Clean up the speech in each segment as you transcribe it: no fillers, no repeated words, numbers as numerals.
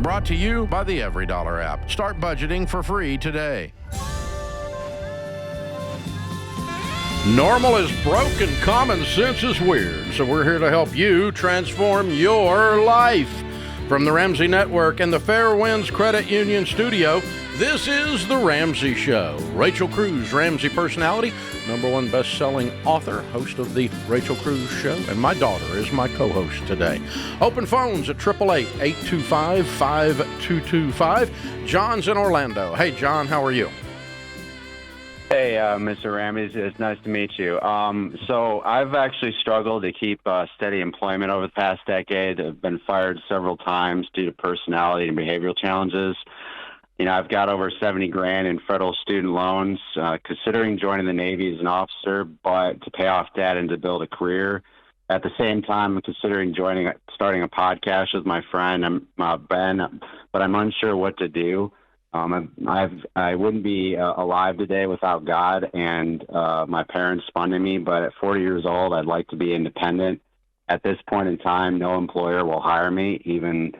brought to you by the Every Dollar app. Start budgeting for free today. Normal is broken, common sense is weird. So we're here to help you transform your life. From the Ramsey Network and the Fairwinds Credit Union studio, this is The Ramsey Show. Rachel Cruze, Ramsey personality, #1 best-selling author, host of The Rachel Cruze Show, and my daughter is my co-host today. Open phones at 888-825-5225. John's in Orlando. Hey, John, how are you? Hey, Mr. Ramsey, it's nice to meet you. So I've actually struggled to keep steady employment over the past decade. I've been fired several times due to personality and behavioral challenges. You know, I've got over $70,000 in federal student loans, considering joining the Navy as an officer, but to pay off debt and to build a career. At the same time, I'm considering starting a podcast with my friend Ben, but I'm unsure what to do. I wouldn't be alive today without God and my parents funding me, but at 40 years old, I'd like to be independent. At this point in time, no employer will hire me, even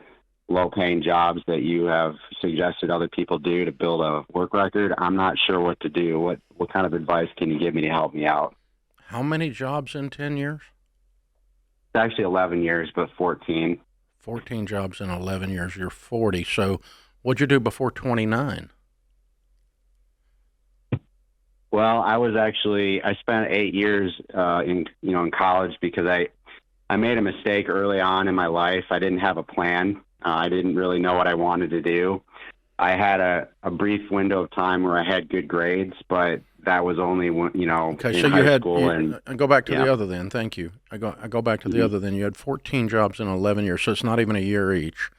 low-paying jobs that you have suggested other people do to build a work record. I'm not sure what to do. What kind of advice can you give me to help me out? How many jobs in 10 years? It's actually 11 years, but 14. 14 jobs in 11 years. You're 40, so what'd you do before 29? Well, I spent 8 years in college because I made a mistake early on in my life. I didn't have a plan. I didn't really know what I wanted to do. I had a brief window of time where I had good grades, but that was only when, Okay, in so high school. I go back to the other then. Thank you. I go back to the other then. You had 14 jobs in 11 years, so it's not even a year each.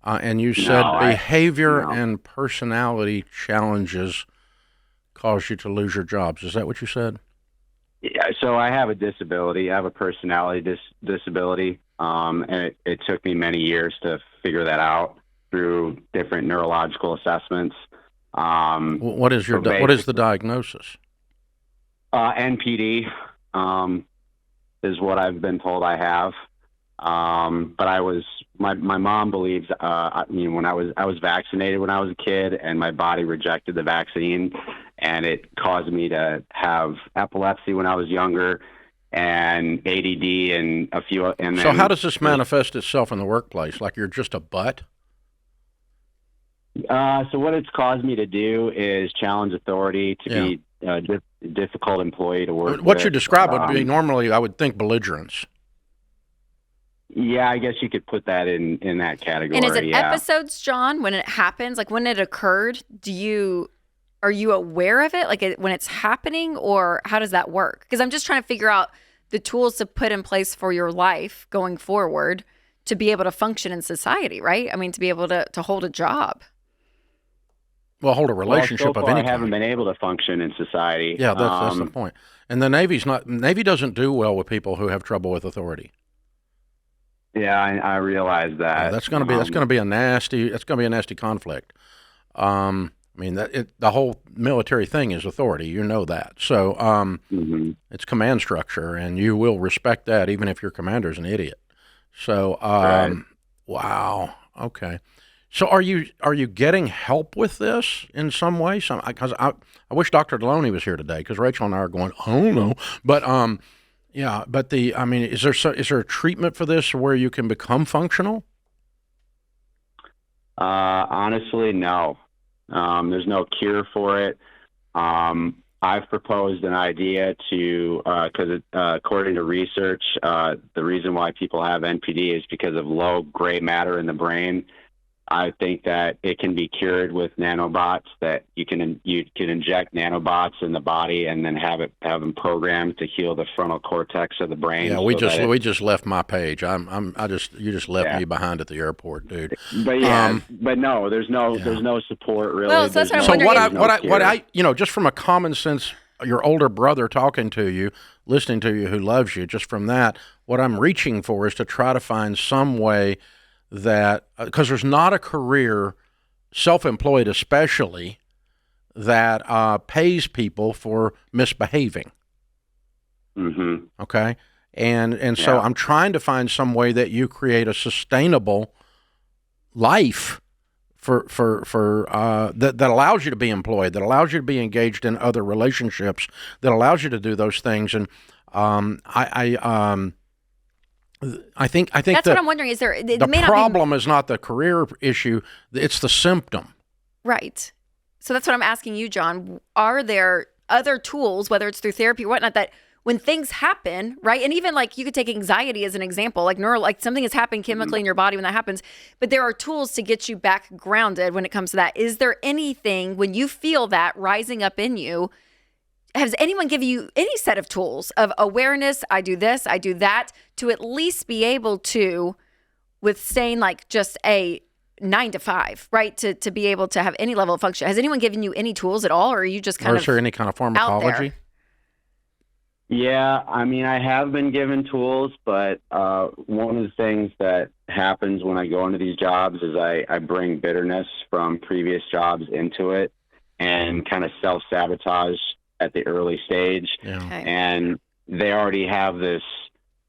And you said behavior and personality challenges caused you to lose your jobs. Is that what you said? Yeah, so I have a disability. I have a personality disability, and it took me many years to figure that out through different neurological assessments. What is the diagnosis? NPD is what I've been told I have. But my mom believes, when I was vaccinated when I was a kid, and my body rejected the vaccine, and it caused me to have epilepsy when I was younger, and ADD, and a few. And so, how does this manifest itself in the workplace? Like you're just a butt? So what it's caused me to do is challenge authority, to be a difficult employee to work with. What you describe would be normally, I would think, belligerence. Yeah, I guess you could put that in that category. And is it episodes, John, when it happens? Like when it occurred, are you aware of it? Like when it's happening, or how does that work? Because I'm just trying to figure out the tools to put in place for your life going forward to be able to function in society, right? I mean, to be able to hold a job. Well, hold a relationship so far, of any kind. I haven't been able to function in society. Yeah, that's the point. And the Navy doesn't do well with people who have trouble with authority. Yeah, I realize that. Yeah, that's going to be a nasty conflict. I mean, the whole military thing is authority. You know that. So it's command structure, and you will respect that even if your commander's an idiot. So, wow. Okay. So are you getting help with this in some way? Because I wish Dr. Deloney was here today, because Rachel and I are going, I don't know. But yeah, but is there a treatment for this where you can become functional? Honestly, no. There's no cure for it. I've proposed an idea because according to research, the reason why people have NPD is because of low gray matter in the brain. I think that it can be cured with nanobots, that you can inject nanobots in the body and then have them programmed to heal the frontal cortex of the brain. Yeah, we just left my page. You just left me behind at the airport, dude. But but no, there's no support really. Well, so that's what I just from a common sense, your older brother talking to you, listening to you, who loves you, just from that, what I'm reaching for is to try to find some way that, because there's not a career, self-employed especially, that pays people for misbehaving. Mm-hmm. Okay? So I'm trying to find some way that you create a sustainable life that allows you to be employed, that allows you to be engaged in other relationships, that allows you to do those things. And I think that's what I'm wondering. Is there the problem is not the career issue; it's the symptom. Right. So that's what I'm asking you, John. Are there other tools, whether it's through therapy or whatnot, that when things happen, right? And even like you could take anxiety as an example, like something has happened chemically in your body when that happens, but there are tools to get you back grounded when it comes to that. Is there anything when you feel that rising up in you, has anyone given you any set of tools of awareness? I do this, I do that, to at least be able to withstand like just a 9 to 5, right? To be able to have any level of function. Has anyone given you any tools at all, or are you just kind of is there any kind of pharmacology? Yeah, I mean, I have been given tools, but one of the things that happens when I go into these jobs is I bring bitterness from previous jobs into it and kind of self-sabotage at the early stage. Yeah. Okay. And they already have this,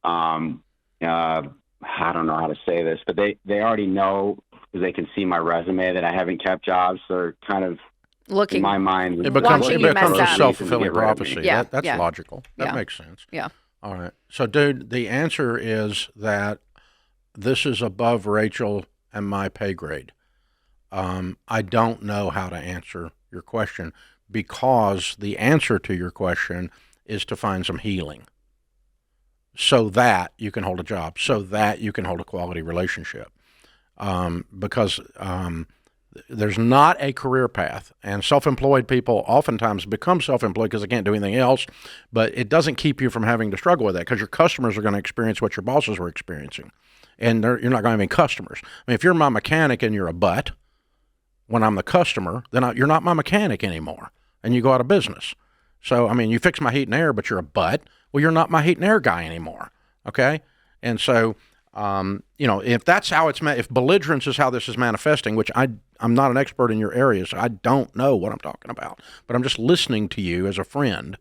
I don't know how to say this, but they already know, because they can see my resume, that I haven't kept jobs. So they're kind of, looking in my mind, It becomes Watching you mess a up. self-fulfilling Get rid of me. prophecy. Yeah, That's yeah. logical. That Yeah. makes sense. Yeah. All right. So, dude, the answer is that this is above Rachel and my pay grade. I don't know how to answer your question, because the answer to your question is to find some healing so that you can hold a job, so that you can hold a quality relationship. Because there's not a career path, and self-employed people oftentimes become self-employed because they can't do anything else, but it doesn't keep you from having to struggle with that, because your customers are going to experience what your bosses were experiencing, and you're not going to have any customers. I mean, if you're my mechanic and you're a butt when I'm the customer, then you're not my mechanic anymore, and you go out of business. So, I mean, you fix my heat and air, but you're a butt. Well, you're not my heat and air guy anymore, okay? And so, if that's how it's if belligerence is how this is manifesting, which I'm not an expert in your area, so I don't know what I'm talking about, but I'm just listening to you as a friend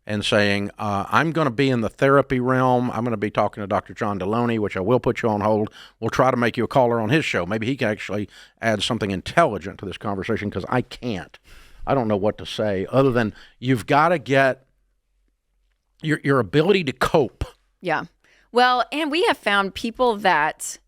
and saying, I'm going to be in the therapy realm. I'm going to be talking to Dr. John Deloney, which I will put you on hold. We'll try to make you a caller on his show. Maybe he can actually add something intelligent to this conversation, because I can't. I don't know what to say other than you've got to get your ability to cope. Yeah. Well, and we have found people that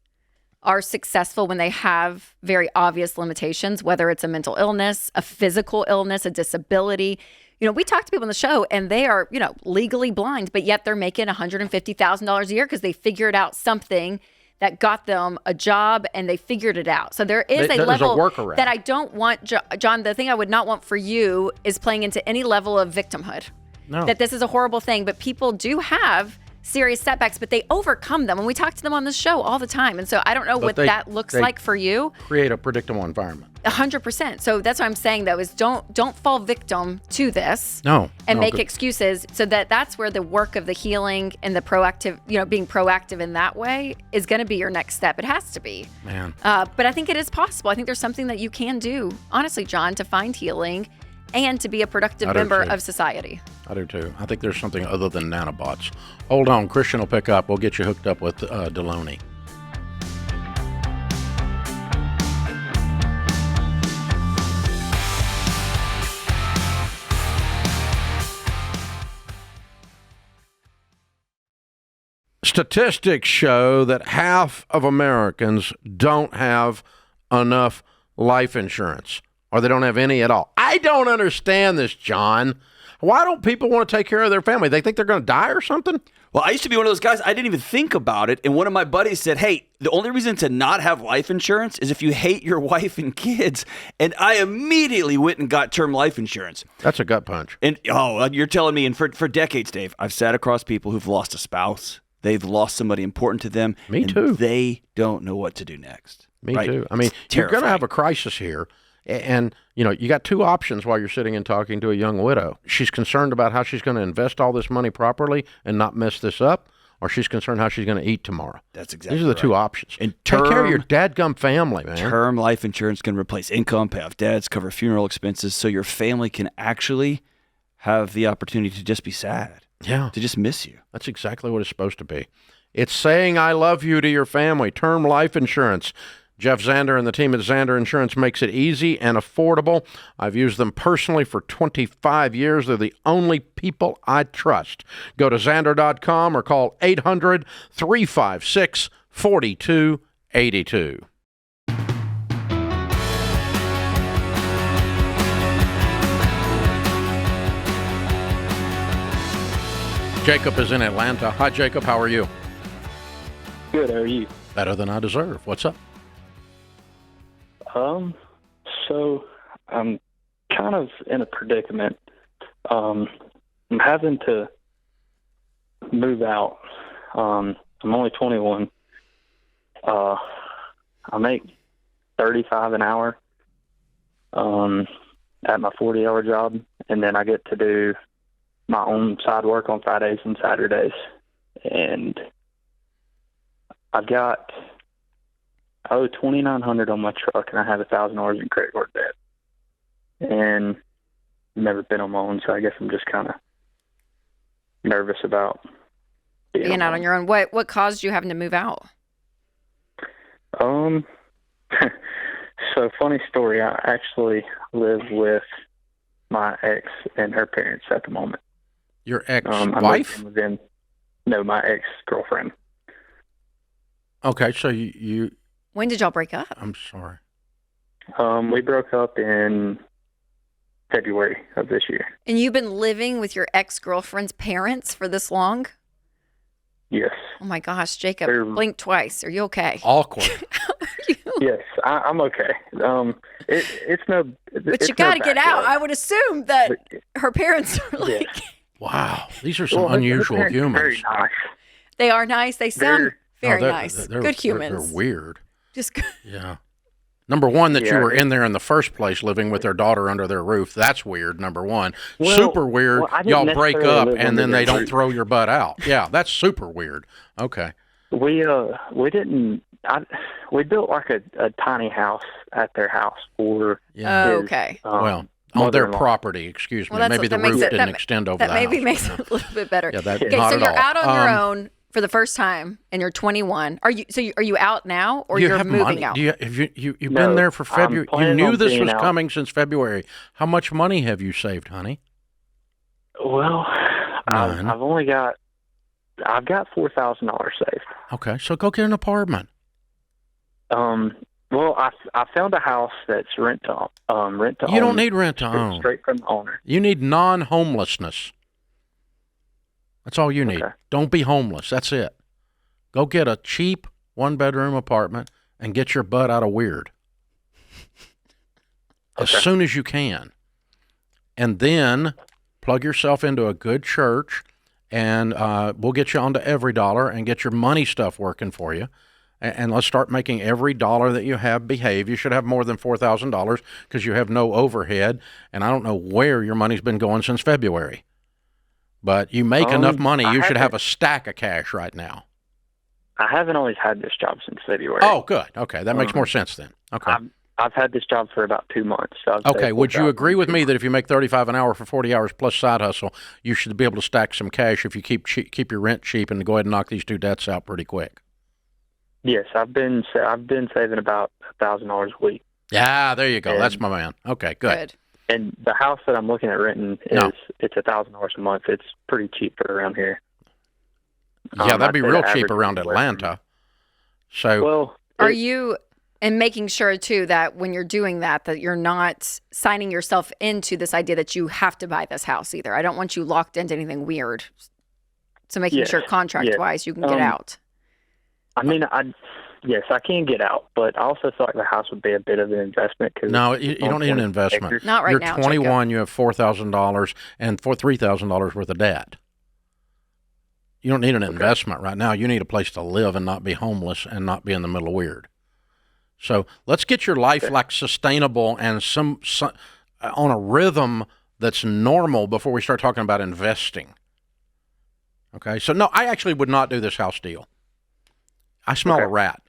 are successful when they have very obvious limitations, whether it's a mental illness, a physical illness, a disability. We talk to people on the show and they are, legally blind, but yet they're making $150,000 a year because they figured out something that got them a job and they figured it out. So there is a level workaround that I don't want, John, the thing I would not want for you is playing into any level of victimhood. No. That this is a horrible thing, but people do have serious setbacks, but they overcome them. And we talk to them on this show all the time. And so I don't know what that looks like for you. Create a predictable environment. 100%. So that's what I'm saying, though, is don't fall victim to this. No. And make excuses. So that's where the work of the healing and the proactive, being proactive in that way is going to be your next step. It has to be. Man. But I think it is possible. I think there's something that you can do, honestly, John, to find healing and to be a productive member of society. I do too. I think there's something other than nanobots. Hold on, Christian will pick up. We'll get you hooked up with Deloney. Statistics show that half of Americans don't have enough life insurance, or they don't have any at all. I don't understand this, John. Why don't people want to take care of their family? They think they're going to die or something? Well, I used to be one of those guys. I didn't even think about it. And one of my buddies said, hey, the only reason to not have life insurance is if you hate your wife and kids. And I immediately went and got term life insurance. That's a gut punch. And you're telling me, and for decades, Dave, I've sat across people who've lost a spouse. They've lost somebody important to them. Me too. They don't know what to do next. Me right? too. I mean, you're going to have a crisis here. And, you got two options while you're sitting and talking to a young widow. She's concerned about how she's going to invest all this money properly and not mess this up, or she's concerned how she's going to eat tomorrow. That's exactly These are the two options. And take care of your dadgum family, man. Term life insurance can replace income, pay off debts, cover funeral expenses, so your family can actually have the opportunity to just be sad. Yeah. To just miss you. That's exactly what it's supposed to be. It's saying I love you to your family. Term life insurance. Jeff Zander and the team at Zander Insurance makes it easy and affordable. I've used them personally for 25 years. They're the only people I trust. Go to Zander.com or call 800-356-4282. Jacob is in Atlanta. Hi, Jacob. How are you? Good. How are you? Better than I deserve. What's up? So I'm kind of in a predicament. I'm having to move out. I'm only 21. I make $35 an hour at my 40-hour job, and then I get to do my own side work on Fridays and Saturdays. And I owe $2,900 on my truck, and I have $1,000 in credit card debt. And I've never been on my own, so I guess I'm just kind of nervous about being out on your own. What caused you having to move out? So funny story. I actually live with my ex and her parents at the moment. Your ex-wife? No, my ex-girlfriend. Okay, so you. When did y'all break up? I'm sorry. We broke up in February of this year. And you've been living with your ex-girlfriend's parents for this long? Yes. Oh my gosh, Jacob, blink twice. Are you okay? Awkward. Yes, I'm okay. It's no. But you got to get out. I would assume that her parents are like. Yeah. Wow, these are some unusual humans. Very nice. They are nice. They sound very they're nice. Good humans. They're weird. Just good. Yeah. Number one, that you were in there in the first place living with their daughter under their roof. That's weird, number one. Super weird. Y'all break up and then they don't throw your butt out. Yeah, that's super weird. Okay. We didn't. We built like a tiny house at their house for. Yeah. Okay. Well, on their property. Excuse me. Maybe the roof didn't extend over the house. That maybe makes it a little bit better. Yeah, that okay, not so at you're all. out on your own for the first time, and you're 21. Are you out now, or you're have moving money? out? You've been there for February. You knew this was out. coming since February. How much money have you saved, honey? Well, I've got $4,000 saved. Okay, so go get an apartment. Well, I found a house that's rent to own. You don't need rent to own. Straight from the owner. You need non-homelessness. That's all you need. Okay. Don't be homeless. That's it. Go get a cheap one-bedroom apartment and get your butt out of weird as soon as you can. And then plug yourself into a good church, and we'll get you onto Every Dollar and get your money stuff working for you. And let's start making every dollar that you have behave. You should have more than $4,000 because you have no overhead. And I don't know where your money's been going since February. But you make enough money, you should have a stack of cash right now. I haven't always had this job since February. Oh, good. Okay, that makes more sense then. Okay. I've had this job for about 2 months. So okay, would you agree with me that if you make $35 an hour for 40 hours plus side hustle, you should be able to stack some cash if you keep your rent cheap and go ahead and knock these two debts out pretty quick? Yes, I've been saving about $1,000 a week. Yeah, there you go. And that's my man. Okay, good. And the house that I'm looking at renting it's $1,000 a month. It's pretty cheap for around here. Yeah, that'd be real cheap around Atlanta. So, are you and making sure too that when you're doing that you're not signing yourself into this idea that you have to buy this house either? I don't want you locked into anything weird. So making sure contract-wise you can get out. I mean, yes, I can get out, but I also thought the house would be a bit of an investment. No, you don't need an investment. Not right now. You're 21, you have $4,000 and $3,000 worth of debt. You don't need an investment right now. You need a place to live and not be homeless and not be in the middle of weird. So let's get your life like sustainable and some on a rhythm that's normal before we start talking about investing. Okay, so no, I actually would not do this house deal. I smell a rat.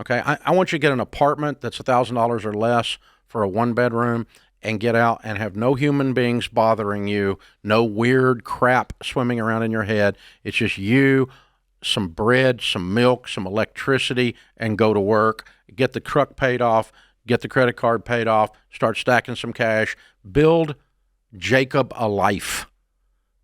Okay, I want you to get an apartment that's $1,000 or less for a one-bedroom and get out and have no human beings bothering you, no weird crap swimming around in your head. It's just you some bread, some milk, some electricity, and go to work. Get the truck paid off, get the credit card paid off, start stacking some cash, build Jacob a life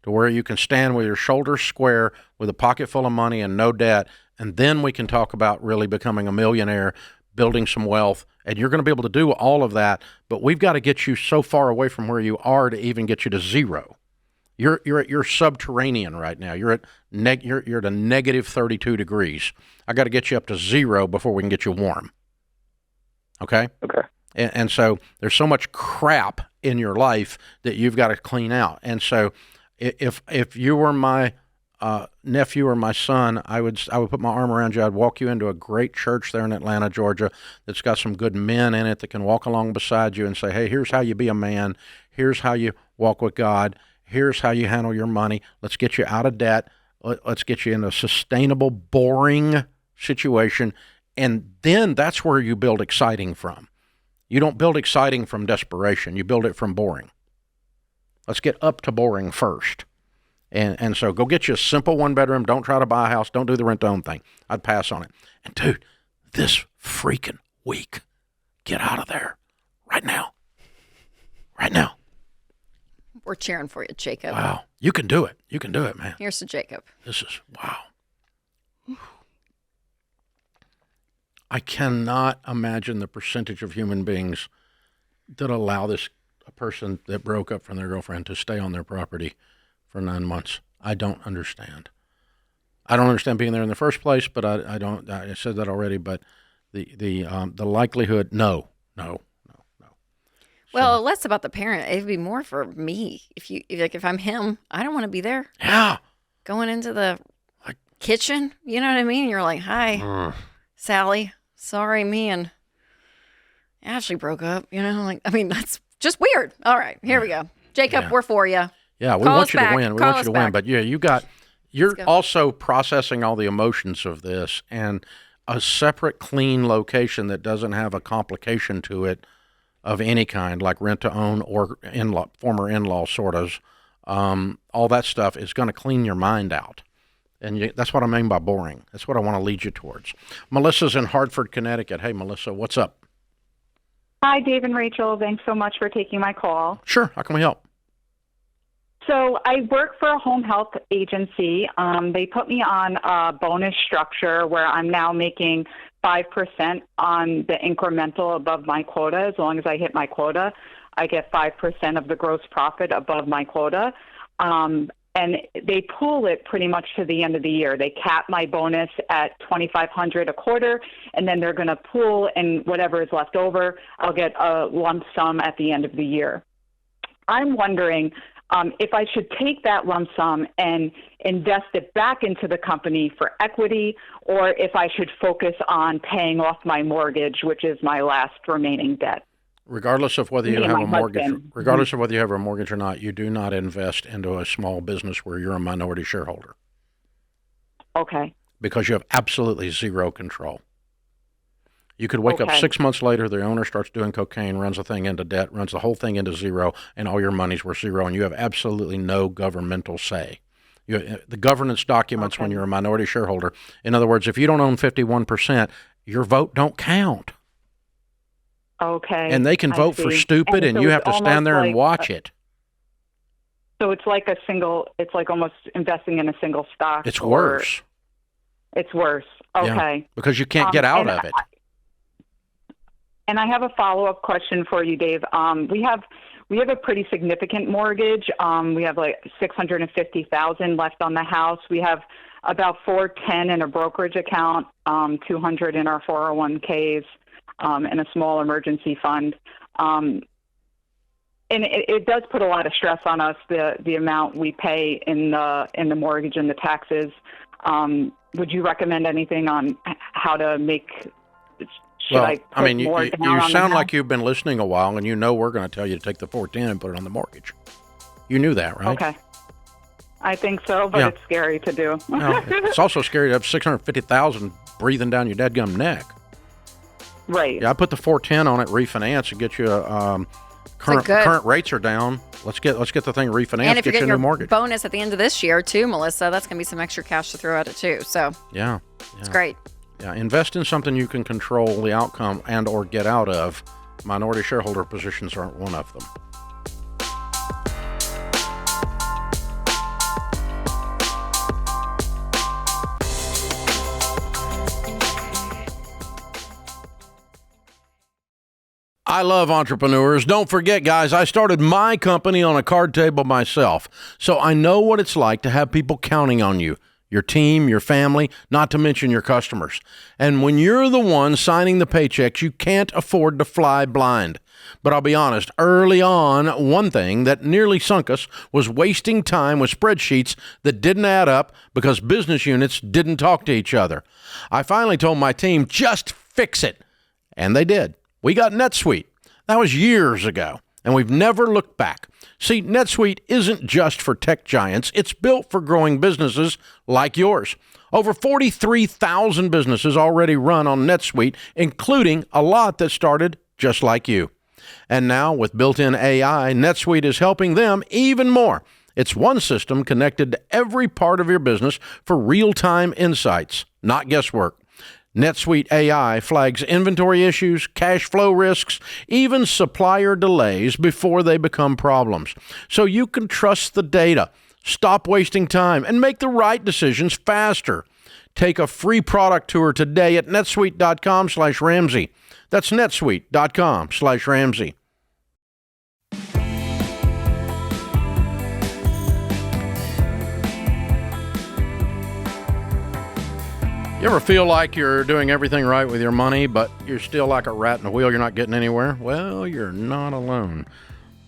to where you can stand with your shoulders square with a pocket full of money and no debt, and then we can talk about really becoming a millionaire, building some wealth, and you're going to be able to do all of that, but we've got to get you so far away from where you are to even get you to zero. You're subterranean right now. You're at a negative 32 degrees. I got to get you up to zero before we can get you warm. Okay? Okay. And so there's so much crap in your life that you've got to clean out. And so if you were my nephew or my son, I would put my arm around you. I'd walk you into a great church there in Atlanta, Georgia, that's got some good men in it that can walk along beside you and say, hey, here's how you be a man. Here's how you walk with God. Here's how you handle your money. Let's get you out of debt. Let's get you in a sustainable, boring situation. And then that's where you build exciting from. You don't build exciting from desperation. You build it from boring. Let's get up to boring first. And so go get you a simple one-bedroom. Don't try to buy a house. Don't do the rent-to-own thing. I'd pass on it. And, dude, this freaking week, get out of there right now. Right now. We're cheering for you, Jacob. Wow. You can do it. You can do it, man. Here's to Jacob. This is, wow. I cannot imagine the percentage of human beings that allow a person that broke up from their girlfriend to stay on their property for 9 months. I don't understand. I don't understand being there in the first place, but I said that already, but the likelihood, no. Well, less about the parent. It'd be more for me. If I'm him, I don't want to be there. Yeah. Going into the kitchen, you know what I mean? You're like, hi, Sally. Sorry, me and Ashley broke up. You know, that's just weird. All right, here we go. Jacob, we're for you. Yeah, we want you to win. We want you to win. But yeah, you're also processing all the emotions of this, and a separate, clean location that doesn't have a complication to it of any kind, like rent-to-own or former in-law sortas, all that stuff is going to clean your mind out. And that's what I mean by boring. That's what I want to lead you towards. Melissa's in Hartford, Connecticut. Hey, Melissa, what's up? Hi, Dave and Rachel. Thanks so much for taking my call. Sure. How can we help? So I work for a home health agency. They put me on a bonus structure where I'm now making 5% on the incremental above my quota. As long as I hit my quota, I get 5% of the gross profit above my quota. And they pool it pretty much to the end of the year. They cap my bonus at $2,500 a quarter, and then they're going to pool, and whatever is left over, I'll get a lump sum at the end of the year. I'm wondering if I should take that lump sum and invest it back into the company for equity, or if I should focus on paying off my mortgage, which is my last remaining debt. Regardless of whether you have a mortgage, regardless of whether you have a mortgage or not, you do not invest into a small business where you're a minority shareholder. Okay. Because you have absolutely zero control. You could wake up 6 months later, the owner starts doing cocaine, runs the thing into debt, runs the whole thing into zero, and all your money's worth zero, and you have absolutely no governmental say. The governance documents when you're a minority shareholder. In other words, if you don't own 51%, your vote don't count. Okay. And they can vote for stupid, and you have to stand there and watch it. So it's like almost investing in a single stock. It's worse. It's worse. Okay. Yeah, because you can't get out of it. And I have a follow-up question for you, Dave. We have a pretty significant mortgage. We have like $650,000 left on the house. We have about $410 in a brokerage account, $200 in our 401ks, and a small emergency fund. And it does put a lot of stress on us, the amount we pay in the mortgage and the taxes. Would you recommend anything on how to make? You sound like you've been listening a while, and you know we're going to tell you to take the 410 and put it on the mortgage. You knew that, right? Okay. I think so, but it's scary to do. No, it's also scary to have $650,000 breathing down your dadgum neck. Right. Yeah, I put the 410 on it, refinance, and get you Current rates are down. Let's get the thing refinanced. And if you're get getting your your new mortgage. bonus at the end of this year too, Melissa, that's going to be some extra cash to throw at it too. So Yeah. it's great. Yeah, invest in something you can control the outcome and or get out of. Minority shareholder positions aren't one of them. I love entrepreneurs. Don't forget, guys, I started my company on a card table myself, so I know what it's like to have people counting on you, your team, your family, not to mention your customers. And when you're the one signing the paychecks, you can't afford to fly blind. But I'll be honest, early on, one thing that nearly sunk us was wasting time with spreadsheets that didn't add up because business units didn't talk to each other. I finally told my team, just fix it. And they did. We got NetSuite. That was years ago, and we've never looked back. See, NetSuite isn't just for tech giants. It's built for growing businesses like yours. Over 43,000 businesses already run on NetSuite, including a lot that started just like you. And now, with built-in AI, NetSuite is helping them even more. It's one system connected to every part of your business for real-time insights, not guesswork. NetSuite AI flags inventory issues, cash flow risks, even supplier delays before they become problems. So you can trust the data, stop wasting time, and make the right decisions faster. Take a free product tour today at netsuite.com/Ramsey. That's netsuite.com/Ramsey. You ever feel like you're doing everything right with your money, but you're still like a rat in a wheel, you're not getting anywhere? Well, you're not alone.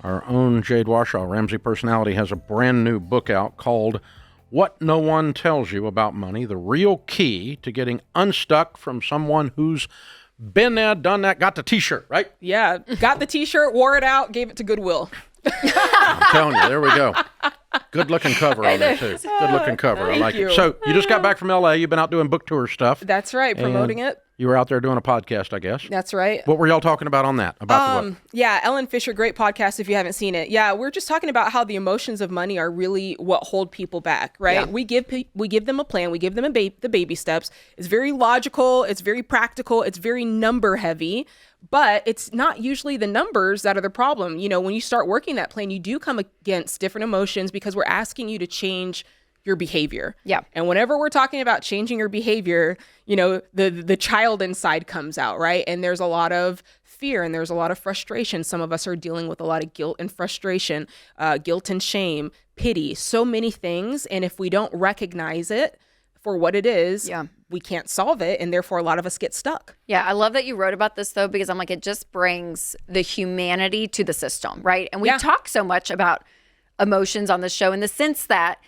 Our own Jade Warshaw, Ramsey Personality, has a brand new book out called What No One Tells You About Money, the real key to getting unstuck from someone who's been there, done that, got the t-shirt, right? Yeah, got the t-shirt, wore it out, gave it to Goodwill. I'm telling you, there we go. Good looking cover on there too. Good looking cover. I like it. So you just got back from LA. You've been out doing book tour stuff. That's right, promoting it. You were out there doing a podcast, I guess. That's right. What were y'all talking about on that? About the book? Yeah, Ellen Fisher, great podcast if you haven't seen it. Yeah, we're just talking about how the emotions of money are really what hold people back, right? Yeah. We give them a plan, we give them the baby steps. It's very logical, it's very practical, it's very number heavy, but it's not usually the numbers that are the problem. You know, when you start working that plan, you do come against different emotions because we're asking you to change your behavior. Yeah. And whenever we're talking about changing your behavior, you know, the child inside comes out, right? And there's a lot of fear and there's a lot of frustration. Some of us are dealing with a lot of guilt and frustration, guilt and shame, pity, so many things. And if we don't recognize it for what it is, we can't solve it. And therefore, a lot of us get stuck. Yeah, I love that you wrote about this, though, because I'm like, it just brings the humanity to the system, right? And we talk so much about emotions on the show in the sense that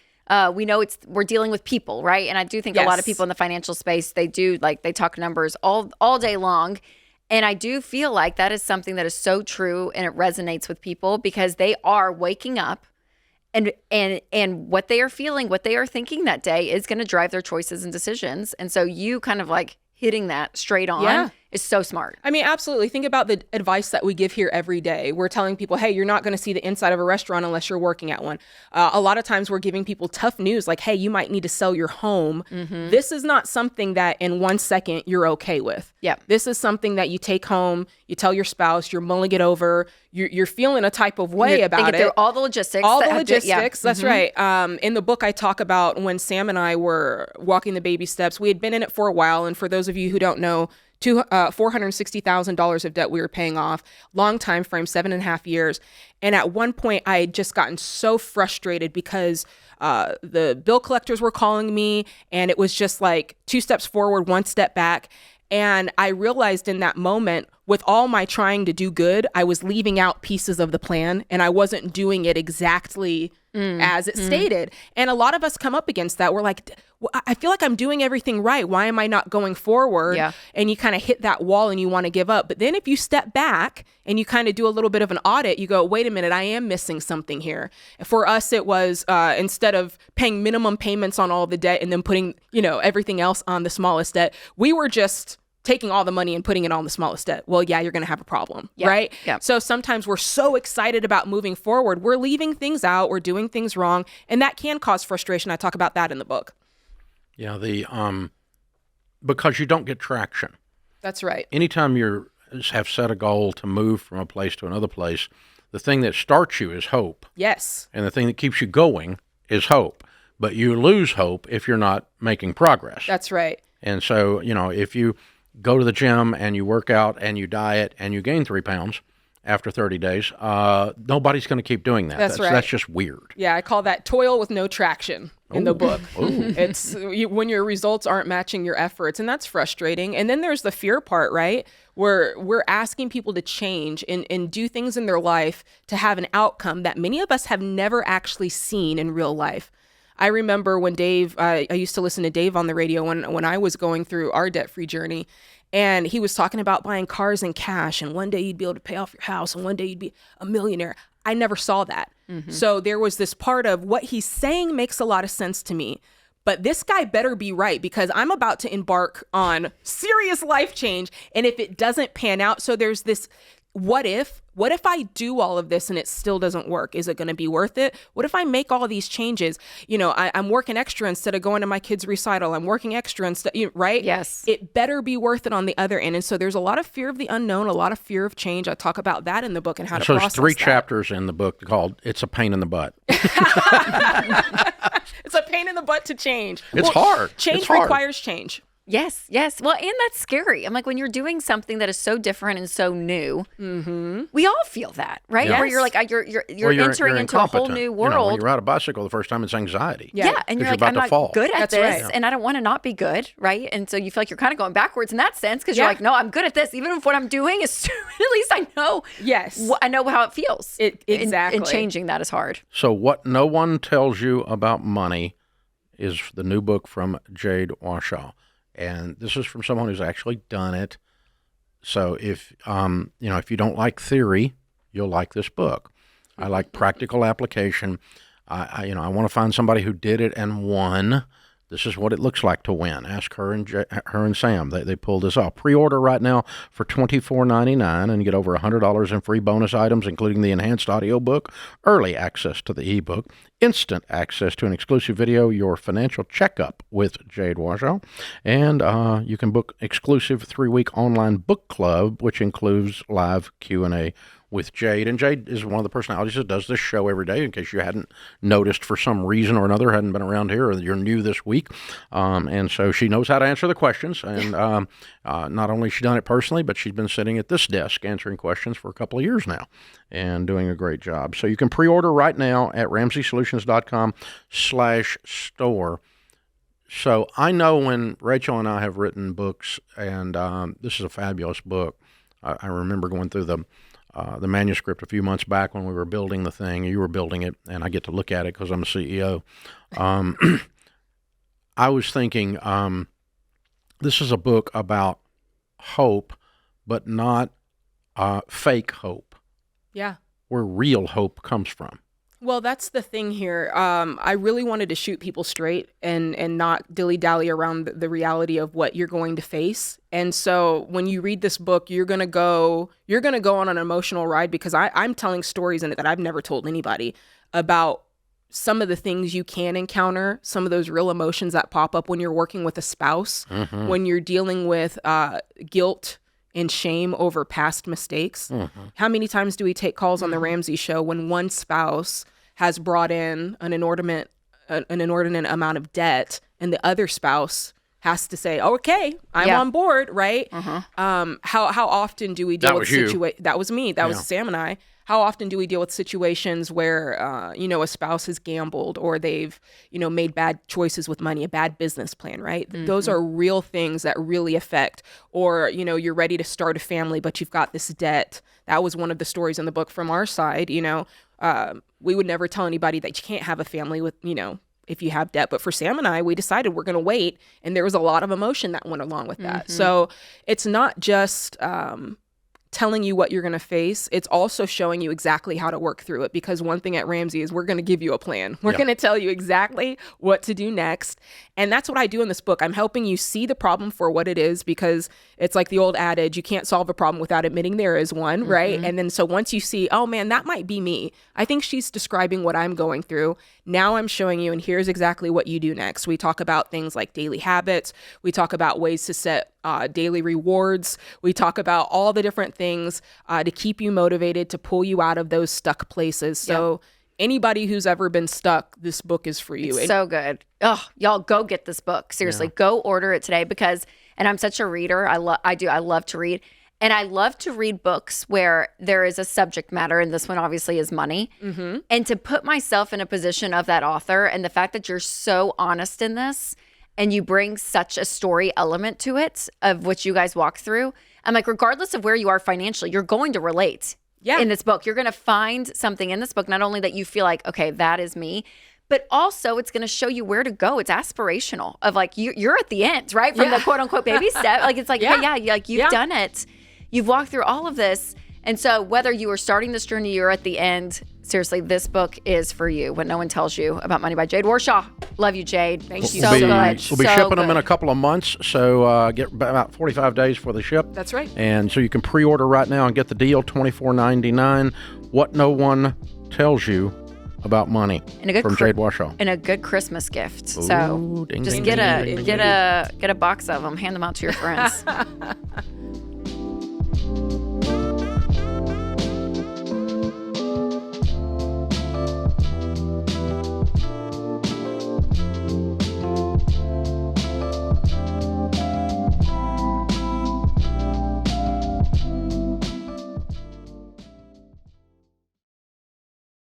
we know we're dealing with people, right? And I do think a lot of people in the financial space, they talk numbers all day long. And I do feel like that is something that is so true and it resonates with people because they are waking up and what they are feeling, what they are thinking that day is going to drive their choices and decisions. And so you kind of like hitting that straight on is so smart. I mean, absolutely. Think about the advice that we give here every day. We're telling people, hey, you're not going to see the inside of a restaurant unless you're working at one. A lot of times we're giving people tough news like, hey, you might need to sell your home. Mm-hmm. This is not something that in 1 second you're okay with. Yeah. This is something that you take home, you tell your spouse, you're mulling it over, you're feeling a type of way about it. Through all the logistics. That's right. In the book, I talk about when Sam and I were walking the baby steps. We had been in it for a while. And for those of you who don't know, $460,000 of debt we were paying off, long time frame, 7.5 years. And at one point I had just gotten so frustrated because the bill collectors were calling me and it was just like 2 steps forward, 1 step back. And I realized in that moment, with all my trying to do good, I was leaving out pieces of the plan and I wasn't doing it exactly as it stated. And a lot of us come up against that. We're like, I feel like I'm doing everything right. Why am I not going forward? Yeah. And you kind of hit that wall and you want to give up. But then if you step back and you kind of do a little bit of an audit, you go, wait a minute, I am missing something here. For us, it was instead of paying minimum payments on all the debt and then putting, everything else on the smallest debt, we were just taking all the money and putting it on the smallest debt. Well, yeah, you're going to have a problem, right? Yeah. So sometimes we're so excited about moving forward, we're leaving things out, we're doing things wrong, and that can cause frustration. I talk about that in the book. Yeah, because you don't get traction. That's right. Anytime you have set a goal to move from a place to another place, the thing that starts you is hope. Yes. And the thing that keeps you going is hope. But you lose hope if you're not making progress. That's right. And so, if you go to the gym and you work out and you diet and you gain 3 pounds after 30 days, nobody's going to keep doing that. That's right. That's just weird. Yeah, I call that toil with no traction in the book. It's when your results aren't matching your efforts, and that's frustrating. And then there's the fear part, right? Where we're asking people to change and do things in their life to have an outcome that many of us have never actually seen in real life. I remember when Dave, I used to listen to Dave on the radio when I was going through our debt-free journey, and he was talking about buying cars in cash, and one day you'd be able to pay off your house, and one day you'd be a millionaire. I never saw that. So there was this part of what he's saying makes a lot of sense to me, but this guy better be right, because I'm about to embark on serious life change, and if it doesn't pan out, so there's this what if I do all of this and it still doesn't work? Is it going to be worth it? What if I make all these changes? I'm working extra instead of going to my kid's recital. I'm working extra instead, right? Yes. It better be worth it on the other end. And so there's a lot of fear of the unknown, a lot of fear of change. I talk about that in the book and how to process that. So there's 3 chapters in the book called "It's a Pain in the Butt." It's a pain in the butt to change. It's hard. Change It's hard. requires change. Yes. Well, and that's scary. I'm like, when you're doing something that is so different and so new, we all feel that, right? Yeah. Where you're like, you're Well, entering into a whole incompetent. new When world. you ride a bicycle the first time, it's anxiety. Yeah, and you're 'Cause like, you're I'm about to not fall. good at That's this, right. and I don't want to not be good, right? And so you feel like you're kind of going backwards in that sense, because you're Yeah. like, no, I'm good at this, even if what I'm doing is at least I know. Yes. I know how it feels. Exactly. And changing that is hard. So what no one tells you about money is the new book from Jade Washoe. And this is from someone who's actually done it. So if you don't like theory, you'll like this book. I like practical application. I want to find somebody who did it and won. This is what it looks like to win. Ask her and Sam. They pulled this off. Pre-order right now for $24.99 and get over $100 in free bonus items, including the enhanced audiobook, early access to the ebook, instant access to an exclusive video, your financial checkup with Jade Washoe, and you can book exclusive 3-week online book club, which includes live Q&A with Jade. And Jade is one of the personalities that does this show every day, in case you hadn't noticed for some reason or another, hadn't been around here, or you're new this week. And so she knows how to answer the questions. And not only has she done it personally, but she's been sitting at this desk answering questions for a couple of years now and doing a great job. So you can pre-order right now at RamseySolutions.com/store. So I know when Rachel and I have written books, and this is a fabulous book. I remember going through the manuscript a few months back when we were building the thing. You were building it, and I get to look at it because I'm a CEO. I was thinking, this is a book about hope, but not fake hope. Yeah. Where real hope comes from. Well, that's the thing here. I really wanted to shoot people straight and not dilly-dally around the reality of what you're going to face. And so when you read this book, you're gonna go on an emotional ride, because I'm telling stories in it that I've never told anybody about some of the things you can encounter, some of those real emotions that pop up when you're working with a spouse, when you're dealing with guilt and shame over past mistakes. How many times do we take calls on the Ramsey show when one spouse has brought in an inordinate amount of debt, and the other spouse has to say, "Okay, I'm on board," right? How often do we deal with situations? That was me. That was Sam and I. How often do we deal with situations where a spouse has gambled, or they've made bad choices with money, a bad business plan, right? Those are real things that really affect. Or you're ready to start a family, but you've got this debt. That was one of the stories in the book from our side. We would never tell anybody that you can't have a family with if you have debt. But for Sam and I, we decided we're going to wait, and there was a lot of emotion that went along with that. So it's not just telling you what you're going to face. It's also showing you exactly how to work through it, because one thing at Ramsey is we're going to give you a plan. We're going to tell you exactly what to do next. And that's what I do in this book. I'm helping you see the problem for what it is, because it's like the old adage, you can't solve a problem without admitting there is one, right? And then so once you see, oh man, that might be me. I think she's describing what I'm going through. Now I'm showing you, and here's exactly what you do next. We talk about things like daily habits. We talk about ways to set daily rewards. We talk about all the different things to keep you motivated, to pull you out of those stuck places. So anybody who's ever been stuck, this book is for you. It's so good. Oh, y'all go get this book. Seriously, go order it today, because, and I'm such a reader. I love to read. And I love to read books where there is a subject matter, and this one obviously is money. And to put myself in a position of that author, and the fact that you're so honest in this, and you bring such a story element to it of what you guys walk through. I'm like, regardless of where you are financially, you're going to relate in this book. You're going to find something in this book, not only that you feel like, okay, that is me, but also it's going to show you where to go. It's aspirational of like, you're at the end, right? From the quote unquote baby step. Like, it's like, hey, like you've done it. You've walked through all of this. And so whether you are starting this journey, you're at the end, seriously, this book is for you. What No One Tells You About Money by Jade Warshaw. Love you, Jade. Thank you so much. We'll be shipping them in a couple of months, so get about 45 days for the ship. That's right. And so you can pre-order right now and get the deal, $24.99. What No One Tells You About Money from Jade Warshaw. And a good Christmas gift. Ooh, so ding, just ding, get ding, a box of them, hand them out to your friends.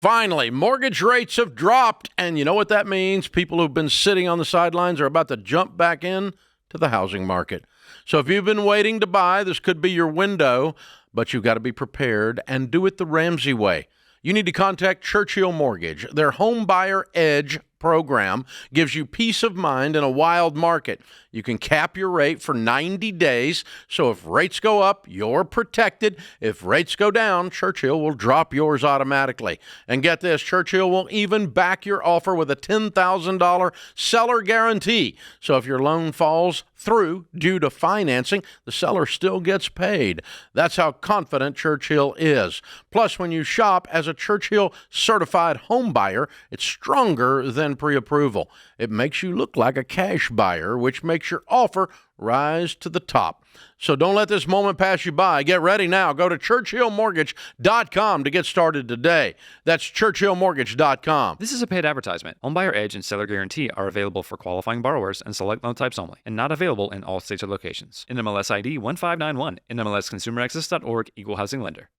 Finally, mortgage rates have dropped, and you know what that means? People who've been sitting on the sidelines are about to jump back in to the housing market. So if you've been waiting to buy, this could be your window, but you've got to be prepared and do it the Ramsey way. You need to contact Churchill Mortgage. Their Home Buyer Edge program gives you peace of mind in a wild market. You can cap your rate for 90 days, so if rates go up, you're protected. If rates go down, Churchill will drop yours automatically. And get this, Churchill will even back your offer with a $10,000 seller guarantee. So if your loan falls through due to financing, the seller still gets paid. That's how confident Churchill is. Plus, when you shop as a Churchill certified home buyer, it's stronger than pre-approval. It makes you look like a cash buyer, which makes your offer rise to the top. So don't let this moment pass you by. Get ready now. Go to churchillmortgage.com to get started today. That's churchillmortgage.com. This is a paid advertisement. Homebuyer Edge and Seller Guarantee are available for qualifying borrowers and select loan types only, and not available in all states or locations. NMLS ID 1591. NMLSConsumerAccess.org. Equal Housing Lender.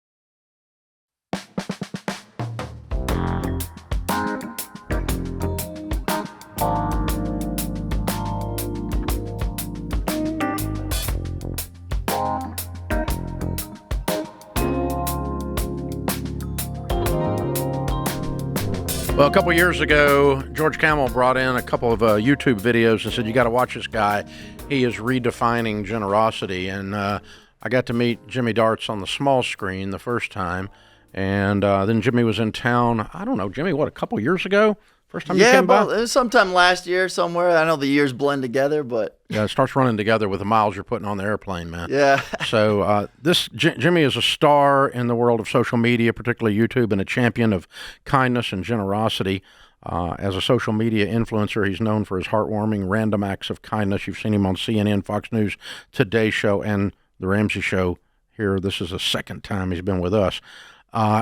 Well, a couple years ago, George Camel brought in a couple of YouTube videos and said, you got to watch this guy. He is redefining generosity. And I got to meet Jimmy Darts on the small screen the first time. And then Jimmy was in town, I don't know, Jimmy, what, a couple years ago? First time you came by? Yeah, it was sometime last year somewhere. I know the years blend together, but... Yeah, it starts running together with the miles you're putting on the airplane, man. Yeah. So Jimmy is a star in the world of social media, particularly YouTube, and a champion of kindness and generosity. As a social media influencer, he's known for his heartwarming, random acts of kindness. You've seen him on CNN, Fox News, Today Show, and The Ramsey Show here. This is the second time he's been with us.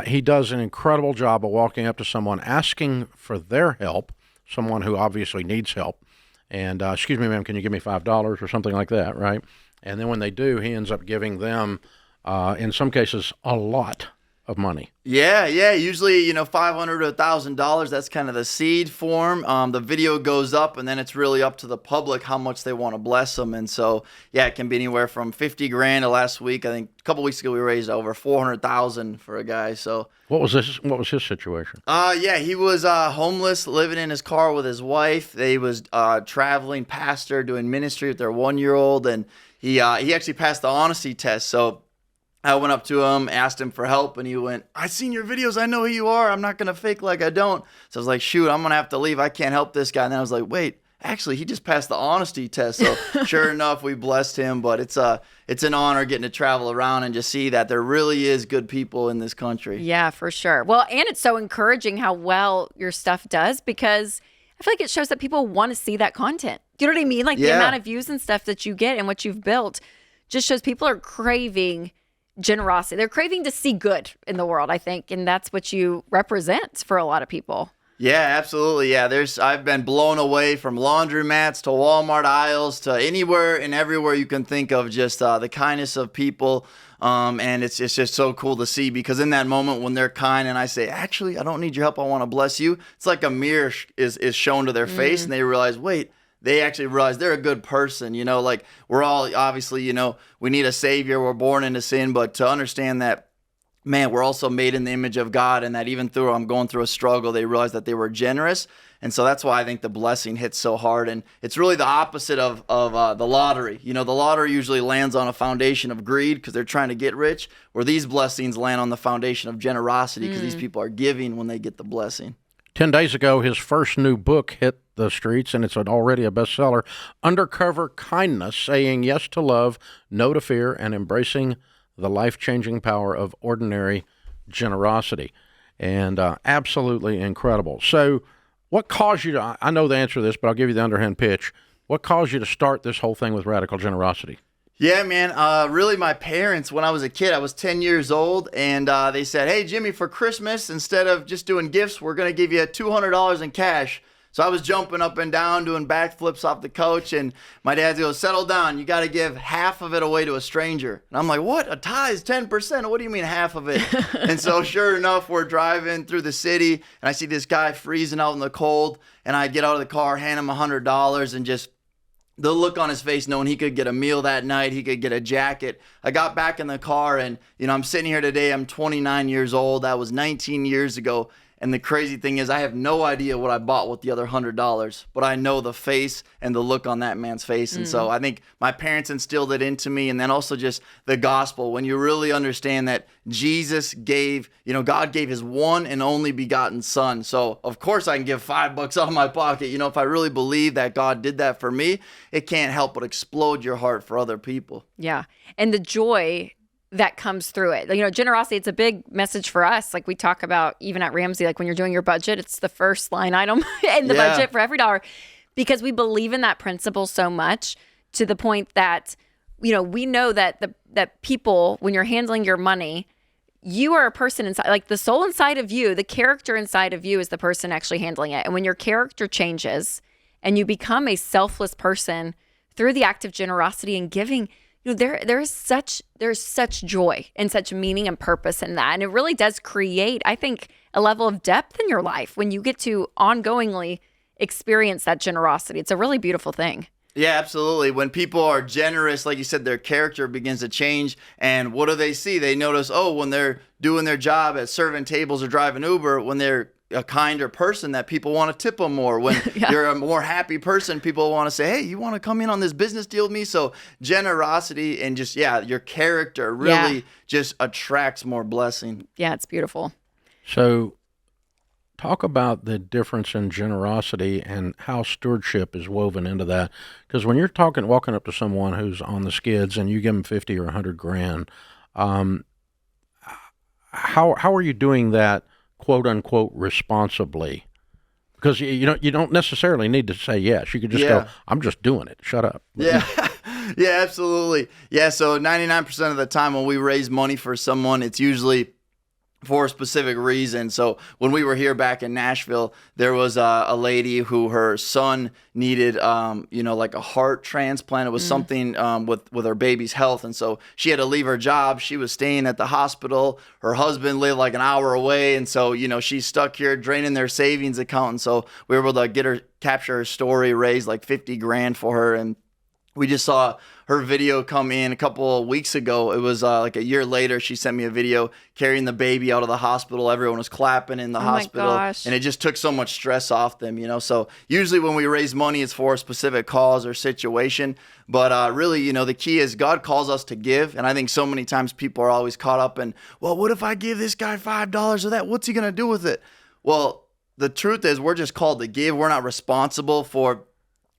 He does an incredible job of walking up to someone, asking for their help, someone who obviously needs help, and, excuse me, ma'am, can you give me $5 or something like that, right? And then when they do, he ends up giving them, in some cases, a lot of money. Yeah. Usually, $500 to $1,000. That's kind of the seed form. The video goes up, and then it's really up to the public how much they want to bless them. And so, yeah, it can be anywhere from $50,000 to last week. I think a couple weeks ago we raised over $400,000 for a guy. So what was his situation? Yeah, he was homeless, living in his car with his wife. They was traveling pastor doing ministry with their 1-year-old, and he actually passed the honesty test. So I went up to him, asked him for help, and he went, I seen your videos. I know who you are. I'm not going to fake like I don't. So I was like, shoot, I'm going to have to leave. I can't help this guy. And then I was like, wait, actually, he just passed the honesty test. So sure enough, we blessed him. But it's an honor getting to travel around and just see that there really is good people in this country. Yeah, for sure. Well, and it's so encouraging how well your stuff does, because I feel like it shows that people want to see that content. You know what I mean? Like the amount of views and stuff that you get and what you've built just shows people are craving generosity. They're craving to see good in the world, I think. And that's what you represent for a lot of people. Yeah, absolutely. Yeah, I've been blown away from laundromats to Walmart aisles to anywhere and everywhere you can think of, just the kindness of people. And it's just so cool to see, because in that moment when they're kind and I say, actually, I don't need your help, I want to bless you, it's like a mirror is shown to their face, and they realize, wait, they actually realize they're a good person. You know, like we're all obviously, you know, we need a savior. We're born into sin, but to understand that, man, we're also made in the image of God, and that even though I'm going through a struggle, they realize that they were generous. And so that's why I think the blessing hits so hard. And it's really the opposite of the lottery. You know, the lottery usually lands on a foundation of greed because they're trying to get rich, where these blessings land on the foundation of generosity because these people are giving when they get the blessing. 10 days ago, his first new book hit the streets, and it's already a bestseller, Undercover Kindness, Saying Yes to Love, No to Fear, and Embracing the Life-Changing Power of Ordinary Generosity. And absolutely incredible. So what caused you to, I know the answer to this, but I'll give you the underhand pitch. What caused you to start this whole thing with radical generosity? Yeah, man. Really, my parents, when I was a kid, I was 10 years old, and they said, hey, Jimmy, for Christmas, instead of just doing gifts, we're going to give you $200 in cash. So I was jumping up and down, doing backflips off the couch, and my dad goes, settle down. You got to give half of it away to a stranger. And I'm like, what? A tithe is 10%? What do you mean half of it? And so sure enough, we're driving through the city, and I see this guy freezing out in the cold, and I get out of the car, hand him $100, and just the look on his face, knowing he could get a meal that night, he could get a jacket. I got back in the car, and, you know, I'm sitting here today. I'm 29 years old. That was 19 years ago. And the crazy thing is, I have no idea what I bought with the other $100, but I know the face and the look on that man's face. And so I think my parents instilled it into me. And then also just the gospel, when you really understand that Jesus gave, you know, God gave his one and only begotten son. So of course I can give $5 out of my pocket. You know, if I really believe that God did that for me, it can't help but explode your heart for other people. Yeah. And the joy that comes through it. You know, generosity, it's a big message for us. Like we talk about even at Ramsey, like when you're doing your budget, it's the first line item in the budget for every dollar, because we believe in that principle so much, to the point that, you know, we know that that people, when you're handling your money, you are a person inside, like the soul inside of you, the character inside of you is the person actually handling it. And when your character changes and you become a selfless person through the act of generosity and giving, you know, there's such joy and such meaning and purpose in that. And it really does create, I think, a level of depth in your life when you get to ongoingly experience that generosity. It's a really beautiful thing. Yeah, absolutely. When people are generous, like you said, their character begins to change. And what do they see? They notice, oh, when they're doing their job at serving tables or driving Uber, when they're a kinder person, that people want to tip them more. When you're a more happy person, people want to say, hey, you want to come in on this business deal with me? So generosity and just, your character really just attracts more blessing. Yeah, it's beautiful. So talk about the difference in generosity and how stewardship is woven into that. Because when you're walking up to someone who's on the skids and you give them 50 or 100 grand, how are you doing that, quote unquote, responsibly? Because you don't necessarily need to say yes. You could just go, I'm just doing it. Shut up. Yeah. Yeah, absolutely. Yeah. So 99% of the time when we raise money for someone, it's usually for a specific reason. So when we were here back in Nashville, there was a lady who her son needed, like a heart transplant. It was something with her baby's health. And so she had to leave her job. She was staying at the hospital. Her husband lived like an hour away. And so, she's stuck here draining their savings account. And so we were able to capture her story, raise like 50 grand for her. And We just saw her video come in a couple of weeks ago. It was like a year later. She sent me a video carrying the baby out of the hospital. Everyone was clapping in the hospital. My gosh. And it just took so much stress off them, you know. So usually when we raise money, it's for a specific cause or situation. But really, you know, the key is God calls us to give. And I think so many times people are always caught up in, well, what if I give this guy $5 or that? What's he going to do with it? Well, the truth is we're just called to give. We're not responsible for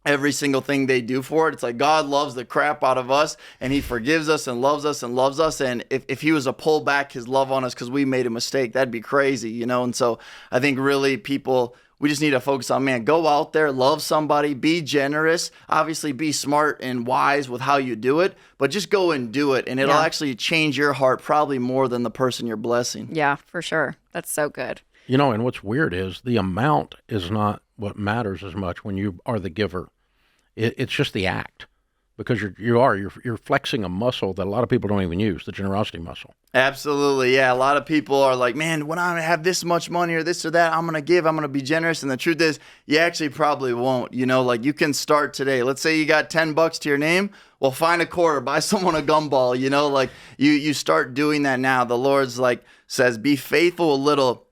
every single thing they do for it. It's like God loves the crap out of us, and he forgives us and loves us and loves us. And if he was to pull back his love on us because we made a mistake, that'd be crazy, you know? And so I think really people, we just need to focus on, man, go out there, love somebody, be generous, obviously be smart and wise with how you do it, but just go and do it. And it'll actually change your heart probably more than the person you're blessing. Yeah, for sure. That's so good. You know, and what's weird is the amount is not what matters as much when you are the giver. It's just the act, because you're flexing a muscle that a lot of people don't even use, the generosity muscle. Absolutely, yeah. A lot of people are like, man, when I have this much money or this or that, I'm gonna give, I'm gonna be generous. And the truth is, you actually probably won't. You know, like you can start today. Let's say you got $10 to your name. Well, find a quarter, buy someone a gumball. You know, like you start doing that now. The Lord's like says, be faithful a little,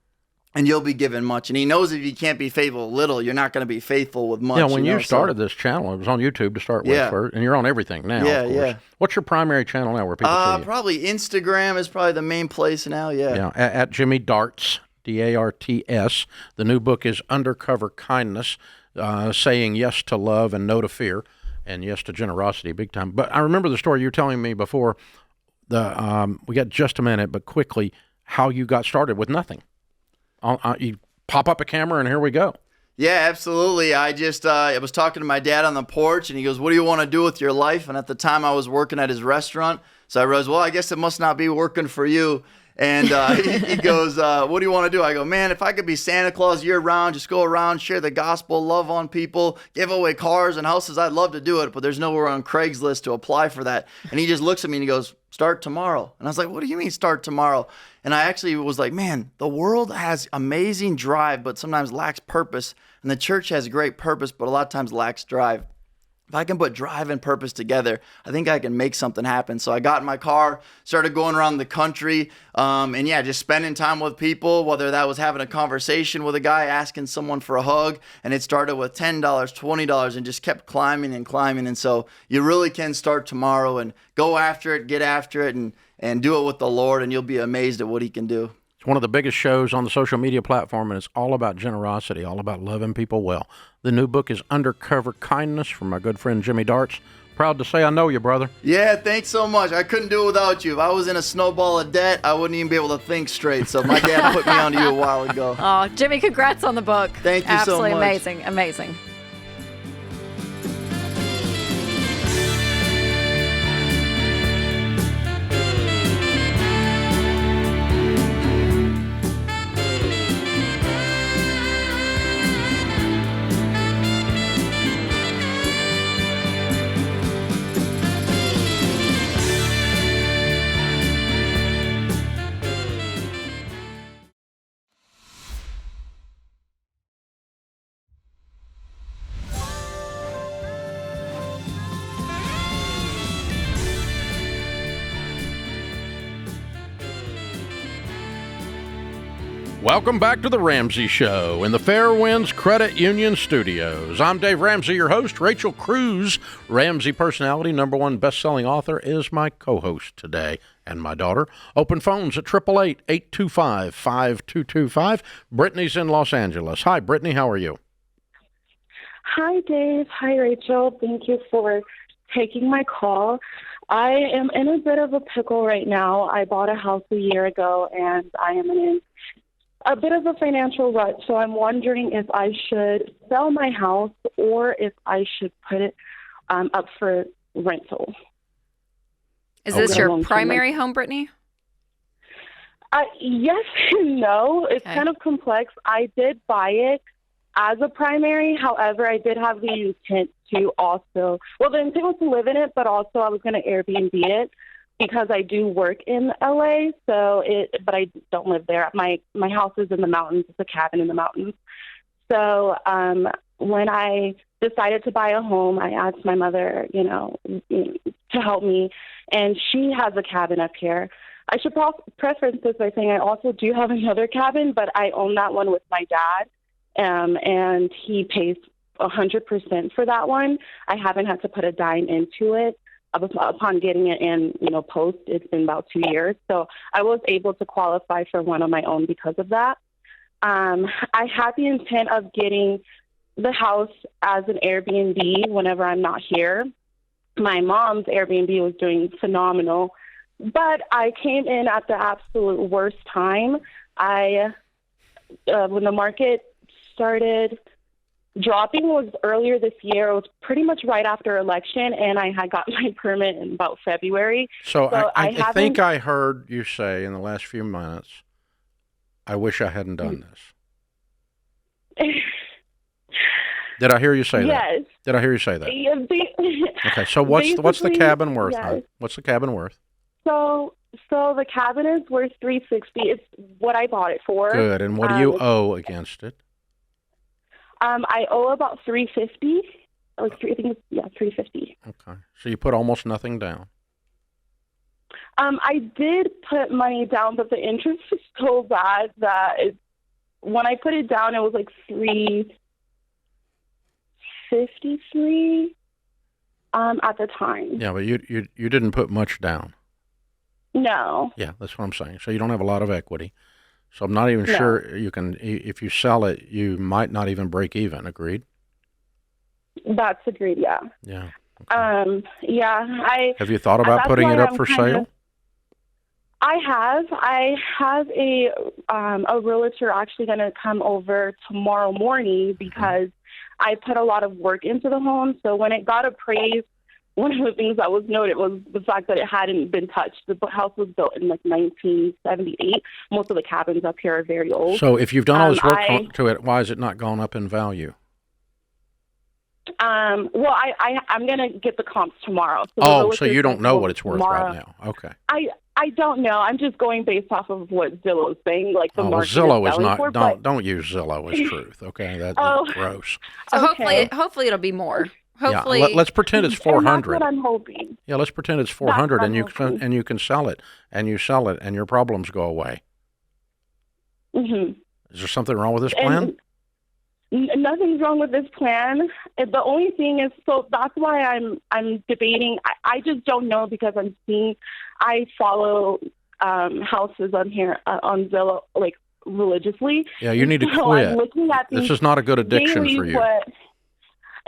and you'll be given much. And he knows if you can't be faithful with little, you're not going to be faithful with much. Yeah, when you started this channel, it was on YouTube to start with first, and you're on everything now, of course. Yeah. What's your primary channel now where people see you? Probably Instagram is probably the main place now, Yeah, at Jimmy Darts, D-A-R-T-S. The new book is Undercover Kindness, saying yes to love and no to fear, and yes to generosity, big time. But I remember the story you were telling me before. We got just a minute, but quickly, how you got started with nothing. You pop up a camera and here we go. Yeah, absolutely. I was talking to my dad on the porch and he goes, what do you want to do with your life? And at the time I was working at his restaurant. So I realized, well, I guess it must not be working for you. And he goes, what do you want to do? I go, man, if I could be Santa Claus year round, just go around, share the gospel, love on people, give away cars and houses, I'd love to do it. But there's nowhere on Craigslist to apply for that. And he just looks at me and he goes, start tomorrow. And I was like, what do you mean start tomorrow? And I actually was like, man, the world has amazing drive, but sometimes lacks purpose. And the church has great purpose, but a lot of times lacks drive. If I can put drive and purpose together, I think I can make something happen. So I got in my car, started going around the country, and just spending time with people, whether that was having a conversation with a guy, asking someone for a hug, and it started with $10, $20, and just kept climbing and climbing. And so you really can start tomorrow and go after it, get after it, and do it with the Lord, and you'll be amazed at what he can do. It's one of the biggest shows on the social media platform, and it's all about generosity, all about loving people well. The new book is Undercover Kindness from my good friend Jimmy Darts. Proud to say I know you, brother. Yeah, thanks so much. I couldn't do it without you. If I was in a snowball of debt, I wouldn't even be able to think straight. So my dad put me onto you a while ago. Oh, Jimmy, congrats on the book. Thank you so much. Absolutely amazing. Welcome back to the Ramsey Show in the Fairwinds Credit Union Studios. I'm Dave Ramsey, your host. Rachel Cruze, Ramsey personality, #1 best-selling author, is my co-host today, and my daughter. Open phones at 888-825-5225. Brittany's in Los Angeles. Hi, Brittany. How are you? Hi, Dave. Hi, Rachel. Thank you for taking my call. I am in a bit of a pickle right now. I bought a house a year ago, and I am in a bit of a financial rut, so I'm wondering if I should sell my house or if I should put it up for rental. Is this your primary home, Brittany? Yes and no. It's kind of complex. I did buy it as a primary. However, I did have the intent to also, well, the intent was to live in it, but also I was going to Airbnb it, because I do work in LA, but I don't live there. My house is in the mountains. It's a cabin in the mountains. So when I decided to buy a home. I asked my mother, to help me, and she has a cabin up here. I should preference this by saying I also do have another cabin, but I own that one with my dad, and he pays 100% for that one. I haven't had to put a dime into it. Upon getting it in, post, it's been about 2 years. So I was able to qualify for one on my own because of that. I had the intent of getting the house as an Airbnb whenever I'm not here. My mom's Airbnb was doing phenomenal, but I came in at the absolute worst time. When the market started dropping was earlier this year. It was pretty much right after election, and I had got my permit in about February. So I think I heard you say in the last few minutes, I wish I hadn't done this. Did I hear you say that? Yes. Did I hear you say that? Yeah, okay, so what's the cabin worth? Yes. Huh? What's the cabin worth? So the cabin is worth $360. It's what I bought it for. Good. And what do you owe against it? I owe about $350. $350. Okay. So you put almost nothing down. I did put money down, but the interest was so bad that when I put it down, it was like $353 at the time. Yeah, but you didn't put much down. No. Yeah, that's what I'm saying. So you don't have a lot of equity. So I'm not even sure you can, if you sell it, you might not even break even. Agreed? That's agreed, yeah. Yeah. Okay. Yeah. Have you thought about putting it up for sale? I have a realtor actually going to come over tomorrow morning because I put a lot of work into the home. So when it got appraised, one of the things that was noted was the fact that it hadn't been touched. The house was built in like 1978. Most of the cabins up here are very old. So if you've done all this work to it, why has it not gone up in value? I'm going to get the comps tomorrow. So you don't know what it's worth right now. Okay. I don't know. I'm just going based off of what Zillow's saying, like the market Zillow is not. Don't use Zillow as truth. Okay, that's gross. So hopefully it'll be more. Hopefully, yeah, let's pretend it's 400. That's what I'm hoping. Yeah, let's pretend it's 400, and you can sell it, and your problems go away. Mm-hmm. Is there something wrong with this plan? Nothing's wrong with this plan. The only thing is, so that's why I'm debating. I just don't know because I follow houses on here on Zillow like religiously. Yeah, you need to quit. I'm looking at this is not a good addiction for you.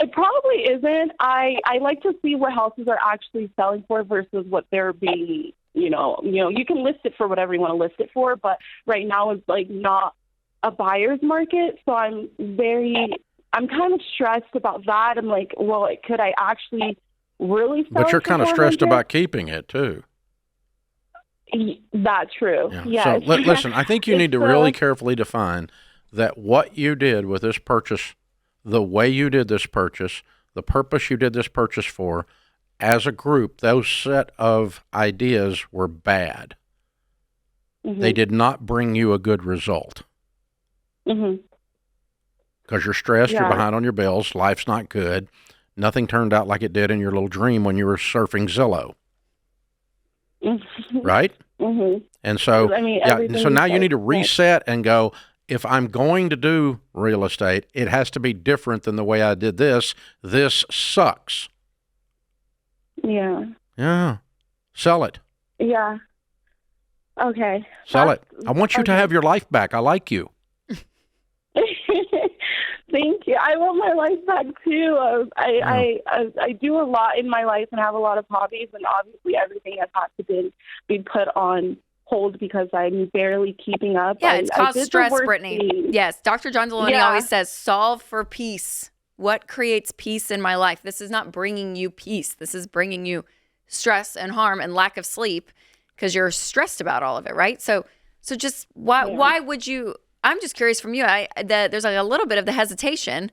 It probably isn't. I like to see what houses are actually selling for versus what they're being. You can list it for whatever you want to list it for, but right now it's like not a buyer's market. So I'm kind of stressed about that. I'm like, well, could I actually really sell But you're it kind of stressed about keeping it too. That's true. Yeah. Yes. So listen, I think you need to really carefully define that what you did with this purchase, the way you did this purchase, the purpose you did this purchase for, as a group, those set of ideas were bad. Mm-hmm. They did not bring you a good result. Mm-hmm. Because you're stressed, you're behind on your bills, life's not good. Nothing turned out like it did in your little dream when you were surfing Zillow. Mm-hmm. Right? Mm-hmm. And so, so now you need to reset and go, if I'm going to do real estate, it has to be different than the way I did this. This sucks. Yeah. Yeah. Sell it. Yeah. Okay. Sell it. I want you to have your life back. I like you. Thank you. I want my life back too. I do a lot in my life and have a lot of hobbies, and obviously everything has had to be put on hold because I'm barely keeping up. Yeah, it's caused stress, Brittany. Yes, Dr. John Deloney always says, solve for peace. What creates peace in my life? This is not bringing you peace. This is bringing you stress and harm and lack of sleep because you're stressed about all of it, right? So just why would you? I'm just curious from you. There's like a little bit of the hesitation.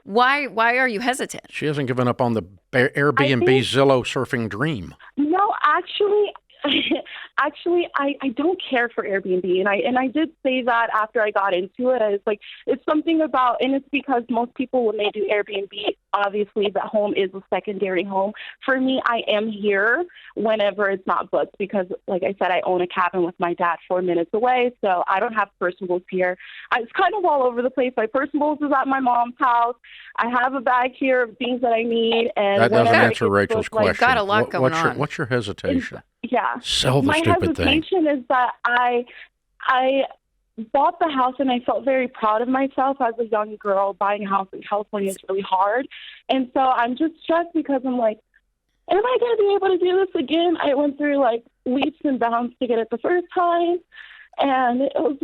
Why are you hesitant? She hasn't given up on the Airbnb Zillow surfing dream. No, actually, Actually, I don't care for Airbnb, and I did say that after I got into it. I was like, it's something about, and it's because most people, when they do Airbnb, obviously the home is a secondary home. For me, I am here whenever it's not booked because, like I said, I own a cabin with my dad 4 minutes away, so I don't have personables here. It's kind of all over the place. My personables is at my mom's house. I have a bag here of things that I need, and that doesn't whenever answer Rachel's question. You've got a lot going on. What's your hesitation? Yeah. Sell the My stupid thing. hesitation is that I bought the house and I felt very proud of myself as a young girl. Buying a house in California is really hard. And so I'm just stressed because I'm like, am I going to be able to do this again? I went through like leaps and bounds to get it the first time. And it was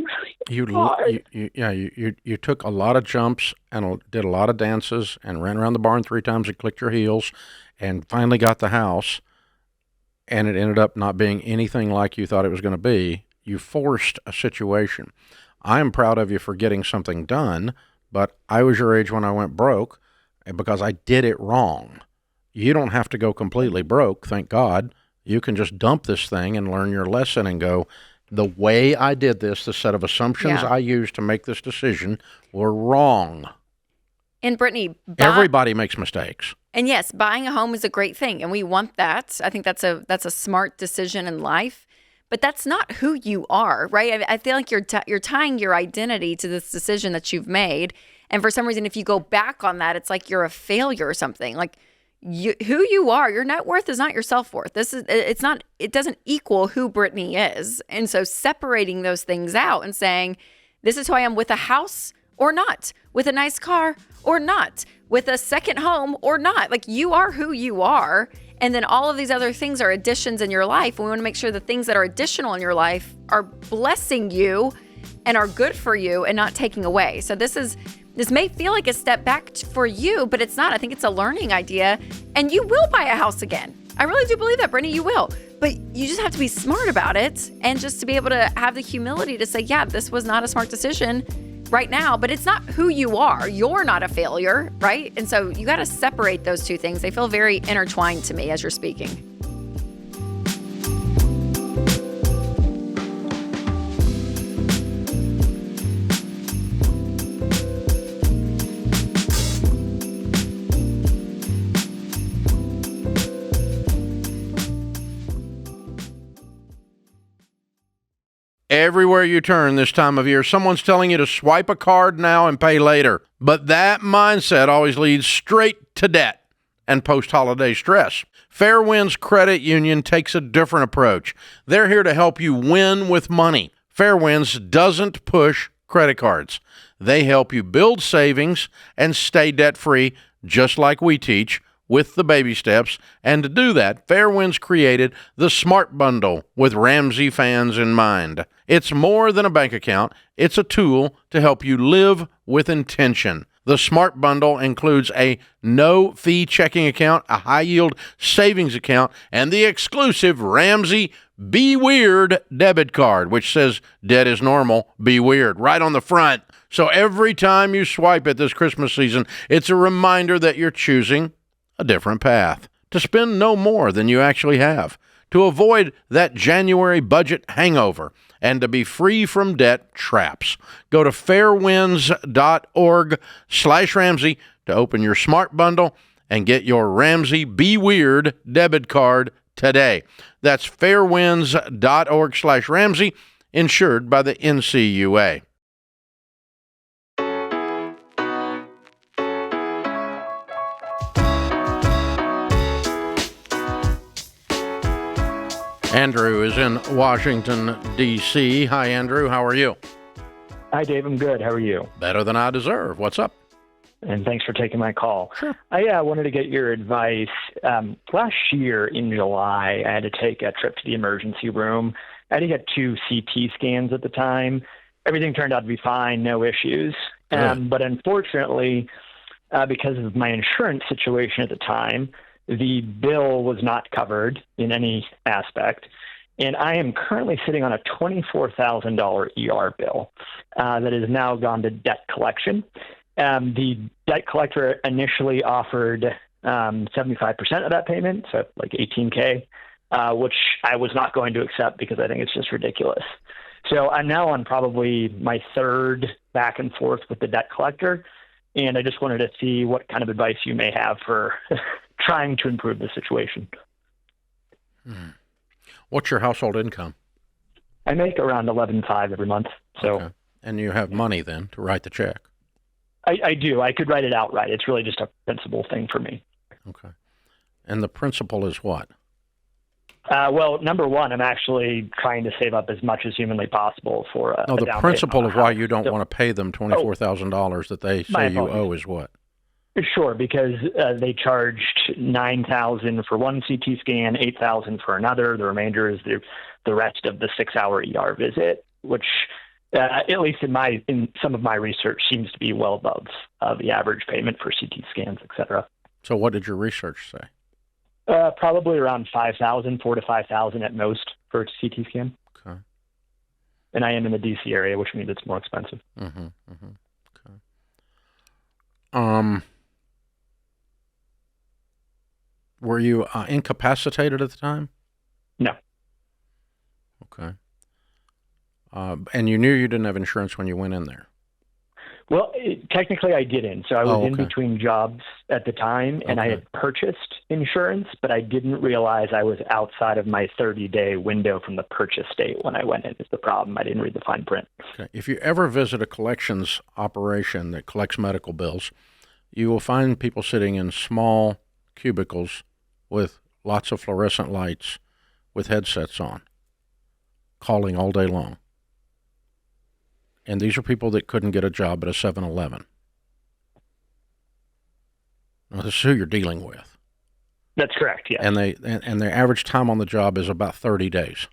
really hard. You took a lot of jumps and did a lot of dances and ran around the barn 3 times and clicked your heels and finally got the house. And it ended up not being anything like you thought it was going to be. You forced a situation. I'm proud of you for getting something done, but I was your age when I went broke because I did it wrong. You don't have to go completely broke, thank God. You can just dump this thing and learn your lesson and go, the way I did this, the set of assumptions I used to make this decision were wrong. And Brittany, everybody makes mistakes. And yes, buying a home is a great thing, and we want that. I think that's a smart decision in life. But that's not who you are, right? I feel like you're tying your identity to this decision that you've made, and for some reason, if you go back on that, it's like you're a failure or something. Like who you are, your net worth is not your self worth. It doesn't equal who Brittany is, and so separating those things out and saying, this is who I am with a house or not, with a nice car or not, with a second home or not. Like you are who you are. And then all of these other things are additions in your life. And we want to make sure the things that are additional in your life are blessing you and are good for you and not taking away. So this may feel like a step back for you, but it's not. I think it's a learning idea. And you will buy a house again. I really do believe that, Brittany, you will. But you just have to be smart about it and just to be able to have the humility to say, yeah, this was not a smart decision right now, but it's not who you are. You're not a failure, right? And so you got to separate those two things. They feel very intertwined to me as you're speaking. Everywhere you turn this time of year, someone's telling you to swipe a card now and pay later. But that mindset always leads straight to debt and post-holiday stress. Fairwinds Credit Union takes a different approach. They're here to help you win with money. Fairwinds doesn't push credit cards. They help you build savings and stay debt-free, just like we teach, with the baby steps. And to do that, Fairwinds created the Smart Bundle with Ramsey fans in mind. It's more than a bank account. It's a tool to help you live with intention. The Smart Bundle includes a no-fee checking account, a high-yield savings account, and the exclusive Ramsey Be Weird debit card, which says debt is normal, be weird, right on the front. So every time you swipe it this Christmas season, it's a reminder that you're choosing a different path, to spend no more than you actually have, to avoid that January budget hangover, and to be free from debt traps. Go to fairwinds.org/Ramsey to open your Smart Bundle and get your Ramsey Be Weird debit card today. That's fairwinds.org/Ramsey, insured by the NCUA. Andrew is in Washington, D.C. Hi, Andrew. How are you? Hi, Dave. I'm good. How are you? Better than I deserve. What's up? And thanks for taking my call. Sure. I wanted to get your advice. Last year in July, I had to take a trip to the emergency room. I had to get 2 CT scans at the time. Everything turned out to be fine, no issues. But unfortunately, because of my insurance situation at the time, the bill was not covered in any aspect, and I am currently sitting on a $24,000 ER bill that has now gone to debt collection. The debt collector initially offered 75% of that payment, so like $18K. which I was not going to accept because I think it's just ridiculous. So I'm now on probably my third back and forth with the debt collector, and I just wanted to see what kind of advice you may have for trying to improve the situation. What's your household income? I make around $11,500 every month. So, okay. And you have money then to write the check? I do. I could write it outright. It's really just a principal thing for me. Okay. And the principal is what? Well, number one, I'm actually trying to save up as much as humanly possible for a the down principle payment of why you don't want to pay them $24,000 that they say you apologies. owe is what? Sure, because they charged $9,000 for one CT scan, $8,000 for another. The remainder is the rest of the 6-hour ER visit, which, at least in some of my research, seems to be well above the average payment for CT scans, et cetera. So, what did your research say? Probably around $5,000, $4,000 to $5,000 at most for a CT scan. Okay. And I am in the DC area, which means it's more expensive. Mm-hmm. Okay. Were you incapacitated at the time? No. Okay. And you knew you didn't have insurance when you went in there? Well, technically I didn't. So I was in between jobs at the time, and I had purchased insurance, but I didn't realize I was outside of my 30-day window from the purchase date when I went in is the problem. I didn't read the fine print. Okay. If you ever visit a collections operation that collects medical bills, you will find people sitting in small cubicles with lots of fluorescent lights with headsets on, calling all day long. And these are people that couldn't get a job at a 7-Eleven. Now, this is who you're dealing with. That's correct, yeah. And their average time on the job is about 30 days.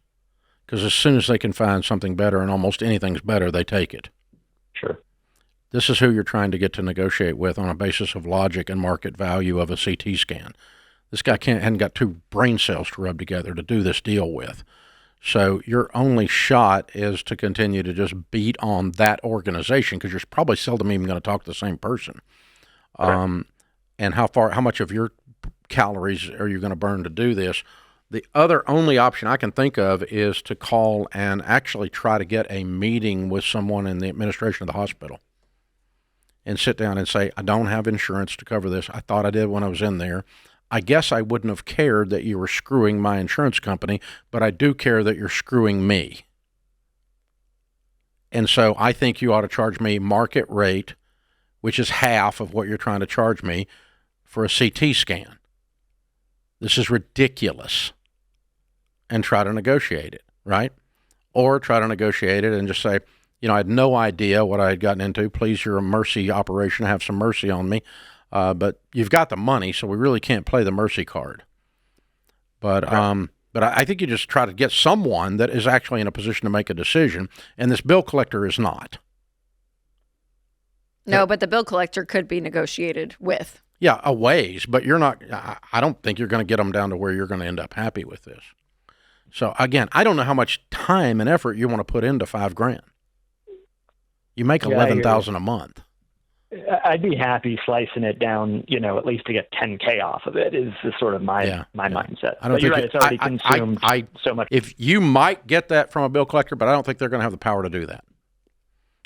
Because as soon as they can find something better, and almost anything's better, they take it. Sure. This is who you're trying to get to negotiate with on a basis of logic and market value of a CT scan. This guy hadn't got two brain cells to rub together to do this deal with. So your only shot is to continue to just beat on that organization, because you're probably seldom even going to talk to the same person. And how much of your calories are you going to burn to do this? The only option I can think of is to call and actually try to get a meeting with someone in the administration of the hospital and sit down and say, I don't have insurance to cover this. I thought I did when I was in there. I guess I wouldn't have cared that you were screwing my insurance company, but I do care that you're screwing me. And so I think you ought to charge me market rate, which is half of what you're trying to charge me for a CT scan. This is ridiculous. And try to negotiate it, right? Or try to negotiate it and just say, I had no idea what I had gotten into. Please, you're a mercy operation. Have some mercy on me. But you've got the money, so we really can't play the mercy card. But I think you just try to get someone that is actually in a position to make a decision, and this bill collector is not. No, but the bill collector could be negotiated with. Yeah, a ways, but you're not. I don't think you're going to get them down to where you're going to end up happy with this. So again, I don't know how much time and effort you want to put into $5,000. You make $11,000 a month. I'd be happy slicing it down, at least to get $10K off of it is sort of my mindset. I don't think you're right, it's already consumed so much. If you might get that from a bill collector, but I don't think they're going to have the power to do that.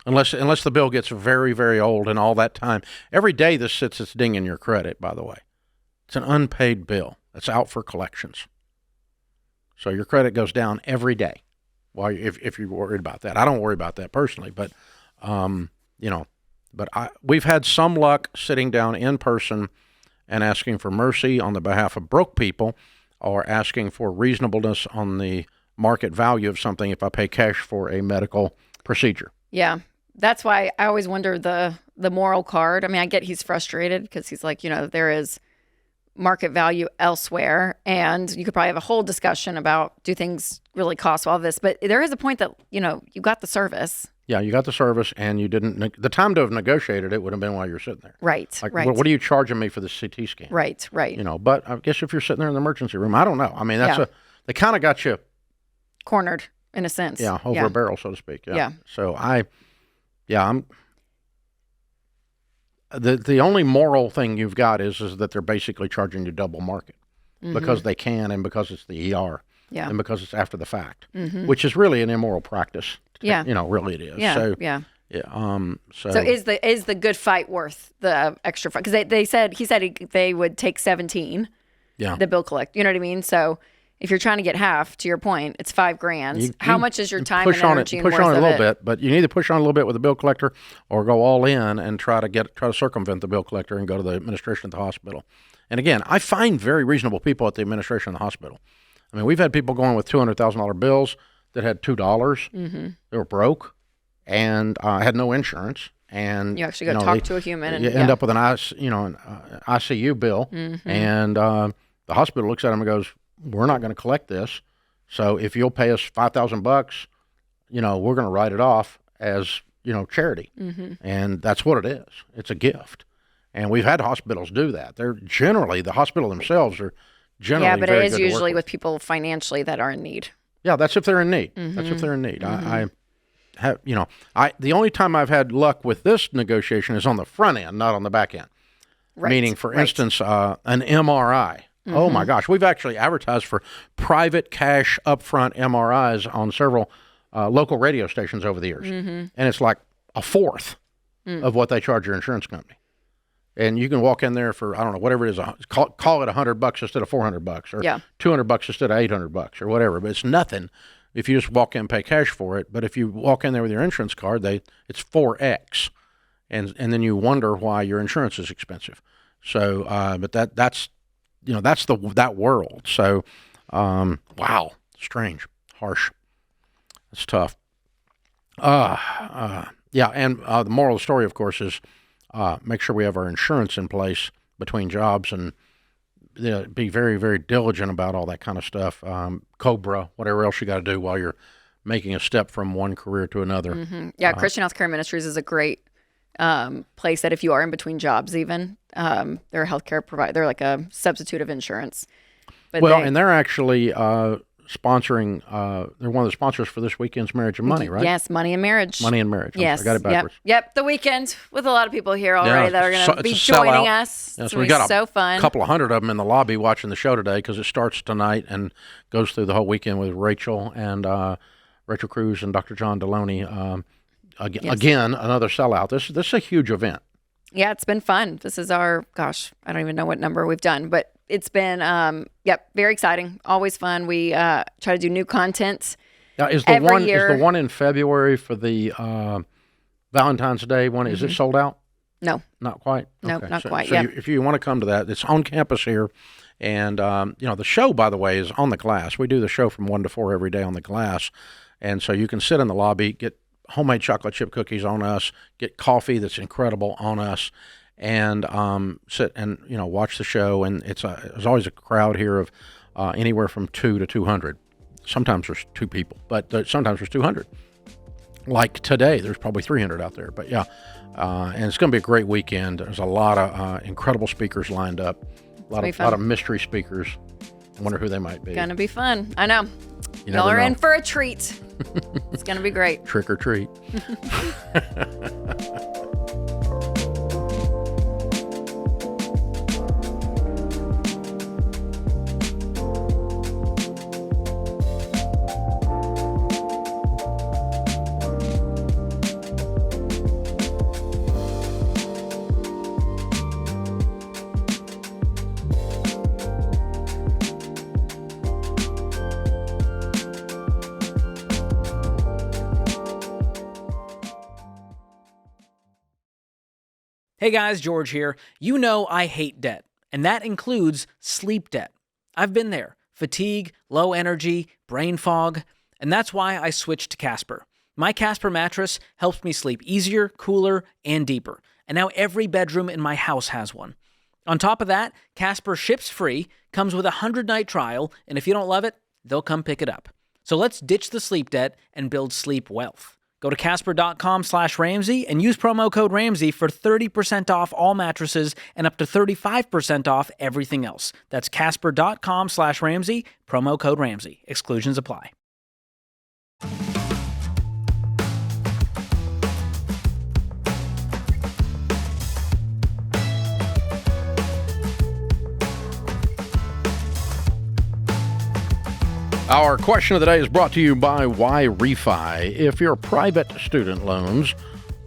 Unless the bill gets very, very old and all that time. Every day this sits, it's dinging your credit, by the way. It's an unpaid bill. It's out for collections. So your credit goes down every day. Well, if you're worried about that. I don't worry about that personally, but, we've had some luck sitting down in person and asking for mercy on the behalf of broke people, or asking for reasonableness on the market value of something if I pay cash for a medical procedure. Yeah. That's why I always wonder the moral card. I mean, I get he's frustrated because he's like, there is market value elsewhere, and you could probably have a whole discussion about, do things really cost all this? But there is a point that, you got the service. Yeah, you got the service, and you didn't. The time to have negotiated it would have been while you're sitting there. Right, like, right. What are you charging me for the CT scan? Right. But I guess if you're sitting there in the emergency room, I don't know. I mean, they kind of got you cornered in a sense. Yeah, over a barrel, so to speak. Yeah. So I'm. The only moral thing you've got is that they're basically charging you double market. because they can and because it's the ER Yeah. and because it's after the fact, which is really an immoral practice. Yeah. Really it is. Yeah. So, yeah. yeah. So is the good fight worth the extra fight? Because he said they would take 17. Yeah. The bill collect. You know what I mean? So if you're trying to get half, to your point, it's $5,000. How much is your time and energy and push worth on it a of little bit, but you need to push on a little bit with the bill collector, or go all in and try to circumvent the bill collector and go to the administration at the hospital. And again, I find very reasonable people at the administration of the hospital. I mean, we've had people going with $200,000 bills that had $2. They were broke and had no insurance. And you actually got to talk to a human, and you end up with an ICU bill, and the hospital looks at them and goes, "We're not going to collect this. So if you'll pay us $5,000, we're going to write it off as charity." And that's what it is. It's a gift. And we've had hospitals do that. The hospital themselves are generally yeah, but very it is good to work usually with with people financially that are in need. Yeah, that's if they're in need. That's if they're in need. I have, the only time I've had luck with this negotiation is on the front end, not on the back end. Right. Meaning, for instance, an MRI. Oh my gosh, we've actually advertised for private cash upfront MRIs on several local radio stations over the years, and it's like a fourth of what they charge your insurance company. And you can walk in there for, I don't know, whatever it is, call it $100 instead of $400, or $200 instead of $800, or whatever. But it's nothing if you just walk in and pay cash for it. But if you walk in there with your insurance card, it's 4x, and then you wonder why your insurance is expensive. So, but that's that world. So, wow, strange, harsh. It's tough. Yeah, and the moral of the story, of course, is make sure we have our insurance in place between jobs, and be very, very diligent about all that kind of stuff. COBRA, whatever else you got to do while you're making a step from one career to another. Yeah, Christian Healthcare Ministries is a great place that if you are in between jobs, even they're a healthcare provider. They're like a substitute of insurance. But and they're actually sponsoring. They're one of the sponsors for this weekend's Marriage and Money, right? Yes, Money and Marriage. Money and Marriage. Yes, I got it backwards. Yep. The weekend with a lot of people here already that are going to be joining us. Yeah, it's so we going to got be so fun. a couple of hundred of them in the lobby watching the show today, because it starts tonight and goes through the whole weekend with Rachel and Rachel Cruze and Dr. John Deloney. Again, another sellout. This is a huge event. Yeah, it's been fun. This is I don't even know what number we've done, but it's been, very exciting. Always fun. We try to do new content every year. Is the one in February for the Valentine's Day one, is it sold out? No. Not quite? No, Okay. not quite, So if you want to come to that, it's on campus here. And, the show, by the way, is on the glass. We do the show from 1 to 4 every day on the glass. And so you can sit in the lobby, get homemade chocolate chip cookies on us, get coffee that's incredible on us, and sit and watch the show. And there's always a crowd here of anywhere from 2 to 200. Sometimes there's 2 people, but sometimes there's 200. Like today, there's probably 300 out there. But yeah, and it's going to be a great weekend. There's a lot of incredible speakers lined up, a lot of mystery speakers. I wonder who they might be. It's going to be fun. I know. You Y'all never are know. in for a treat. It's going to be great. Trick or treat. Hey guys, George here. You know I hate debt, and that includes sleep debt. I've been there. Fatigue, low energy, brain fog, and that's why I switched to Casper. My Casper mattress helps me sleep easier, cooler, and deeper, and now every bedroom in my house has one. On top of that, Casper ships free, comes with a 100-night trial, and if you don't love it, they'll come pick it up. So let's ditch the sleep debt and build sleep wealth. Go to Casper.com/Ramsey and use promo code Ramsey for 30% off all mattresses and up to 35% off everything else. That's Casper.com/Ramsey, promo code Ramsey. Exclusions apply. Our question of the day is brought to you by Why Refi. If your private student loans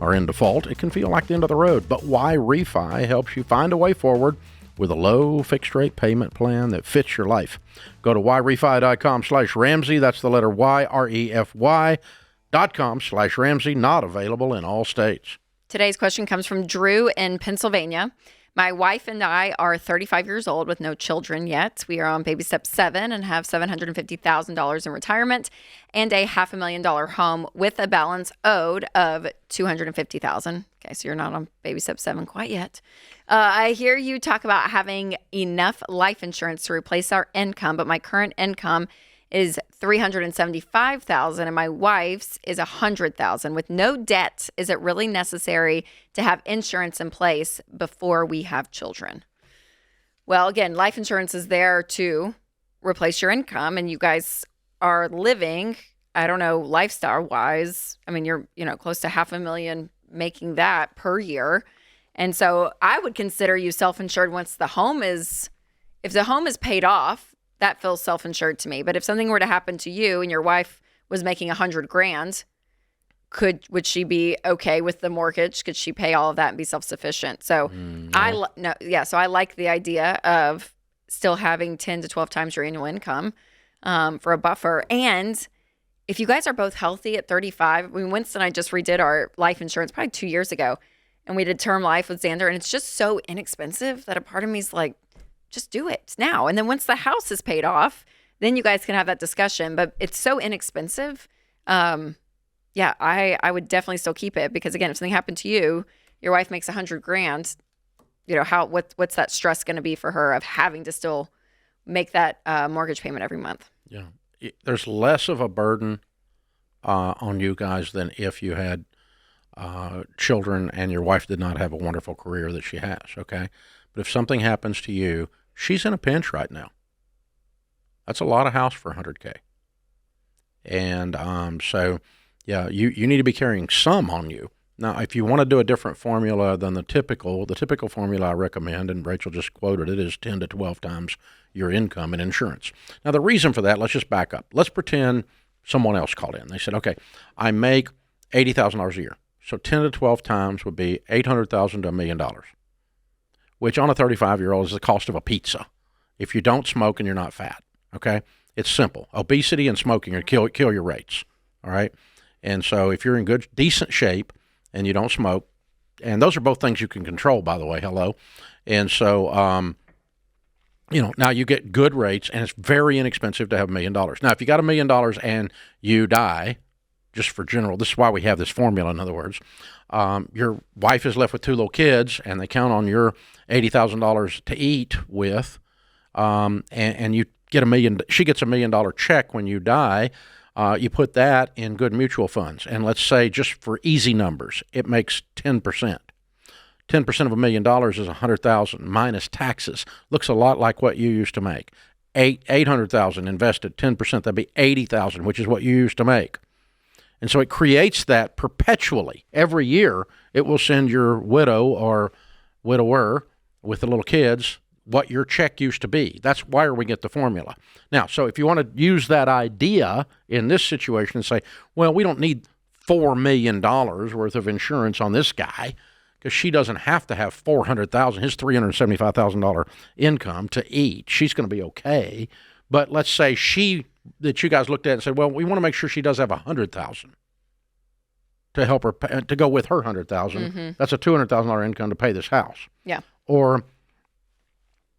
are in default, it can feel like the end of the road, but Why Refi helps you find a way forward with a low fixed rate payment plan that fits your life. Go to whyrefi.com/Ramsey. That's the letter Y, REFY.com/Ramsey. Not available in all states. Today's question comes from Drew in Pennsylvania. My wife and I are 35 years old with no children yet. We are on baby step 7 and have $750,000 in retirement and a $500,000 home with a balance owed of $250,000. Okay, so you're not on baby step 7 quite yet. I hear you talk about having enough life insurance to replace our income, but my current income is $375,000 and my wife's is $100,000. With no debt, is it really necessary to have insurance in place before we have children? Well, again, life insurance is there to replace your income, and you guys are living, I don't know, lifestyle wise. I mean, you're, close to $500,000 making that per year. And so I would consider you self-insured once if the home is paid off. That feels self-insured to me. But if something were to happen to you and your wife was making $100,000, would she be okay with the mortgage? Could she pay all of that and be self-sufficient? So So I like the idea of still having 10 to 12 times your annual income for a buffer. And if you guys are both healthy at 35, Winston and I just redid our life insurance probably 2 years ago, and we did term life with Xander, and it's just so inexpensive that a part of me is like, just do it now. And then once the house is paid off, then you guys can have that discussion. But it's so inexpensive. I would definitely still keep it because, again, if something happened to you, your wife makes $100,000. What's that stress going to be for her of having to still make that mortgage payment every month? Yeah, there's less of a burden on you guys than if you had children and your wife did not have a wonderful career that she has. Okay, but if something happens to you, she's in a pinch right now. That's a lot of house for $100K. And you need to be carrying some on you. Now, if you want to do a different formula than the typical formula I recommend, and Rachel just quoted it, is 10 to 12 times your income in insurance. Now, the reason for that, let's just back up. Let's pretend someone else called in. They said, okay, I make $80,000 a year. So 10 to 12 times would be $800,000 to $1 million, which on a 35-year-old is the cost of a pizza if you don't smoke and you're not fat, okay? It's simple. Obesity and smoking kill your rates, all right? And so if you're in decent shape and you don't smoke, and those are both things you can control, by the way, hello. And so, now you get good rates, and it's very inexpensive to have $1 million. Now, if you got $1 million and you die, just for general, this is why we have this formula, in other words, your wife is left with 2 little kids, and they count on your $80,000 to eat with, and you get she gets $1 million check when you die. You put that in good mutual funds, and let's say, just for easy numbers, it makes 10%. 10% of $1 million is $100,000 minus taxes. Looks a lot like what you used to make. $800,000 invested, 10%, that'd be $80,000, which is what you used to make. And so it creates that perpetually. Every year, it will send your widow or widower with the little kids what your check used to be. That's why we get the formula. Now, so if you want to use that idea in this situation and say, well, we don't need $4 million worth of insurance on this guy because she doesn't have to have $400,000, his $375,000 income to eat. She's going to be okay. But let's say that you guys looked at and said, well, we want to make sure she does have $100,000 to help her to go with her $100,000. Mm-hmm. That's a $200,000 income to pay this house. Yeah. Or,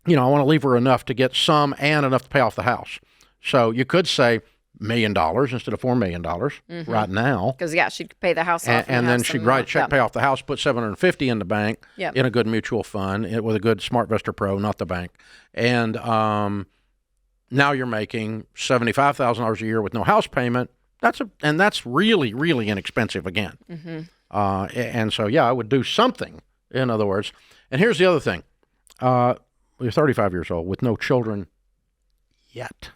I want to leave her enough to get some and enough to pay off the house. So you could say $1 million instead of $4 million right now. Because she'd pay the house off, and then she'd write a check, pay off the house, put $750 in the bank in a good mutual fund with a good SmartVestor Pro, not the bank, and now you're making $75,000 a year with no house payment. That's really, really inexpensive again. Mm-hmm. And so, I would do something, in other words. And here's the other thing. You're 35 years old with no children yet.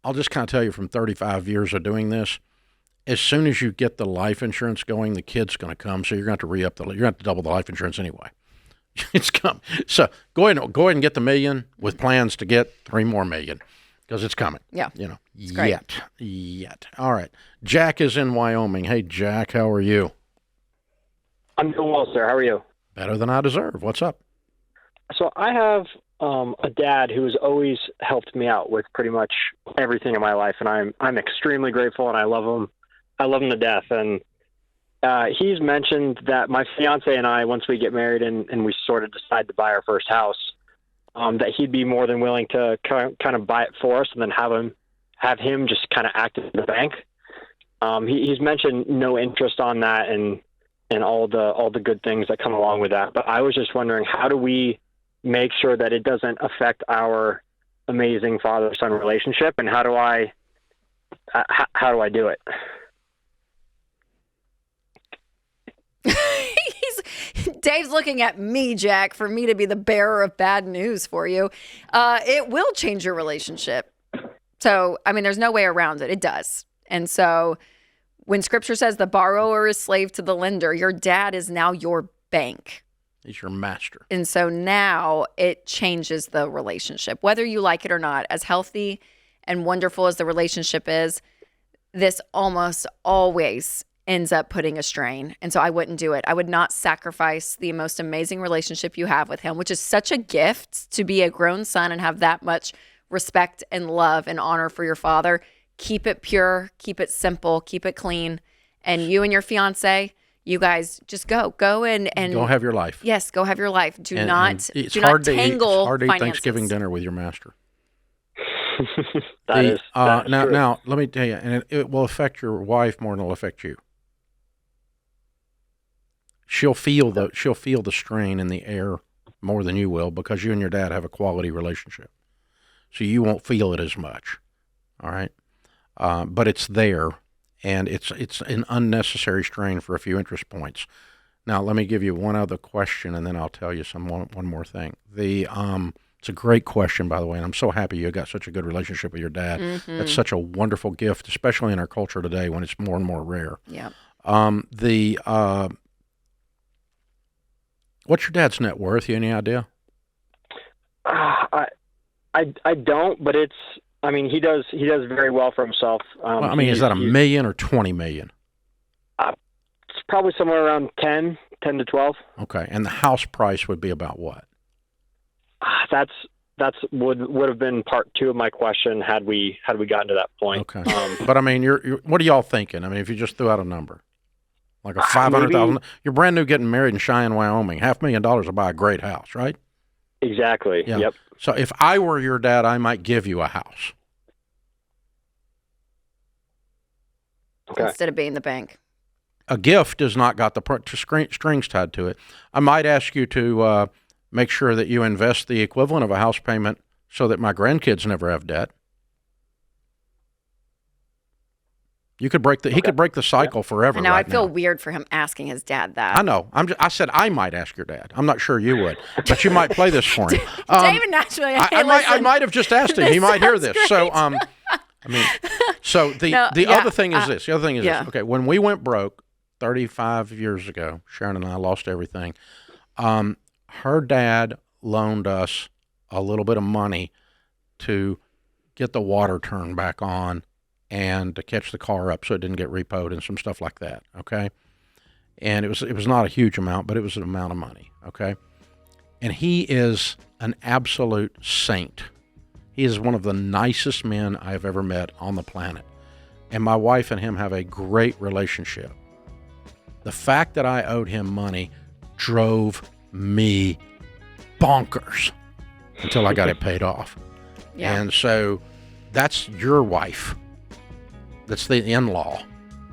I'll just kind of tell you from 35 years of doing this, as soon as you get the life insurance going, the kid's going to come. So you're going to have to you're going to have to double the life insurance anyway. It's come. So go ahead and get the $1 million with plans to get $3 more million. Because it's coming. Yeah. Yet. All right. Jack is in Wyoming. Hey, Jack, how are you? I'm doing well, sir. How are you? Better than I deserve. What's up? So I have a dad who has always helped me out with pretty much everything in my life, and I'm extremely grateful, and I love him. I love him to death. And he's mentioned that my fiance and I, once we get married and we sort of decide to buy our first house, that he'd be more than willing to kind of buy it for us and then have him just kind of act as the bank. He's mentioned no interest on that and all the good things that come along with that. But I was just wondering, how do we make sure that it doesn't affect our amazing father-son relationship, and how do I do it? Dave's looking at me, Jack, for me to be the bearer of bad news for you. It will change your relationship. So, I mean, there's no way around it. It does. And so when scripture says the borrower is slave to the lender, your dad is now your bank. He's your master. And so now it changes the relationship, whether you like it or not. As healthy and wonderful as the relationship is, this almost always ends up putting a strain. And so I wouldn't do it. I would not sacrifice the most amazing relationship you have with him, which is such a gift to be a grown son and have that much respect and love and honor for your father. Keep it pure, keep it simple, keep it clean. And you and your fiance, you guys just go and go have your life. Yes, go have your life. Do not it's do hard not to tangle eat, it's hard to eat finances. Thanksgiving dinner with your master. That is true. Now, let me tell you, and it will affect your wife more than it'll affect you. She'll feel the strain in the air more than you will, because you and your dad have a quality relationship. So you won't feel it as much. All right. But it's there, and it's an unnecessary strain for a few interest points. Now, let me give you one other question, and then I'll tell you one more thing. It's a great question, by the way, and I'm so happy you got such a good relationship with your dad. Mm-hmm. That's such a wonderful gift, especially in our culture today when it's more and more rare. Yeah. What's your dad's net worth? You any idea? I don't, but he does very well for himself. Is that $1 million or 20 million? It's probably somewhere around 10 to 12. Okay. And the house price would be about what? That's would have been part two of my question had we gotten to that point. Okay. But you're what are y'all thinking? If you just threw out a number, like a $500,000, you're brand new, getting married in Cheyenne, Wyoming. $500,000 will buy a great house, right? Exactly. Yeah. Yep. So if I were your dad, I might give you a house. Okay. Instead of being the bank. A gift has not got the strings tied to it. I might ask you to make sure that you invest the equivalent of a house payment so that my grandkids never have debt. He could break the cycle forever. Now, right I feel now. weird for him asking his dad that. I know. I said I might ask your dad. I'm not sure you would, but you might play this for him. David naturally. I might have just asked him. He might hear this. Great. So the other thing is this. The other thing is yeah. this. Okay, when we went broke 35 years ago, Sharon and I lost everything. Her dad loaned us a little bit of money to get the water turned back on and to catch the car up so it didn't get repoed and some stuff like that, okay? And it was not a huge amount, but it was an amount of money, okay? And he is an absolute saint. He is one of the nicest men I've ever met on the planet. And my wife and him have a great relationship. The fact that I owed him money drove me bonkers until I got it paid off. Yeah. And so that's your wife. That's the in-law.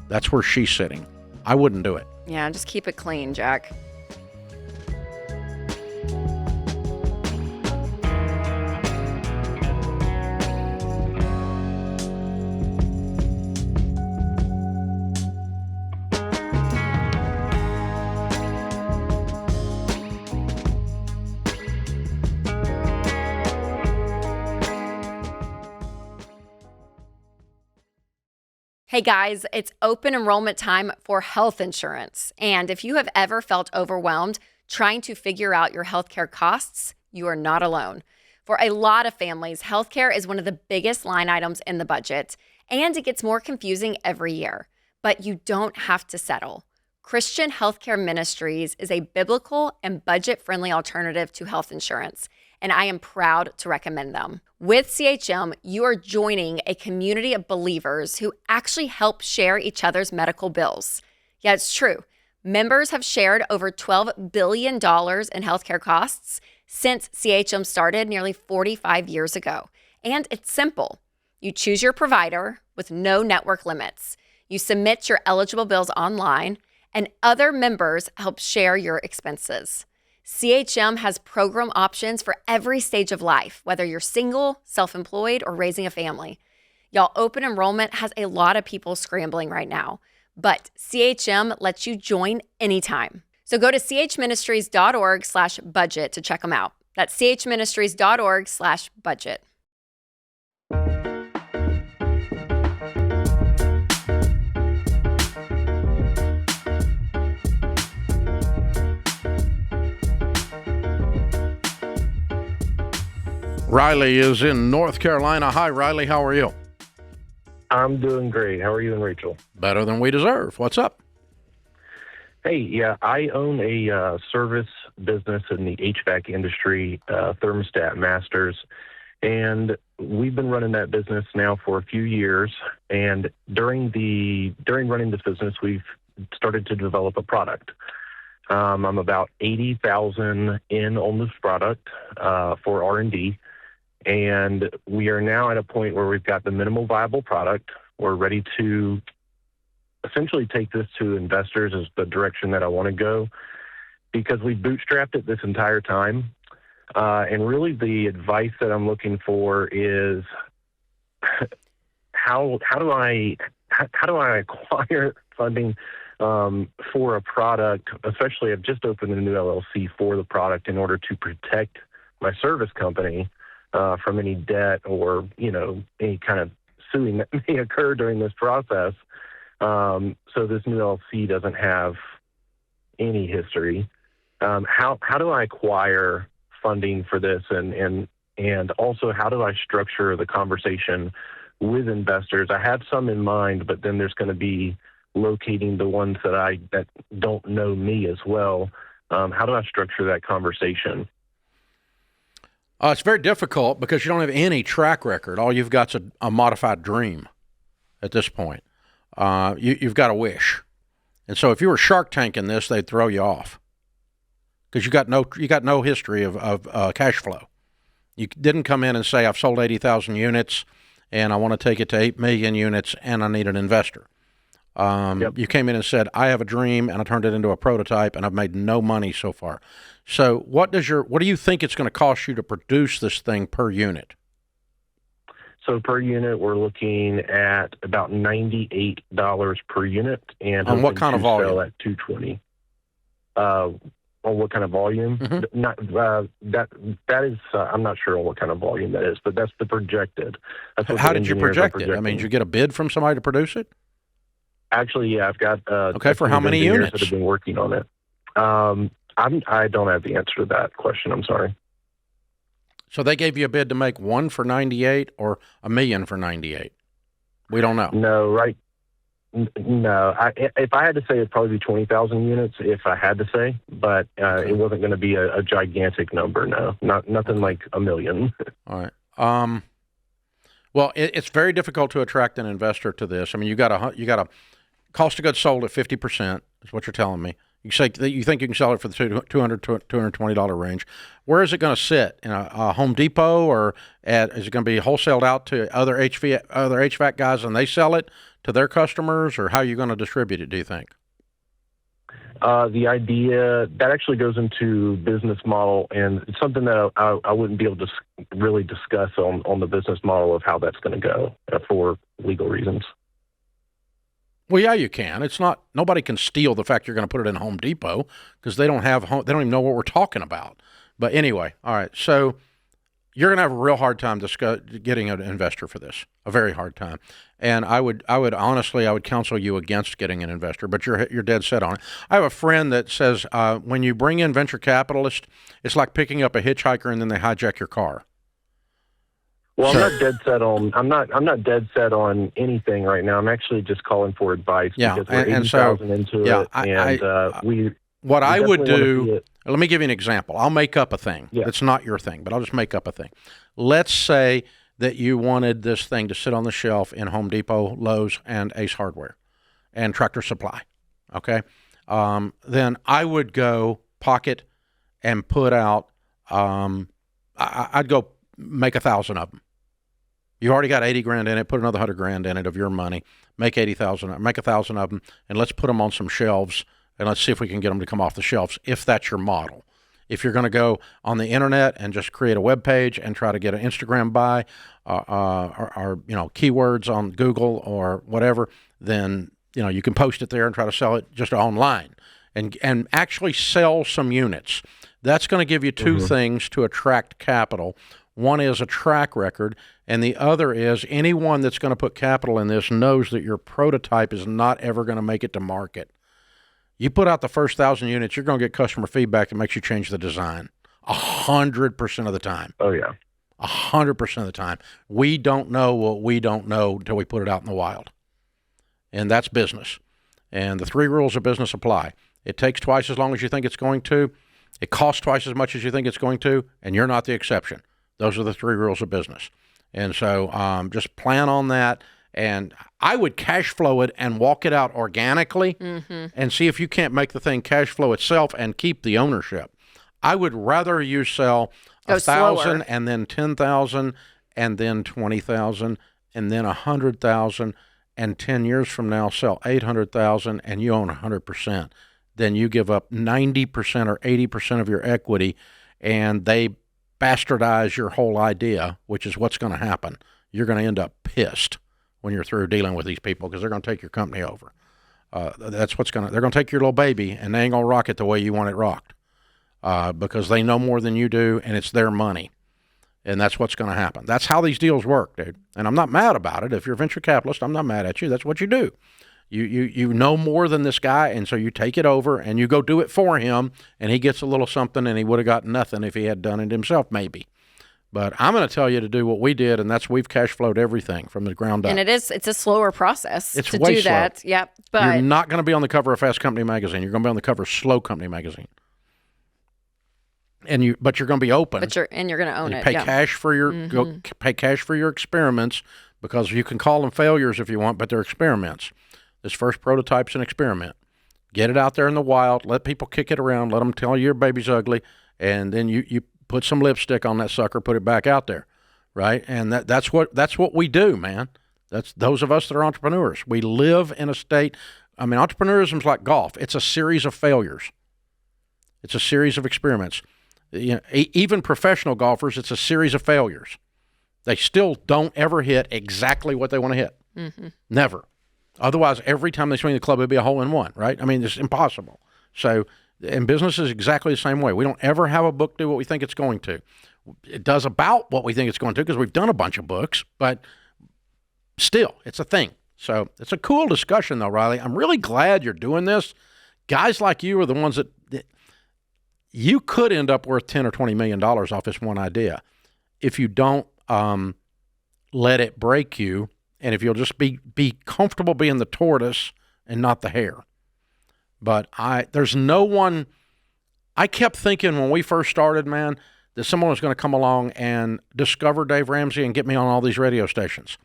That's where she's sitting. I wouldn't do it. Yeah, just keep it clean, Jack. Hey guys, it's open enrollment time for health insurance. And if you have ever felt overwhelmed trying to figure out your healthcare costs, you are not alone. For a lot of families, healthcare is one of the biggest line items in the budget, and it gets more confusing every year. But you don't have to settle. Christian Healthcare Ministries is a biblical and budget-friendly alternative to health insurance, and I am proud to recommend them. With CHM, you are joining a community of believers who actually help share each other's medical bills. Yeah, it's true. Members have shared over $12 billion in healthcare costs since CHM started nearly 45 years ago. And it's simple. You choose your provider with no network limits. You submit your eligible bills online, and other members help share your expenses. CHM has program options for every stage of life, whether you're single, self-employed, or raising a family. Y'all, open enrollment has a lot of people scrambling right now, but CHM lets you join anytime. So go to chministries.org/budget to check them out. That's chministries.org/budget. Riley is in North Carolina. Hi, Riley. How are you? I'm doing great. How are you and Rachel? Better than we deserve. What's up? Hey, yeah, I own a service business in the HVAC industry, Thermostat Masters, and we've been running that business now for a few years. And during running this business, we've started to develop a product. I'm about 80,000 in on this product for R&D. And we are now at a point where we've got the minimal viable product. We're ready to essentially take this to investors as the direction that I want to go, because we bootstrapped it this entire time. And really the advice that I'm looking for is how do I acquire funding for a product, especially I've just opened a new LLC for the product in order to protect my service company from any debt or, any kind of suing that may occur during this process. So this new LLC doesn't have any history. How do I acquire funding for this? And also, how do I structure the conversation with investors? I have some in mind, but then there's going to be locating the ones that don't know me as well. How do I structure that conversation? It's very difficult because you don't have any track record. All you've got's a modified dream at this point. You've got a wish. And so if you were Shark Tanking this, they'd throw you off because you got no history of cash flow. You didn't come in and say, I've sold 80,000 units and I want to take it to 8 million units and I need an investor. You came in and said, I have a dream, and I turned it into a prototype, and I've made no money so far. So what do you think it's going to cost you to produce this thing per unit? So per unit, we're looking at about $98 per unit, and on what kind of volume? Sell at $220. On what kind of volume? Mm-hmm. That is. I'm not sure on what kind of volume that is, but that's the projected. That's what How did you project it? I mean, did you get a bid from somebody to produce it? Actually, yeah, I've got. Okay, for how many units? That have been working on it. I don't have the answer to that question. I'm sorry. So they gave you a bid to make one for 98 or $1 million for 98. We don't know. No, right? No. If I had to say, it'd probably be 20,000 units. If I had to say, but Okay. It wasn't going to be a gigantic number. No, nothing like $1 million. All right. Well, it's very difficult to attract an investor to this. I mean, you got a cost of goods sold at 50%. Is what you're telling me. You say that you think you can sell it for the $200 to $220 range. Where is it going to sit? In a Home Depot, or is it going to be wholesaled out to other HVAC guys and they sell it to their customers, or how are you going to distribute it, do you think? The idea that actually goes into business model, and it's something that I wouldn't be able to really discuss on the business model of how that's going to go for legal reasons. Well, yeah, you can. It's not, nobody can steal the fact you're going to put it in Home Depot because they don't even know what we're talking about. But anyway, all right. So you're going to have a real hard time getting an investor for this, a very hard time. And I would honestly counsel you against getting an investor, but you're dead set on it. I have a friend that says when you bring in venture capitalists, it's like picking up a hitchhiker and then they hijack your car. Well, I'm not dead set on. I'm not dead set on anything right now. I'm actually just calling for advice because we're 80,000 into it, What I would do. Let me give you an example. I'll make up a thing. It's not your thing, but I'll just make up a thing. Let's say that you wanted this thing to sit on the shelf in Home Depot, Lowe's, and Ace Hardware, and Tractor Supply. Okay, then I would go pocket and put out. I'd go make 1,000 of them. You already got 80 grand in it. Put another 100 grand in it of your money. Make 80,000. Make 1,000 of them, and let's put them on some shelves, and let's see if we can get them to come off the shelves. If that's your model, if you're going to go on the internet and just create a web page and try to get an Instagram buy, or keywords on Google or whatever, then you can post it there and try to sell it just online, and actually sell some units. That's going to give you two things to attract capital. One is a track record, and the other is anyone that's going to put capital in this knows that your prototype is not ever going to make it to market. You put out the first 1,000 units, you're going to get customer feedback that makes you change the design 100% of the time. Oh, yeah. 100% of the time. We don't know what we don't know until we put it out in the wild. And that's business. And the 3 rules of business apply. It takes twice as long as you think it's going to. It costs twice as much as you think it's going to, and you're not the exception. Those are the 3 rules of business. And so just plan on that. And I would cash flow it and walk it out organically and see if you can't make the thing cash flow itself and keep the ownership. I would rather you sell 1,000 and then 10,000 and then 20,000 and then 100,000 and 10 years from now sell 800,000 and you own 100%. Then you give up 90% or 80% of your equity and they bastardize your whole idea, which is what's going to happen. You're going to end up pissed when you're through dealing with these people because they're going to take your company over. That's what's going to. They're going to take your little baby and they ain't going to rock it the way you want it rocked because they know more than you do and it's their money, and that's what's going to happen. That's how these deals work, dude. And I'm not mad about it. If you're a venture capitalist, I'm not mad at you. That's what you do. You know more than this guy, and so you take it over and you go do it for him, and he gets a little something, and he would have got nothing if he had done it himself, maybe. But I'm going to tell you to do what we did, and that's we've cash flowed everything from the ground up. And it's a slower process to way do slow. that. Yep. But you're not going to be on the cover of Fast Company magazine. You're going to be on the cover of Slow Company magazine. But you're going to be open. You're going to own it. Pay cash for your pay cash for your experiments because you can call them failures if you want, but they're experiments. This first prototype's an experiment. Get it out there in the wild. Let people kick it around. Let them tell you your baby's ugly, and then you put some lipstick on that sucker. Put it back out there, right? And that's what we do, man. That's those of us that are entrepreneurs. We live in a state. I mean, entrepreneurism's like golf. It's a series of failures. It's a series of experiments. Even professional golfers, it's a series of failures. They still don't ever hit exactly what they want to hit. Never. Otherwise, every time they swing the club, it'd be a hole-in-one, right? I mean, it's impossible. So, in business is exactly the same way. We don't ever have a book do what we think it's going to. It does about what we think it's going to because we've done a bunch of books, but still, it's a thing. So, it's a cool discussion, though, Riley. I'm really glad you're doing this. Guys like you are the ones that you could end up worth $10 or $20 million off this one idea if you don't let it break you. And if you'll just be comfortable being the tortoise and not the hare. But there's no one, I kept thinking when we first started, man, that someone was going to come along and discover Dave Ramsey and get me on all these radio stations.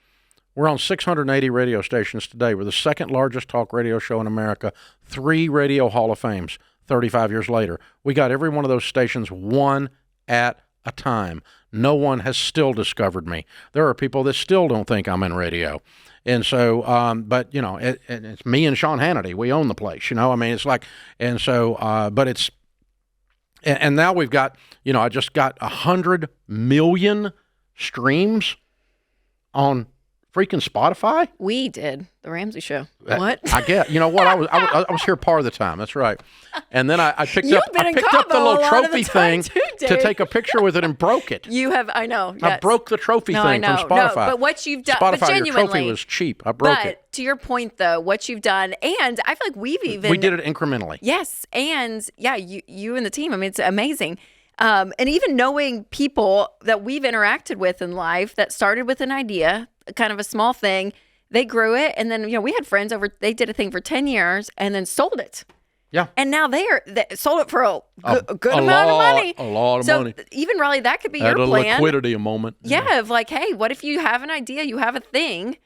We're on 680 radio stations today. We're the second largest talk radio show in America, 3 radio Hall of Fames 35 years later. We got every one of those stations one at a time. No one has still discovered me. There are people that still don't think I'm in radio. And so, but, it's me and Sean Hannity. We own the place, I mean, it's like, and so, but it's, and now we've got, I just got 100 million streams on freaking Spotify. We did the Ramsey Show. What? I get. You know what? I was here part of the time. That's right. And then I picked up the little trophy thing to take a picture with it and broke it. You have. I know. Yes. I broke the trophy thing from Spotify. No, but what you've done, Spotify, but genuinely, your trophy was cheap. I broke it. But to your point, though, what you've done, and I feel like we did it incrementally. Yes, and yeah, you and the team. I mean, it's amazing. And even knowing people that we've interacted with in life that started with an idea, kind of a small thing, they grew it. And then, we had friends they did a thing for 10 years and then sold it. Yeah. And now they sold it for a good amount of money. A lot of money. Even Raleigh, that could be Had your a plan. liquidity a moment. Yeah, of like, hey, what if you have an idea, you have a thing,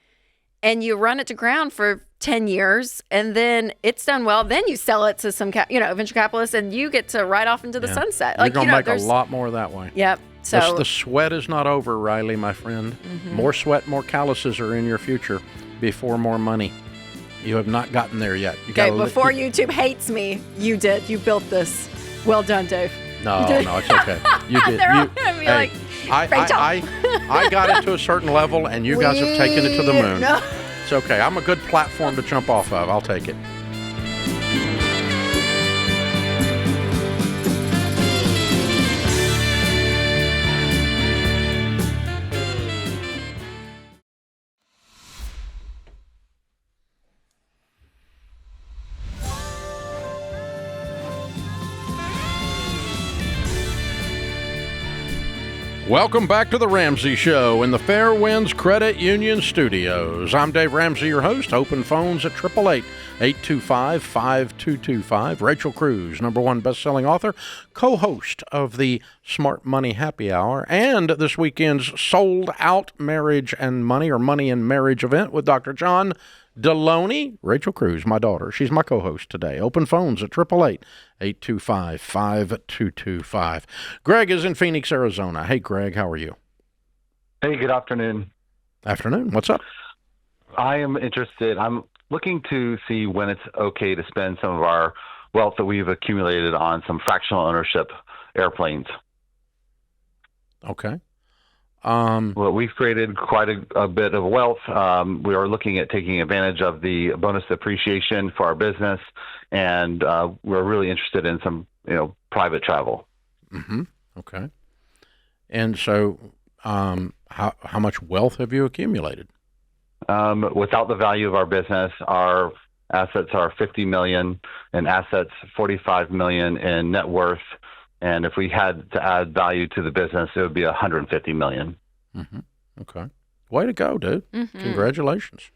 and you run it to ground for 10 years, and then it's done well, then you sell it to some venture capitalists, and you get to ride off into the sunset. You're going to make a lot more that way. Yep. So the sweat is not over, Riley, my friend. Mm-hmm. More sweat, more calluses are in your future before more money. You have not gotten there yet. Before YouTube hates me, you did. You built this. Well done, Dave. No, it's okay. You did. They're all going to be like, I got it to a certain level, and you guys have taken it to the moon. No. It's okay. I'm a good platform to jump off of. I'll take it. Welcome back to the Ramsey Show in the Fairwinds Credit Union Studios. I'm Dave Ramsey, your host. Open phones at 888-825-5225. Rachel Cruze, #1 best-selling author, co-host of the Smart Money Happy Hour, and this weekend's sold-out Marriage and Money, or Money and Marriage event with Dr. John Deloney. Rachel Cruze, my daughter. She's my co-host today. Open phones at 888-825-5225. Greg is in Phoenix, Arizona. Hey, Greg, how are you? Hey, good afternoon. Afternoon. What's up? I am interested. I'm looking to see when it's okay to spend some of our wealth that we've accumulated on some fractional ownership airplanes. Okay. Well, we've created quite a bit of wealth. We are looking at taking advantage of the bonus depreciation for our business, and we're really interested in some, private travel. Mm-hmm. Okay. And so, how much wealth have you accumulated? Without the value of our business, our assets are $50 million in assets, $45 million in net worth. And if we had to add value to the business, it would be $150 million. Mm-hmm. Okay. Way to go, dude. Mm-hmm. Congratulations.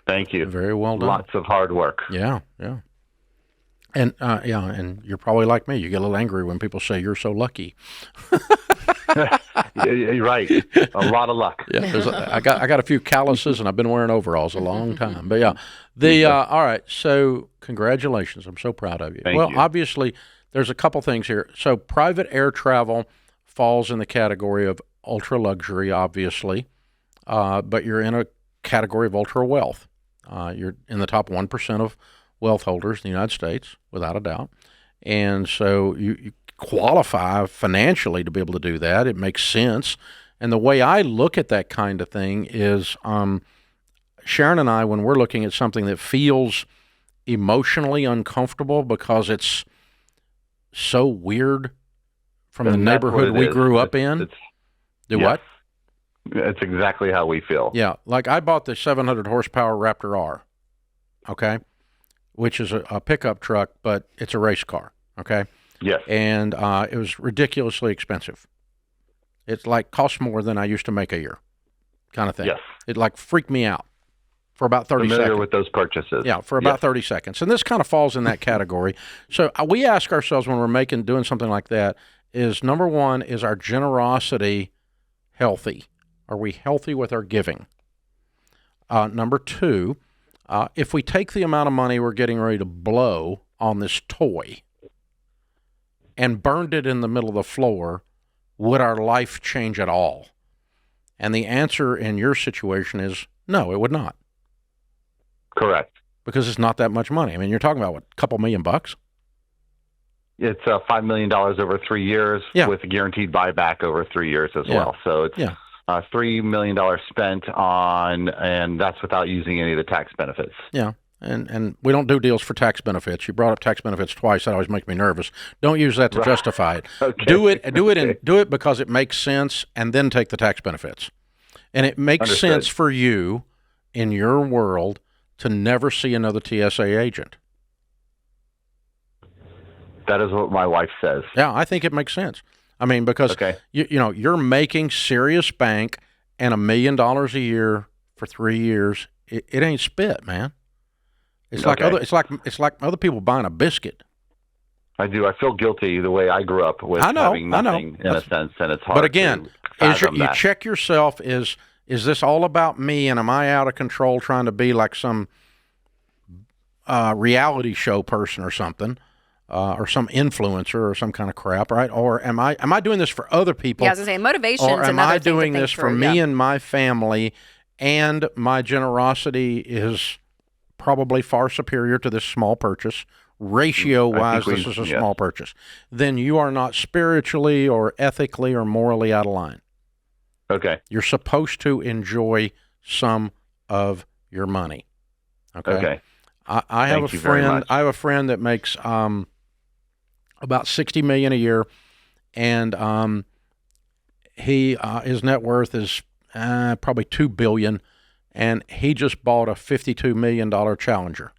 Thank you. Very well done. Lots of hard work. Yeah. And and you're probably like me. You get a little angry when people say you're so lucky. You're right. A lot of luck. Yeah. I got a few calluses, and I've been wearing overalls a long time. But all right. So congratulations. I'm so proud of you. Thank you. Obviously, there's a couple things here. So private air travel falls in the category of ultra luxury, obviously, but you're in a category of ultra wealth. You're in the top 1% of wealth holders in the United States, without a doubt. And so you qualify financially to be able to do that. It makes sense. And the way I look at that kind of thing is Sharon and I, when we're looking at something that feels emotionally uncomfortable because it's so weird from the neighborhood we grew up in. What? It's exactly how we feel. Yeah. Like I bought the 700 horsepower Raptor R, okay, which is a pickup truck, but it's a race car, okay? Yes. And it was ridiculously expensive. It's like cost more than I used to make a year kind of thing. Yes. It like freaked me out for about 30 Familiar seconds. with those purchases. Yeah, for about 30 seconds. And this kind of falls in that category. So we ask ourselves when we're doing something like that is, number one, is our generosity healthy? Are we healthy with our giving? Number two, if we take the amount of money we're getting ready to blow on this toy and burned it in the middle of the floor, would our life change at all? And the answer in your situation is no, it would not. Correct. Because it's not that much money. I mean, you're talking about, what, a couple $1 million? It's $5 million over 3 years with a guaranteed buyback over 3 years as well. So it's $3 million spent on, and that's without using any of the tax benefits. Yeah. And we don't do deals for tax benefits. You brought up tax benefits twice. That always makes me nervous. Don't use that to justify it. Okay. Do it because it makes sense, and then take the tax benefits. And it makes sense for you in your world to never see another TSA agent. That is what my wife says. Yeah, I think it makes sense. I mean, because you're making serious bank, and $1 million a year for 3 years, it ain't spit, man. It's like other people buying a biscuit. I do. I feel guilty the way I grew up with having nothing in a sense, and it's hard. But again, you that. check yourself. Is this all about me, and am I out of control trying to be like some reality show person or something, or some influencer or some kind of crap, right? Or am I doing this for other people? Yeah, I was going to say motivation. Or am I doing this for me and my family, and my generosity is probably far superior to this small purchase? Ratio-wise, this is a small purchase. Then you are not spiritually or ethically or morally out of line. Okay. You're supposed to enjoy some of your money. Okay. I have a friend. I have a friend that makes about $60 million a year, and his net worth is probably $2 billion, and he just bought a $52 million Challenger.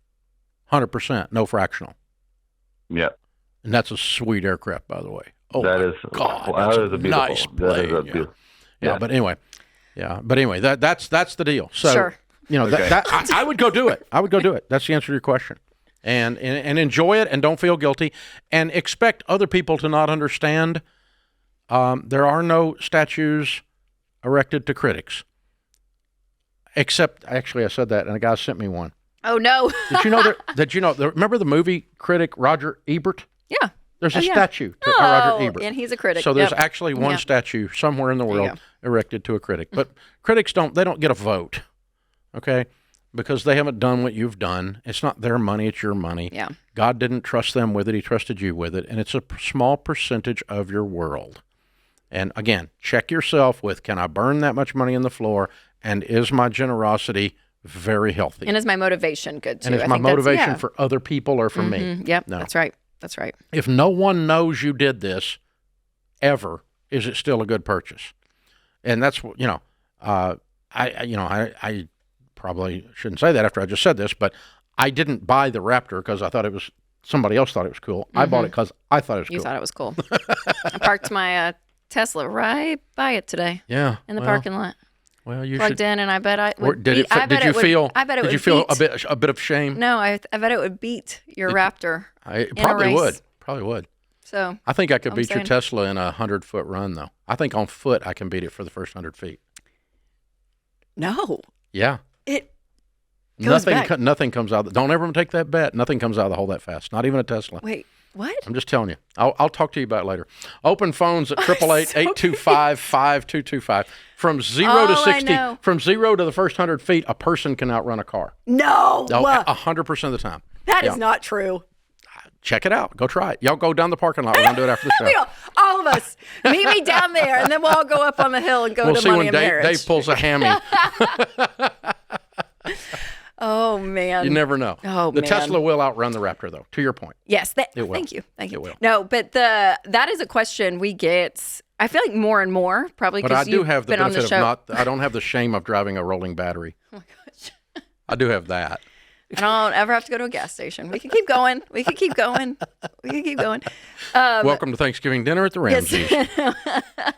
100%, no fractional. Yeah. And that's a sweet aircraft, by the way. Oh, that is God, that is a beautiful. Nice plane. That is a beautiful. Yeah, but anyway, that's the deal. So, sure. I would go do it. I would go do it. That's the answer to your question. And enjoy it, and don't feel guilty, and expect other people to not understand. There are no statues erected to critics. Except, actually, I said that, and a guy sent me one. Oh, no. Did you know? Remember the movie critic Roger Ebert? Yeah. There's a statue to Roger Ebert. And he's a critic. So there's actually one statue somewhere in the world erected to a critic. But critics don't get a vote, okay? Because they haven't done what you've done. It's not their money, it's your money. Yeah. God didn't trust them with it, he trusted you with it. And it's a small percentage of your world. And again, check yourself with, can I burn that much money in the floor? And is my generosity very healthy? And is my motivation good, too? And is my motivation for other people or for me? Yep, no. That's right. That's right. If no one knows you did this ever, is it still a good purchase? And that's, I probably shouldn't say that after I just said this, but I didn't buy the Raptor because I thought somebody else thought it was cool. I bought it because I thought it was cool. You thought it was cool. I parked my Tesla right by it today. Yeah. In the parking lot. Well, you plugged in, and I bet I would. Did you feel a bit of shame? No, I bet it would beat your Raptor. It probably would. Probably would. So I think I could beat your Tesla in a 100-foot run, though. I think on foot I can beat it for the first 100 feet. No. Yeah. It goes back. Nothing comes out. Don't ever take that bet. Nothing comes out of the hole that fast. Not even a Tesla. Wait. What? I'm just telling you. I'll talk to you about it later. Open phones at 888-825-5225. From 0 to 60, from 0 to the first 100 feet, a person can outrun a car. No. 100% of the time. That is not true. Check it out. Go try it. Y'all go down the parking lot. We're going to do it after the show. All of us. Meet me down there, and then we'll all go up on the hill and go to Money and Marriage. Dave pulls a hammy. Oh, man. You never know. Oh, the man. Tesla will outrun the Raptor, though, to your point. Yes. It will. Thank you. Thank you. It will. No, but that is a question we get, I feel like more and more, probably because you've been on the show. But I do have the benefit of I don't have the shame of driving a rolling battery. Oh, my gosh. I do have that. I don't ever have to go to a gas station. We can keep going. Welcome to Thanksgiving dinner at the Ramseys. Yes.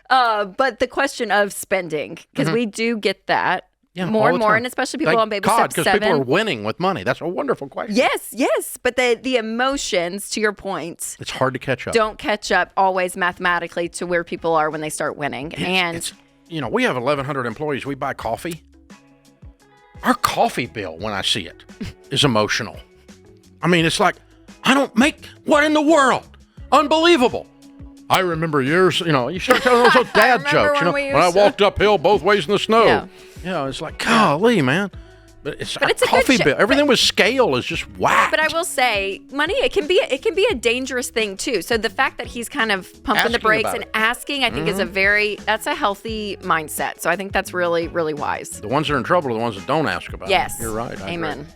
But the question of spending, because we do get that. Yeah, more and more, and especially people on baby step 7. Because people are winning with money. That's a wonderful question. Yes. But the emotions, to your point, it's hard to catch up. Don't catch up always mathematically to where people are when they start winning. We have 1,100 employees. We buy coffee. Our coffee bill, when I see it, is emotional. I mean, it's like, I don't make, what in the world? Unbelievable. I remember years, you start telling those old dad jokes, when I walked uphill both ways in the snow. Yeah. It's like, golly, man. But it's a coffee bill. Everything with scale is just whacked. But I will say, money, it can be a dangerous thing too. So the fact that he's kind of pumping the brakes and asking, I think is that's a healthy mindset. So I think that's really, really wise. The ones that are in trouble are the ones that don't ask about it. Yes. You're right. Amen.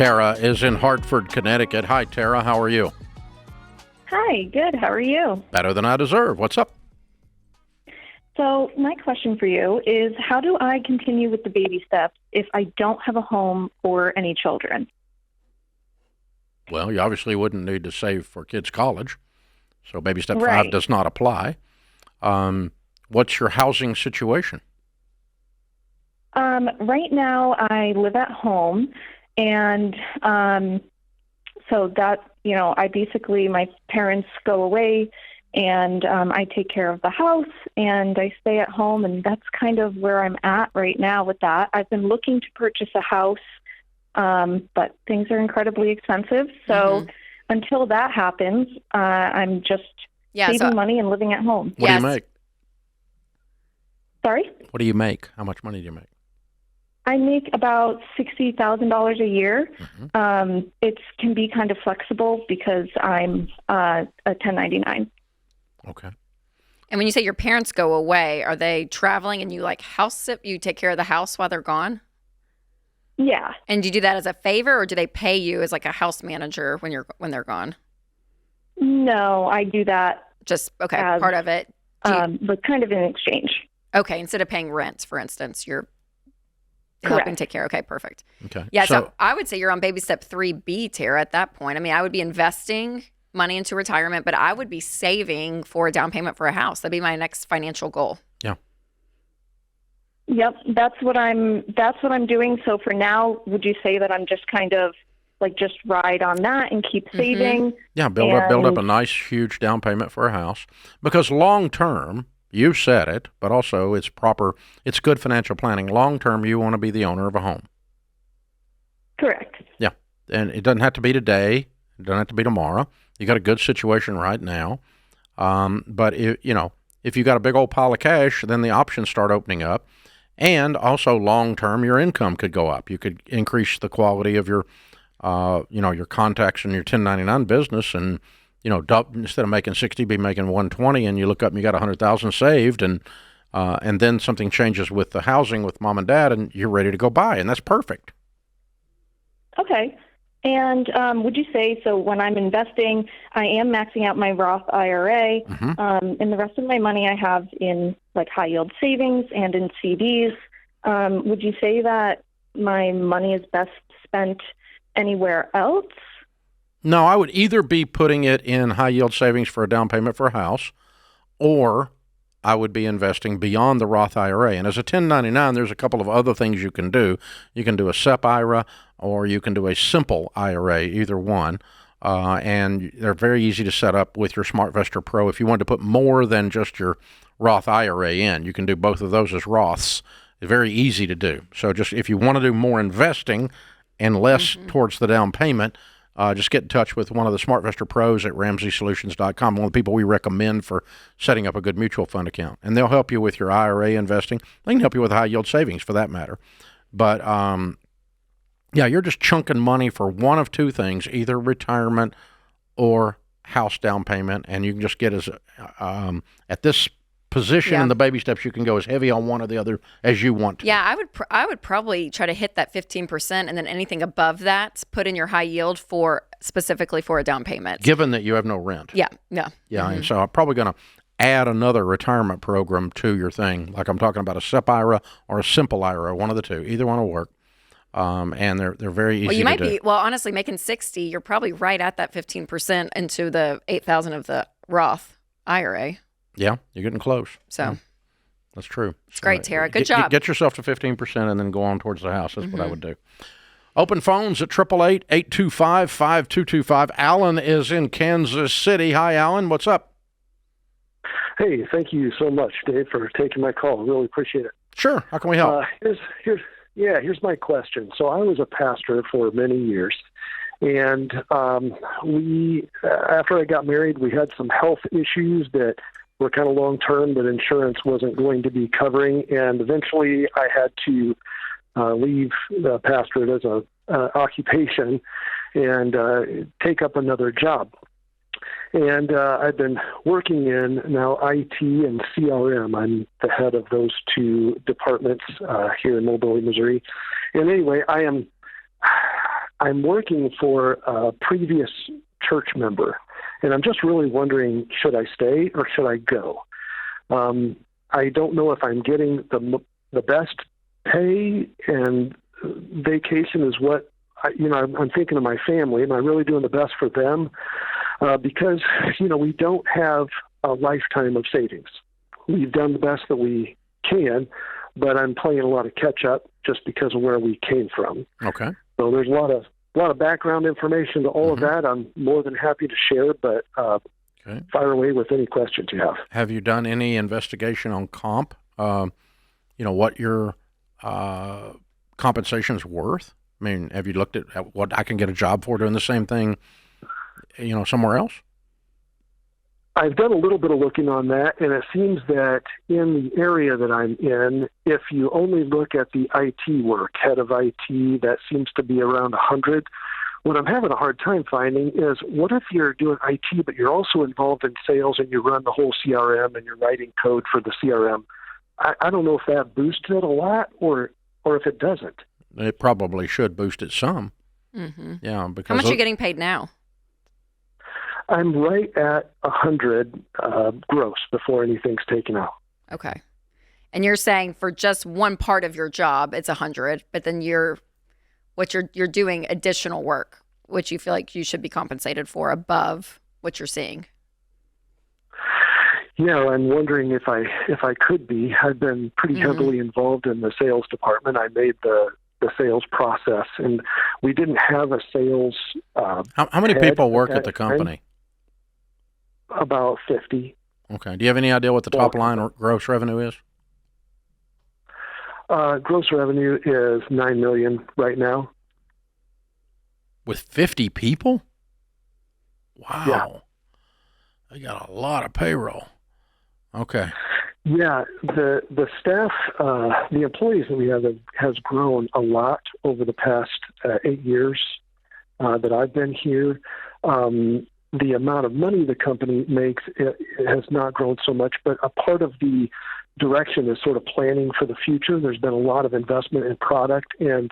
Tara is in Hartford, Connecticut. Hi, Tara. How are you? Hi, good. How are you? Better than I deserve. What's up? So my question for you is, how do I continue with the baby steps if I don't have a home or any children? Well, you obviously wouldn't need to save for kids' college, so baby step 5 Right. does not apply. What's your housing situation? Right now, I live at home, and so that, I basically, my parents go away, and I take care of the house, and I stay at home, and that's kind of where I'm at right now with that. I've been looking to purchase a house, but things are incredibly expensive, so until that happens, I'm just saving money and living at home. What do you make? Sorry? What do you make? How much money do you make? I make about $60,000 a year. It can be kind of flexible because I'm a 1099. Okay. And when you say your parents go away, are they traveling and you house sit? You take care of the house while they're gone? Yeah. And do you do that as a favor, or do they pay you as a house manager when they're gone? No, I do that. Just as, part of it. But kind of in exchange. Okay, instead of paying rent, for instance, you're Correct. helping take care. Okay, perfect. Okay. Yeah, so I would say you're on baby step 3B, Tara, at that point. I mean, I would be investing money into retirement, but I would be saving for a down payment for a house. That'd be my next financial goal. Yeah. Yep, that's what I'm doing. So for now, would you say that I'm just kind of just ride on that and keep saving? Yeah, build up a nice huge down payment for a house, because long term, you said it, but also it's good financial planning. Long term, you want to be the owner of a home. Correct. Yeah. And it doesn't have to be today. It doesn't have to be tomorrow. You got a good situation right now. But if you got a big old pile of cash, then the options start opening up. And also long term, your income could go up. You could increase the quality of your your contacts in your 1099 business, and instead of making 60, be making 120, and you look up and you got 100,000 saved, and then something changes with the housing with mom and dad, and you're ready to go buy, and that's perfect. Okay. And would you say, so when I'm investing, I am maxing out my Roth IRA, and the rest of my money I have in high yield savings and in CDs. Would you say that my money is best spent anywhere else? No, I would either be putting it in high yield savings for a down payment for a house, or I would be investing beyond the Roth IRA. And as a 1099, there's a couple of other things you can do. You can do a SEP IRA, or you can do a simple IRA, either one. And they're very easy to set up with your SmartVestor Pro. If you want to put more than just your Roth IRA in, you can do both of those as Roths. It's very easy to do. So just if you want to do more investing and less towards the down payment, just get in touch with one of the SmartVestor Pros at RamseySolutions.com, one of the people we recommend for setting up a good mutual fund account. And they'll help you with your IRA investing. They can help you with high yield savings for that matter. But you're just chunking money for one of two things, either retirement or house down payment. And you can just get at this position in the baby steps, you can go as heavy on one or the other as you want to. Yeah, I would probably try to hit that 15%, and then anything above that, put in your high yield specifically for a down payment. Given that you have no rent. Yeah. And so I'm probably going to add another retirement program to your thing. Like I'm talking about a SEP IRA or a simple IRA, one of the two. Either one will work. And they're very easy to do. Well, you might be, honestly, making 60, you're probably right at that 15% into the 8,000 of the Roth IRA. Yeah, you're getting close. So that's true. It's great, Tara. Good job. Get yourself to 15% and then go on towards the house. That's what I would do. Open phones at 888-825-5225. Alan is in Kansas City. Hi, Alan. What's up? Hey, thank you so much, Dave, for taking my call. Really appreciate it. Sure. How can we help? Here's my question. So I was a pastor for many years, and after I got married, we had some health issues that were kind of long-term that insurance wasn't going to be covering, and eventually I had to leave the pastorate as a occupation and take up another job. And I've been working in now IT and CRM. I'm the head of those two departments here in Mobile, Missouri. And anyway, I'm working for a previous church member, and I'm just really wondering, should I stay or should I go? I don't know if I'm getting the best pay, and vacation is what, I'm thinking of my family. Am I really doing the best for them? Because, we don't have a lifetime of savings. We've done the best that we can, but I'm playing a lot of catch up just because of where we came from. Okay. So there's a lot of background information to all of that. I'm more than happy to share, but fire away with any questions you have. Have you done any investigation on comp? What your compensation is worth? I mean, have you looked at what I can get a job for doing the same thing, somewhere else? I've done a little bit of looking on that, and it seems that in the area that I'm in, if you only look at the IT work, head of IT, that seems to be around 100. What I'm having a hard time finding is, what if you're doing IT, but you're also involved in sales and you run the whole CRM and you're writing code for the CRM? I don't know if that boosts it a lot or if it doesn't. It probably should boost it some. Mm-hmm. Yeah, because how much are you getting paid now? I'm right at 100 gross before anything's taken out. Okay. And you're saying for just one part of your job, it's 100, but then you're doing additional work, which you feel like you should be compensated for above what you're seeing. Yeah, I'm wondering if I could be. I've been pretty heavily involved in the sales department. I made the sales process, and we didn't have a sales. How many people work at the company? About 50. Okay. Do you have any idea what the top line or gross revenue is? Gross revenue is $9 million right now. With 50 people? Wow. Yeah. They got a lot of payroll. Okay. Yeah, the staff, the employees that we have has grown a lot over the past 8 years that I've been here. The amount of money the company makes it has not grown so much, but a part of the direction is sort of planning for the future. There's been a lot of investment in product, and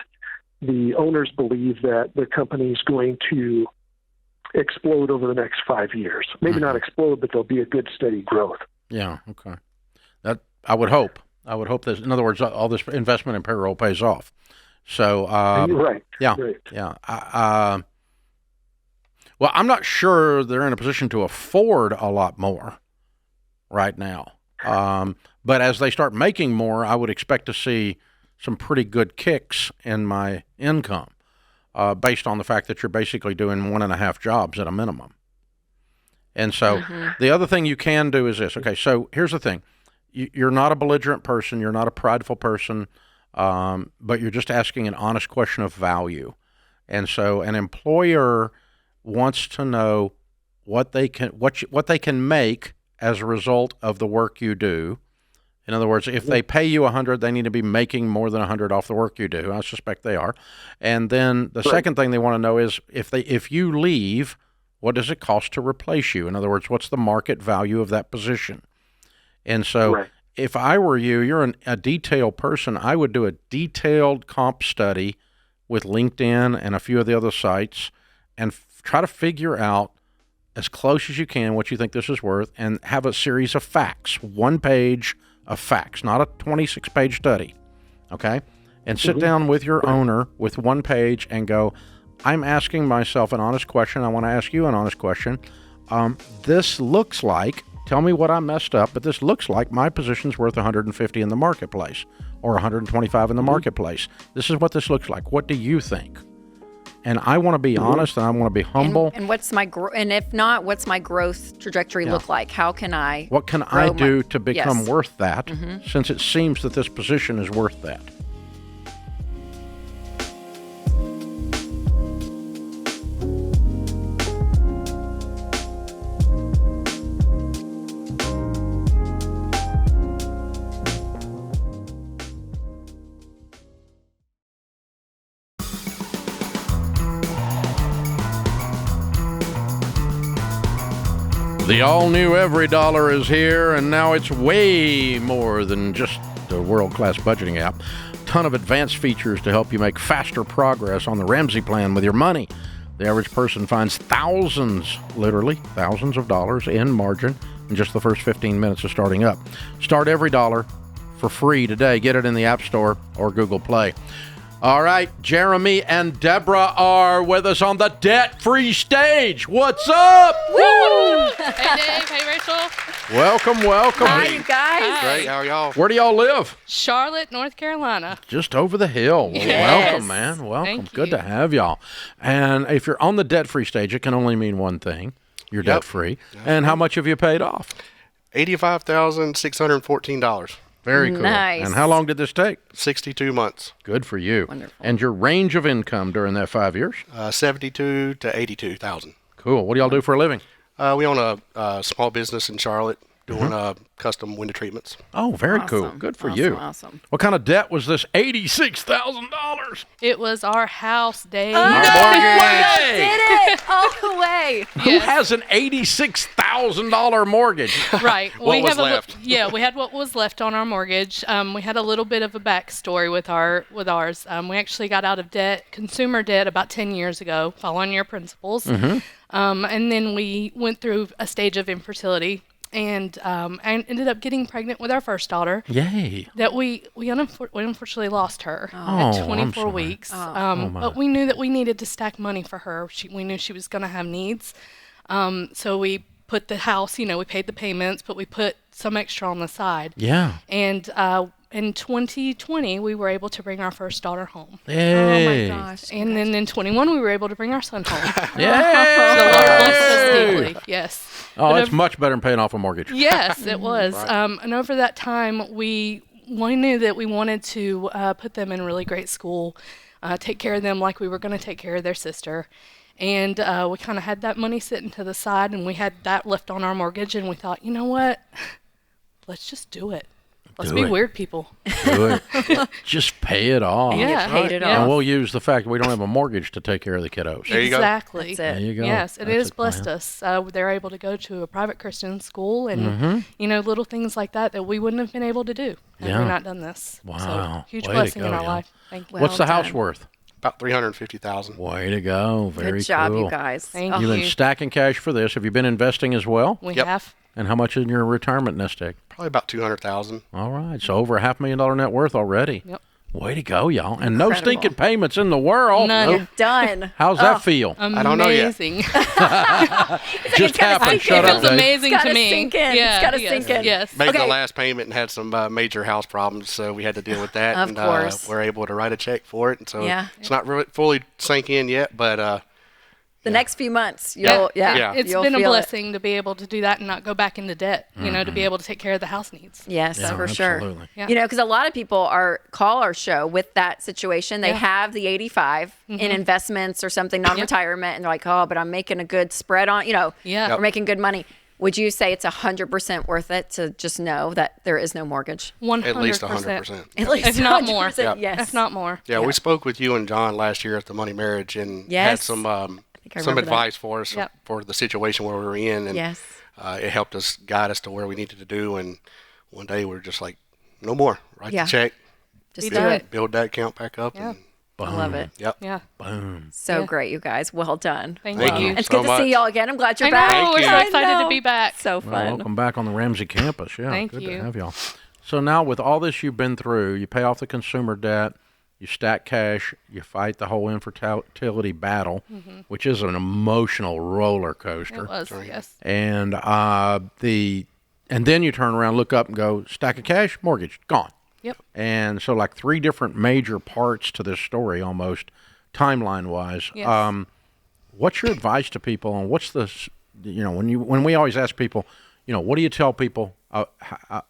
the owners believe that the company is going to explode over the next 5 years. Maybe not explode, but there'll be a good steady growth. Yeah. Okay. That I would hope. That, in other words, all this investment in payroll pays off. So, right. Yeah. Right. Yeah. Well, I'm not sure they're in a position to afford a lot more right now. But as they start making more, I would expect to see some pretty good kicks in my income based on the fact that you're basically doing 1.5 jobs at a minimum. And so the other thing you can do is this. Okay, so here's the thing. You're not a belligerent person. You're not a prideful person, but you're just asking an honest question of value. And so an employer wants to know what they can make as a result of the work you do. In other words, if they pay you 100, they need to be making more than 100 off the work you do. I suspect they are. And then the second thing they want to know is if you leave, what does it cost to replace you? In other words, what's the market value of that position? And so if I were you, you're a detailed person, I would do a detailed comp study with LinkedIn and a few of the other sites and try to figure out as close as you can what you think this is worth and have a series of facts, 1 page of facts, not a 26-page study, okay? And sit down with your owner with 1 page and go, I'm asking myself an honest question. I want to ask you an honest question. This looks like, tell me what I messed up, but this looks like my position's worth 150 in the marketplace or 125 in the marketplace. This is what this looks like. What do you think? And I want to be honest, and I want to be humble. And what's my and if not, what's my growth trajectory look like? How can I? What can I do to become worth that? Since it seems that this position is worth that. The all-new Every Dollar is here, and now it's way more than just a world-class budgeting app. ton of advanced features to help you make faster progress on the Ramsey plan with your money. The average person finds literally thousands of dollars in margin in just the first 15 minutes of starting up. Start every dollar for free today. Get it in the App Store or Google Play. All right, Jeremy and Deborah are with us on the debt-free stage. What's up? Woo! Hey, Dave. Hey, Rachel. Welcome. Hi, you guys. Great. How are y'all? Where do y'all live? Charlotte, North Carolina. Just over the hill. Well, Yes. welcome, man. Welcome. Thank Good you. to have y'all. And if you're on the debt-free stage, it can only mean one thing. You're debt-free. And how much have you paid off? $85,614. Very cool. Nice. And how long did this take? 62 months. Good for you. Wonderful. And your range of income during that 5 years? 72 to 82,000. Cool. What do y'all do for a living? We own a small business in Charlotte doing custom window treatments. Oh, very cool. Awesome. Good for Awesome, you. awesome. What kind of debt was this $86,000? It was our house, Dave. Oh, mortgage. did it all the way. Who has an $86,000 mortgage? Right. What was left? We had what was left on our mortgage. We had a little bit of a backstory with ours. We actually got out of consumer debt, about 10 years ago, following your principles. And then we went through a stage of infertility. And ended up getting pregnant with our first daughter. Yay. That we unfortunately lost her Oh, at I'm 24 sorry. weeks. my. But we knew that we needed to stack money for her. We knew she was going to have needs. So we put the house, we paid the payments, but we put some extra on the side. Yeah. And in 2020, we were able to bring our first daughter home. Yay. Oh, my gosh. And then in 21, we were able to bring our son home. Yay. The Lord blessed us deeply. Yes. Oh, But that's much better than paying off a mortgage. Yes, it was. And over that time, we knew that we wanted to put them in a really great school, take care of them like we were going to take care of their sister. And we kind of had that money sitting to the side, and we had that left on our mortgage, and we thought, you know what? Let's just do it. Let's Do be it. weird people. Do it. Just pay it off. Yeah. Paid it And off. we'll use the fact that we don't have a mortage to take care of the kiddos. There you go. Exactly. That's it. There you go. Yes, and it That's has the blessed plan. us. They're able to go to a private Christian school and, little things like that we wouldn't have been able to do had Yeah. we not done this. Wow. So, huge Way to blessing in go, our y'all. life. Thank you. What's the house done. worth? About 350,000. Way to go. Very Good job, cool. you guys. Thank Oh, You've been you. stacking cash for this. Have you been investing as well? We Yep. have. And how much in your retirement nest egg? Probably about 200,000. All right. So over $500,000 net worth already. Yep. Way to go, y'all. And no Incredible. stinking payments in the world. None. You're done. How's that feel? I don't know yet. Amazing. Just happened. It Shut up, feels Dave. amazing It's to gotta me. sink in. Yeah, It's gotta yes, sink in. Yes. Made the Okay. last payment and had some major house problems, so we had to deal with that. Of and course. we're able to write a check for it. And so Yeah. it's not really fully sink in yet, but The next few months, you'll, Yeah. It's you'll been a feel it. blessing to be able to do that and not go back into debt, to be able to take care of the house needs. Yes, Yeah, for sure. absolutely. Yeah. Because a lot of people call our show with that situation. They have the 85 in investments or something, non-retirement, and they're like, "Oh, but I'm making a good spread on, Yeah. we're making good money." Would you say it's 100% worth it to just know that there is no mortgage? 100%. at least 100%. At least If not more. 100%, yes. If not more. Yeah, we spoke with you and John last year at the Money Marriage and had Yes. some I remember that. advice for us Yep. for the situation where we were in, and Yes. it helped us guide us to where we needed to do. And one day we were just like, no more. Write Yeah. the check, Just Be do done. it. build that account back up. Yeah. And, I love it. yep. Yeah. Boom. So Yeah. great, you guys. Well done. Thank Thank you. you. It's so good to much. see y'all again. I'm glad you're I back. know. We're so I excited to know. be back. So Well, fun. welcome back on the Ramsey campus. Yeah, Thank good you. to have y'all. So now with all this you've been through, you pay off the consumer debt, you stack cash, you fight the whole infertility battle, which is an emotional roller coaster. It was, yes. And and then you turn around, look up, and go stack of cash, mortgage, gone. Yep. And so like 3 different major parts to this story, almost timeline wise. Yes. What's your advice to people, and what's the when we always ask people, what do you tell people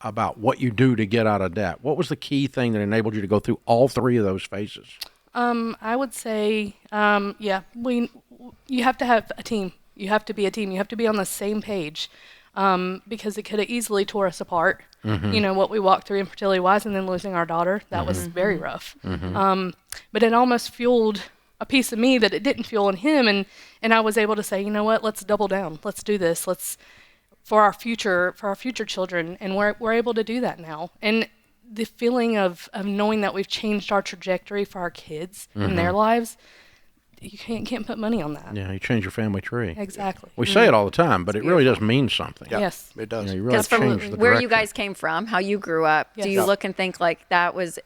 about what you do to get out of debt? What was the key thing that enabled you to go through all 3 of those phases? I would say, you have to have a team. You have to be a team. You have to be on the same page, because it could have easily tore us apart. What we walked through infertility-wise, and then losing our daughter, that was very rough. But it almost fueled a piece of me that it didn't fuel in him, and I was able to say, you know what, let's double down. Let's do this. Let's for our future children, and we're able to do that now. And the feeling of knowing that we've changed our trajectory for our kids in their lives, you can't put money on that. Yeah, you change your family tree. Exactly. We say it all the time, but it really does mean something. Yeah. Yes. It does. You really change the where direction. you guys came from, how you grew up, do you look and think like that was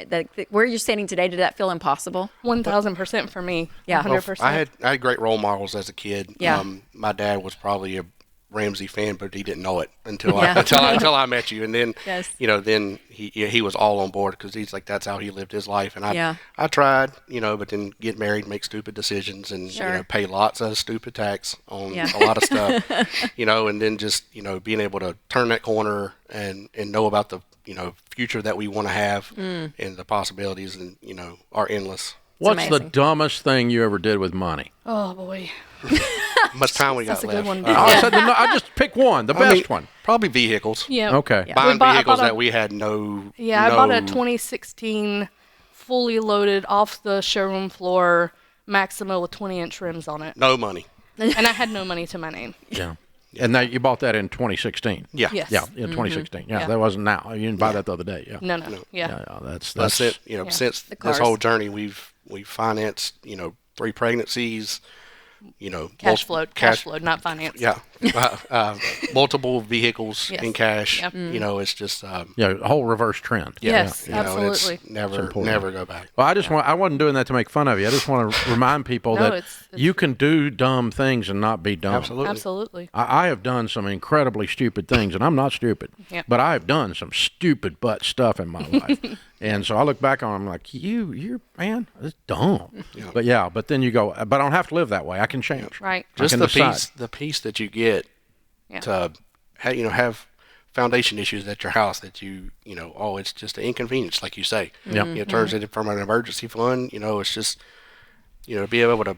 where you're standing today? Did that feel impossible? 1,000% for me. Yeah, 100%. I had great role models as a kid. Yeah. My dad was probably a Ramsey fan, but he didn't know it until I met you, and then then he was all on board because he's like that's how he lived his life, and I tried, but then get married, make stupid decisions, and pay lots of stupid tax on a lot of stuff, and then just being able to turn that corner and know about the future that we want to have and the possibilities and are endless. What's the dumbest thing you ever did with money? Oh boy. Much time we got That's a left. good one. I just pick one, the best one. Probably vehicles. Yeah. Okay. Yeah. Buying vehicles that we had no. Yeah, I bought a 2016 fully loaded off the showroom floor Maxima with 20-inch rims on it. No money. And I had no money to my name. Yeah. And you bought that in 2016. Yeah. Yes. Yeah, in 2016. Yeah, that wasn't now. You didn't buy that the other day. Yeah. No. Yeah, that's it. Since this whole journey, we've financed 3 pregnancies. Cash flow, not finance. Yeah, multiple vehicles in cash. Yep. It's just a whole reverse trend. Yes, absolutely. It's never go back. Well, I wasn't doing that to make fun of you. I just want to remind people that it's you can do dumb things and not be dumb. Absolutely. I have done some incredibly stupid things, and I'm not stupid, but I have done some stupid butt stuff in my life. And so I look back on them like, you're man, it's dumb. Yeah. But then you go, but I don't have to live that way. I can change. Right. Just the peace that you get to have foundation issues at your house that it's just an inconvenience, like you say. Yeah. It turns it from an emergency fund. It's just to be able to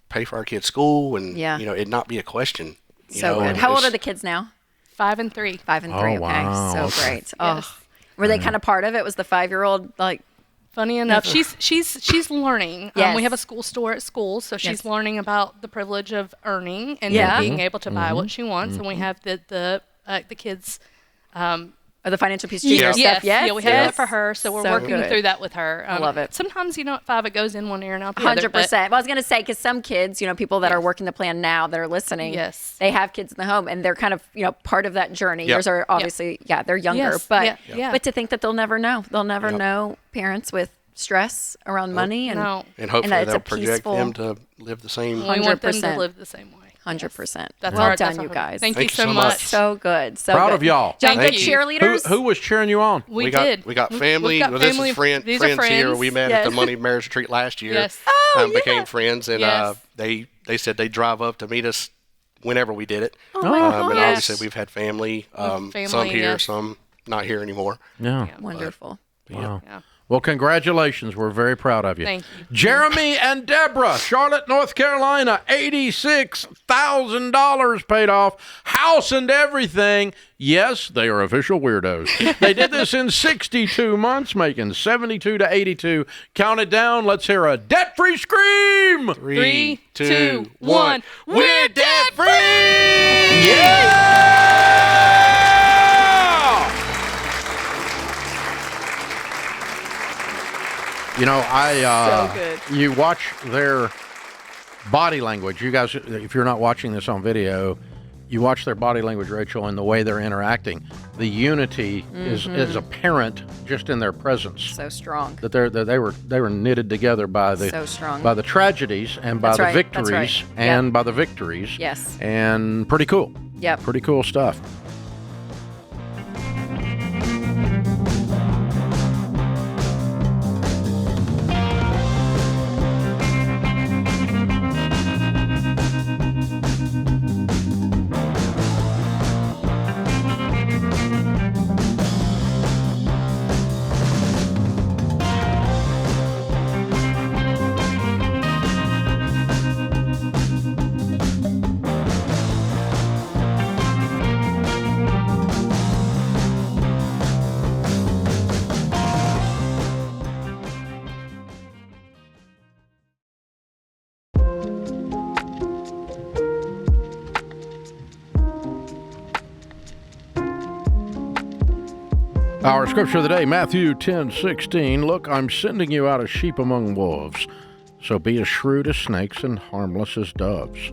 pay for our kids' school and it not be a question. So good. How old are the kids now? 5 and 3. 5 and 3. Oh, okay. wow. So Okay. great. Oh. Were they kind of part of it? Was the 5-year-old like? Funny enough, she's learning. Yes. We have a school store at school, so she's learning about the privilege of earning and being able to buy what she wants. And we have the kids. The financial peace junior stuff. Yes. Yes. Yeah, we have that for her, so we're working through that with her. I love it. Sometimes at 5 it goes in one ear and out the other. 100%. Well, I was going to say, because some kids, people that are working the plan now that are listening, they have kids in the home and they're kind of, part of that journey. Yours are obviously, they're younger, but to think that they'll never know. They'll never know parents with stress around money and hopefully they'll project them to live the same. We want them to live the same way. 100%. Well done, you guys. Thank you so much. So good. So proud good. of y'all. John, good cheerleaders. Who was cheering you on? We did. We got family. We've got This family. is friends here. We met at the Money Marriage Retreat last year. Yes. Became friends, and they said they'd drive up to meet us whenever we did it. Oh my gosh. And obviously we've had family. Some here, some not here anymore. Yeah. Wonderful. Wow. Yeah. Well, congratulations. We're very proud of you. Thank you. Jeremy and Deborah, Charlotte, North Carolina, $86,000 paid off, house and everything. Yes, they are official weirdos. They did this in 62 months, making 72 to 82. Count it down. Let's hear a debt-free scream. 3, 2, 1. We're debt-free! Yeah! So good. You watch their body language. You guys, if you're not watching this on video, you watch their body language, Rachel, and the way they're interacting. The unity is apparent just in their presence. So strong. That they were knitted together by the tragedies and by the victories and by the victories. Yes. And pretty cool. Yep. Pretty cool stuff. Our scripture of the day, Matthew 10:16. Look, I'm sending you out as sheep among wolves, so be as shrewd as snakes and harmless as doves.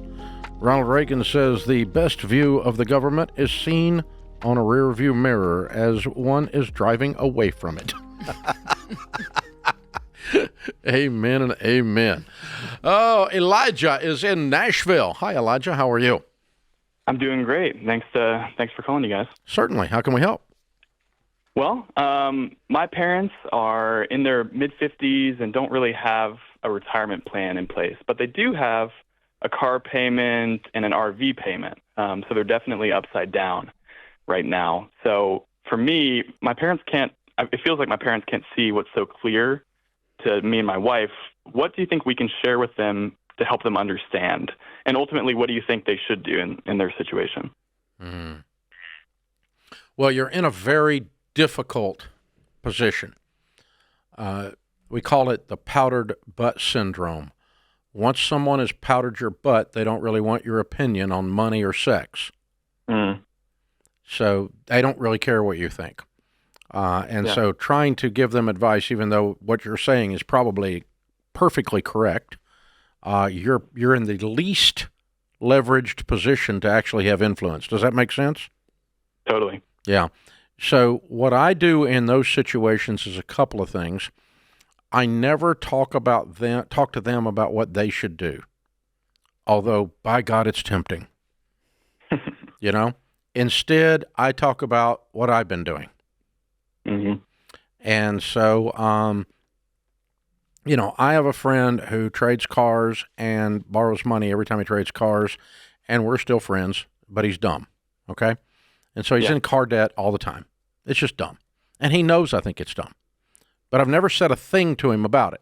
Ronald Reagan says the best view of the government is seen on a rear view mirror as one is driving away from it. Amen and amen. Oh, Elijah is in Nashville. Hi, Elijah. How are you? I'm doing great. Thanks for calling, you guys. Certainly. How can we help? Well, my parents are in their mid-50s and don't really have a retirement plan in place, but they do have a car payment and an RV payment. So they're definitely upside down right now. So for me, it feels like my parents can't see what's so clear to me and my wife. What do you think we can share with them to help them understand? And ultimately, what do you think they should do in their situation? Well, you're in a very difficult position. We call it the powdered butt syndrome. Once someone has powdered your butt, they don't really want your opinion on money or sex. So they don't really care what you think. So trying to give them advice, even though what you're saying is probably perfectly correct, you're in the least leveraged position to actually have influence. Does that make sense? Totally. Yeah. So what I do in those situations is a couple of things. I never talk to them about what they should do. Although, by God, it's tempting. You know? Instead, I talk about what I've been doing. And so, I have a friend who trades cars and borrows money every time he trades cars, and we're still friends, but he's dumb, okay? And so he's in car debt all the time. It's just dumb. And he knows I think it's dumb. But I've never said a thing to him about it.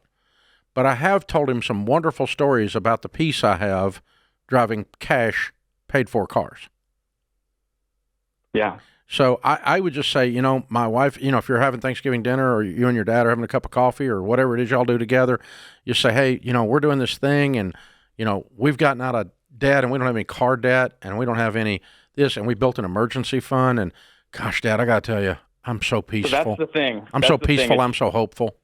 But I have told him some wonderful stories about the peace I have driving cash paid-for cars. Yeah. So I would just say, my wife, if you're having Thanksgiving dinner or you and your dad are having a cup of coffee or whatever it is y'all do together, you say, hey, we're doing this thing and, we've gotten out of debt and we don't have any car debt and we don't have any this and we built an emergency fund and gosh, Dad, I got to tell you, I'm so peaceful. So that's the thing. I'm so peaceful. I'm so hopeful.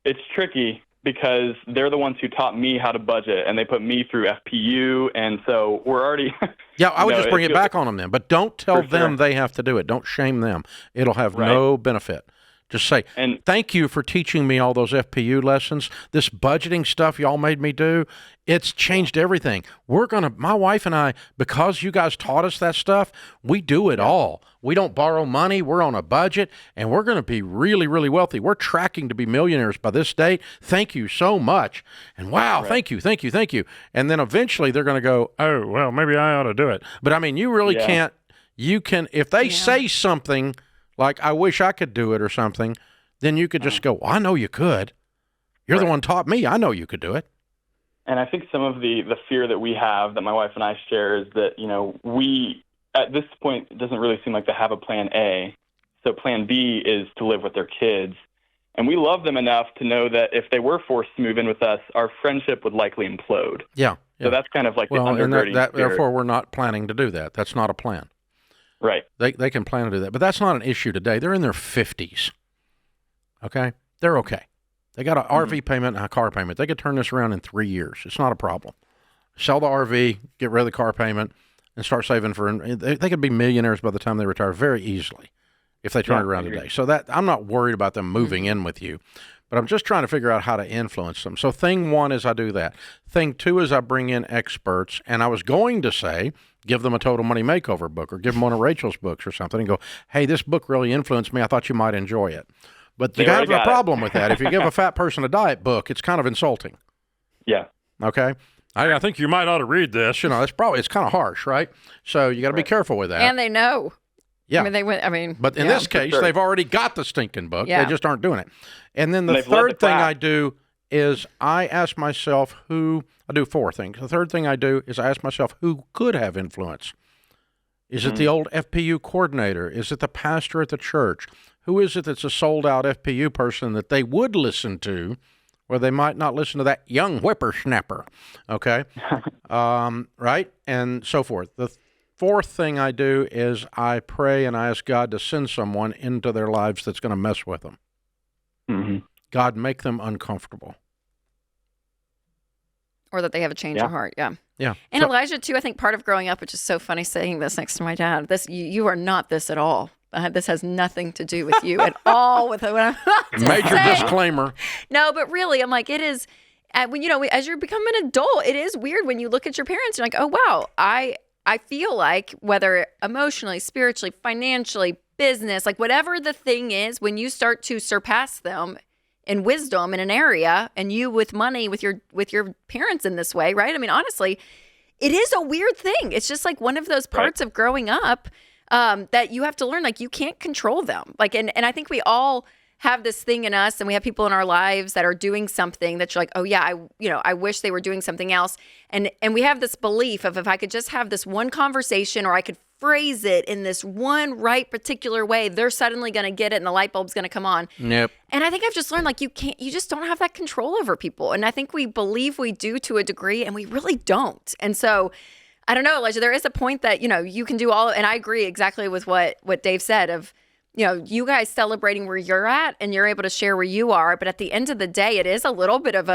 It's tricky because they're the ones who taught me how to budget and they put me through FPU. And so we're already. Yeah, I would just bring it back on them then. But don't tell them they have to do it. Don't shame them. It'll have no benefit. Just say, thank you for teaching me all those FPU lessons. This budgeting stuff y'all made me do, it's changed everything. My wife and I, because you guys taught us that stuff, we do it all. We don't borrow money. We're on a budget, and we're going to be really, really wealthy. We're tracking to be millionaires by this date. Thank you so much. And wow, thank you. And then eventually they're going to go, oh, well, maybe I ought to do it. But I mean, you really can't, if they say something like, I wish I could do it or something, then you could just go, well, I know you could. You're the one taught me. I know you could do it. And I think some of the fear that we have, that my wife and I share, is that, we, at this point, it doesn't really seem like they have a plan A. So plan B is to live with their kids. And we love them enough to know that if they were forced to move in with us, our friendship would likely implode. Yeah. So that's kind of like the undergirding spirit. Therefore, we're not planning to do that. That's not a plan. Right. They can plan to do that. But that's not an issue today. They're in their 50s. Okay? They're okay. They got an RV payment and a car payment. They could turn this around in 3 years. It's not a problem. Sell the RV, get rid of the car payment, and start saving for they could be millionaires by the time they retire very easily if they turn it around today. So that I'm not worried about them moving in with you. But I'm just trying to figure out how to influence them. So thing one is I do that. Thing two is I bring in experts. And I was going to say, give them a Total Money Makeover book or give them one of Rachel's books or something and go, hey, this book really influenced me. I thought you might enjoy it. But you have a problem with that. If you give a fat person a diet book, it's kind of insulting. Yeah. Okay? I think you might ought to read this. It's kind of harsh, right? So you got to be careful with that. And they know. Yeah. But in this case, they've already got the stinking book. Yeah. They just aren't doing it. And then the third thing I do is I ask myself I do four things. The third thing I do is I ask myself who could have influence. Is it the old FPU coordinator? Is it the pastor at the church? Who is it that's a sold-out FPU person that they would listen to, or they might not listen to that young whippersnapper? Okay? Right? And so forth. fourth thing I do is I pray and I ask God to send someone into their lives that's going to mess with them. Mm-hmm. God, make them uncomfortable. Or that they have a change of heart. Yeah. Yeah. And Elijah, too, I think part of growing up, which is so funny saying this next to my dad, you are not this at all. This has nothing to do with you at all. With what I'm about to Major say. disclaimer. No, but really, I'm like, it is, when as you're becoming an adult, it is weird when you look at your parents, you're like, oh, wow, I feel like whether emotionally, spiritually, financially, business, like whatever the thing is, when you start to surpass them in wisdom in an area, and you with money, with your parents in this way, right? I mean, honestly, it is a weird thing. It's just like one of those parts of growing up that you have to learn, like you can't control them. Like, and I think we all have this thing in us, and we have people in our lives that are doing something that you're like, oh yeah, I wish they were doing something else. And we have this belief of, if I could just have this one conversation, or I could phrase it in this one right particular way, they're suddenly going to get it and the light bulb's going to come on. Yep. And I think I've just learned, like, you just don't have that control over people. And I think we believe we do to a degree, and we really don't. And so I don't know, Elijah, there is a point that, you can do all, and I agree exactly with what Dave said of, you guys celebrating where you're at, and you're able to share where you are. But at the end of the day, it is a little bit of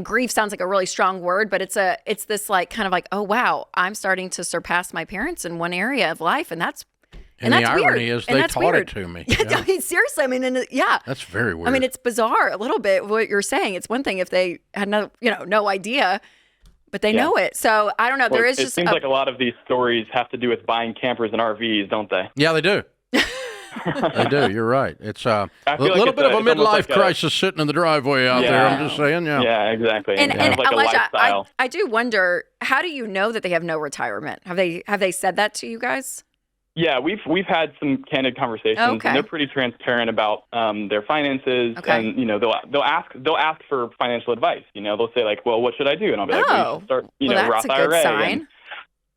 grief sounds like a really strong word, but it's this like, kind of like, oh wow, I'm starting to surpass my parents in one area of life. And that's And the irony weird. is they taught it to me. I mean, seriously, yeah. That's very weird. I mean, it's bizarre a little bit what you're saying. It's one thing if they had no idea, but they know it. So I don't know. Well, there is it just seems like a lot of these stories have to do with buying campers and RVs, don't they? Yeah, they do. They do. You're right. It's a feel like little bit of a it's almost midlife like crisis sitting in the driveway out there. I'm just saying. Yeah. Yeah, exactly. And It's like Elijah, a lifestyle. I do wonder, how do you know that they have no retirement? Have they said that to you guys? Yeah, we've had some candid conversations. Oh, okay. And they're pretty transparent about their finances, and they'll ask for financial advice. They'll say like, "Well, what should I do?" And I'll be like, "Well, you should start, that's Roth a good IRA." sign.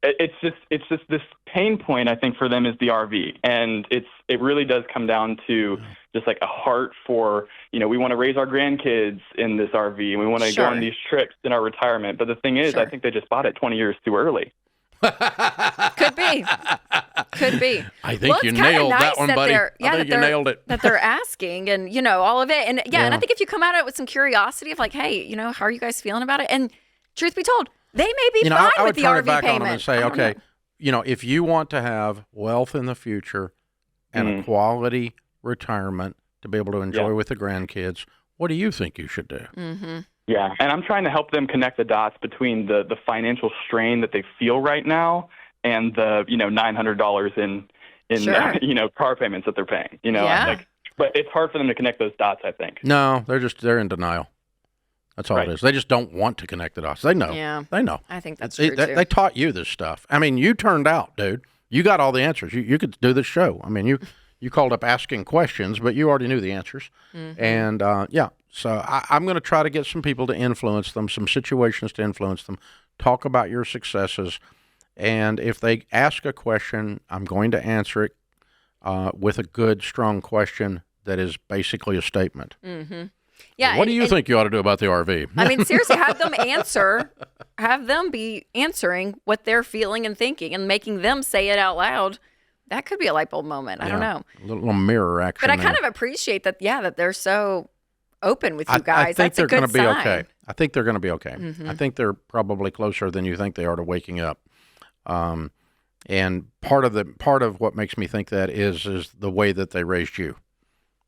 And it's just this pain point, I think, for them is the RV, and it really does come down to just like a heart for we want to raise our grandkids in this RV, and we want to go on these trips in our retirement. But the thing is, I think they just bought it 20 years too early. Could be. I think you nailed that one, buddy. I think you nailed it. That they're asking, and all of it, and and I think if you come at it with some curiosity of like, hey, how are you guys feeling about it? And truth be told, they may be fine I would with the turn RV it back payment. on them and say, okay, if you want to have wealth in the future and a quality retirement to be able to enjoy with the grandkids, what do you think you should do? Mm-hmm. Yeah, and I'm trying to help them connect the dots between the financial strain that they feel right now and the $900 in car payments that they're paying. But it's hard for them to connect those dots, I think. No, they're in denial. That's all it is. They just don't want to connect the dots. They know. Yeah. They know. I think that's true, too. They taught you this stuff. I mean, you turned out, dude. You got all the answers. You could do this show. I mean, you called up asking questions, but you already knew the answers. Mm-hmm. And, so I'm going to try to get some people to influence them, some situations to influence them, talk about your successes. And if they ask a question, I'm going to answer it with a good, strong question that is basically a statement. Mm-hmm. Yeah. What do you think you ought to do about the RV? I mean, seriously, have them be answering what they're feeling and thinking and making them say it out loud. That could be a light bulb moment. I don't know. A little mirror action. But I kind of appreciate that, that they're so open with you guys. I think That's a good be sign. okay. I think they're going to be okay. Mm-hmm. I think they're probably closer than you think they are to waking up. And part of what makes me think that is the way that they raised you,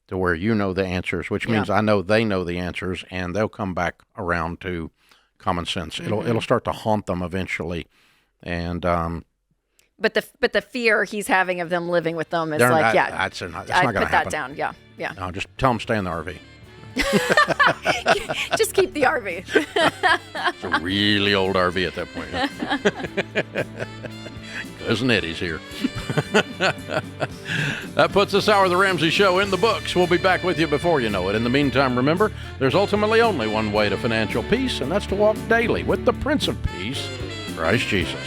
to where you know the answers, which means I know they know the answers, and they'll come back around to common sense. Mm-hmm. It'll start to haunt them eventually, and But the fear he's having of them living with them is that's not going to happen. Put that down. Yeah. No, just tell them stay in the RV. Just keep the RV. It's a really old RV at that point. Cousin Eddie's here. That puts this hour of the Ramsey Show in the books. We'll be back with you before you know it. In the meantime, remember, there's ultimately only one way to financial peace, and that's to walk daily with the Prince of Peace, Christ Jesus.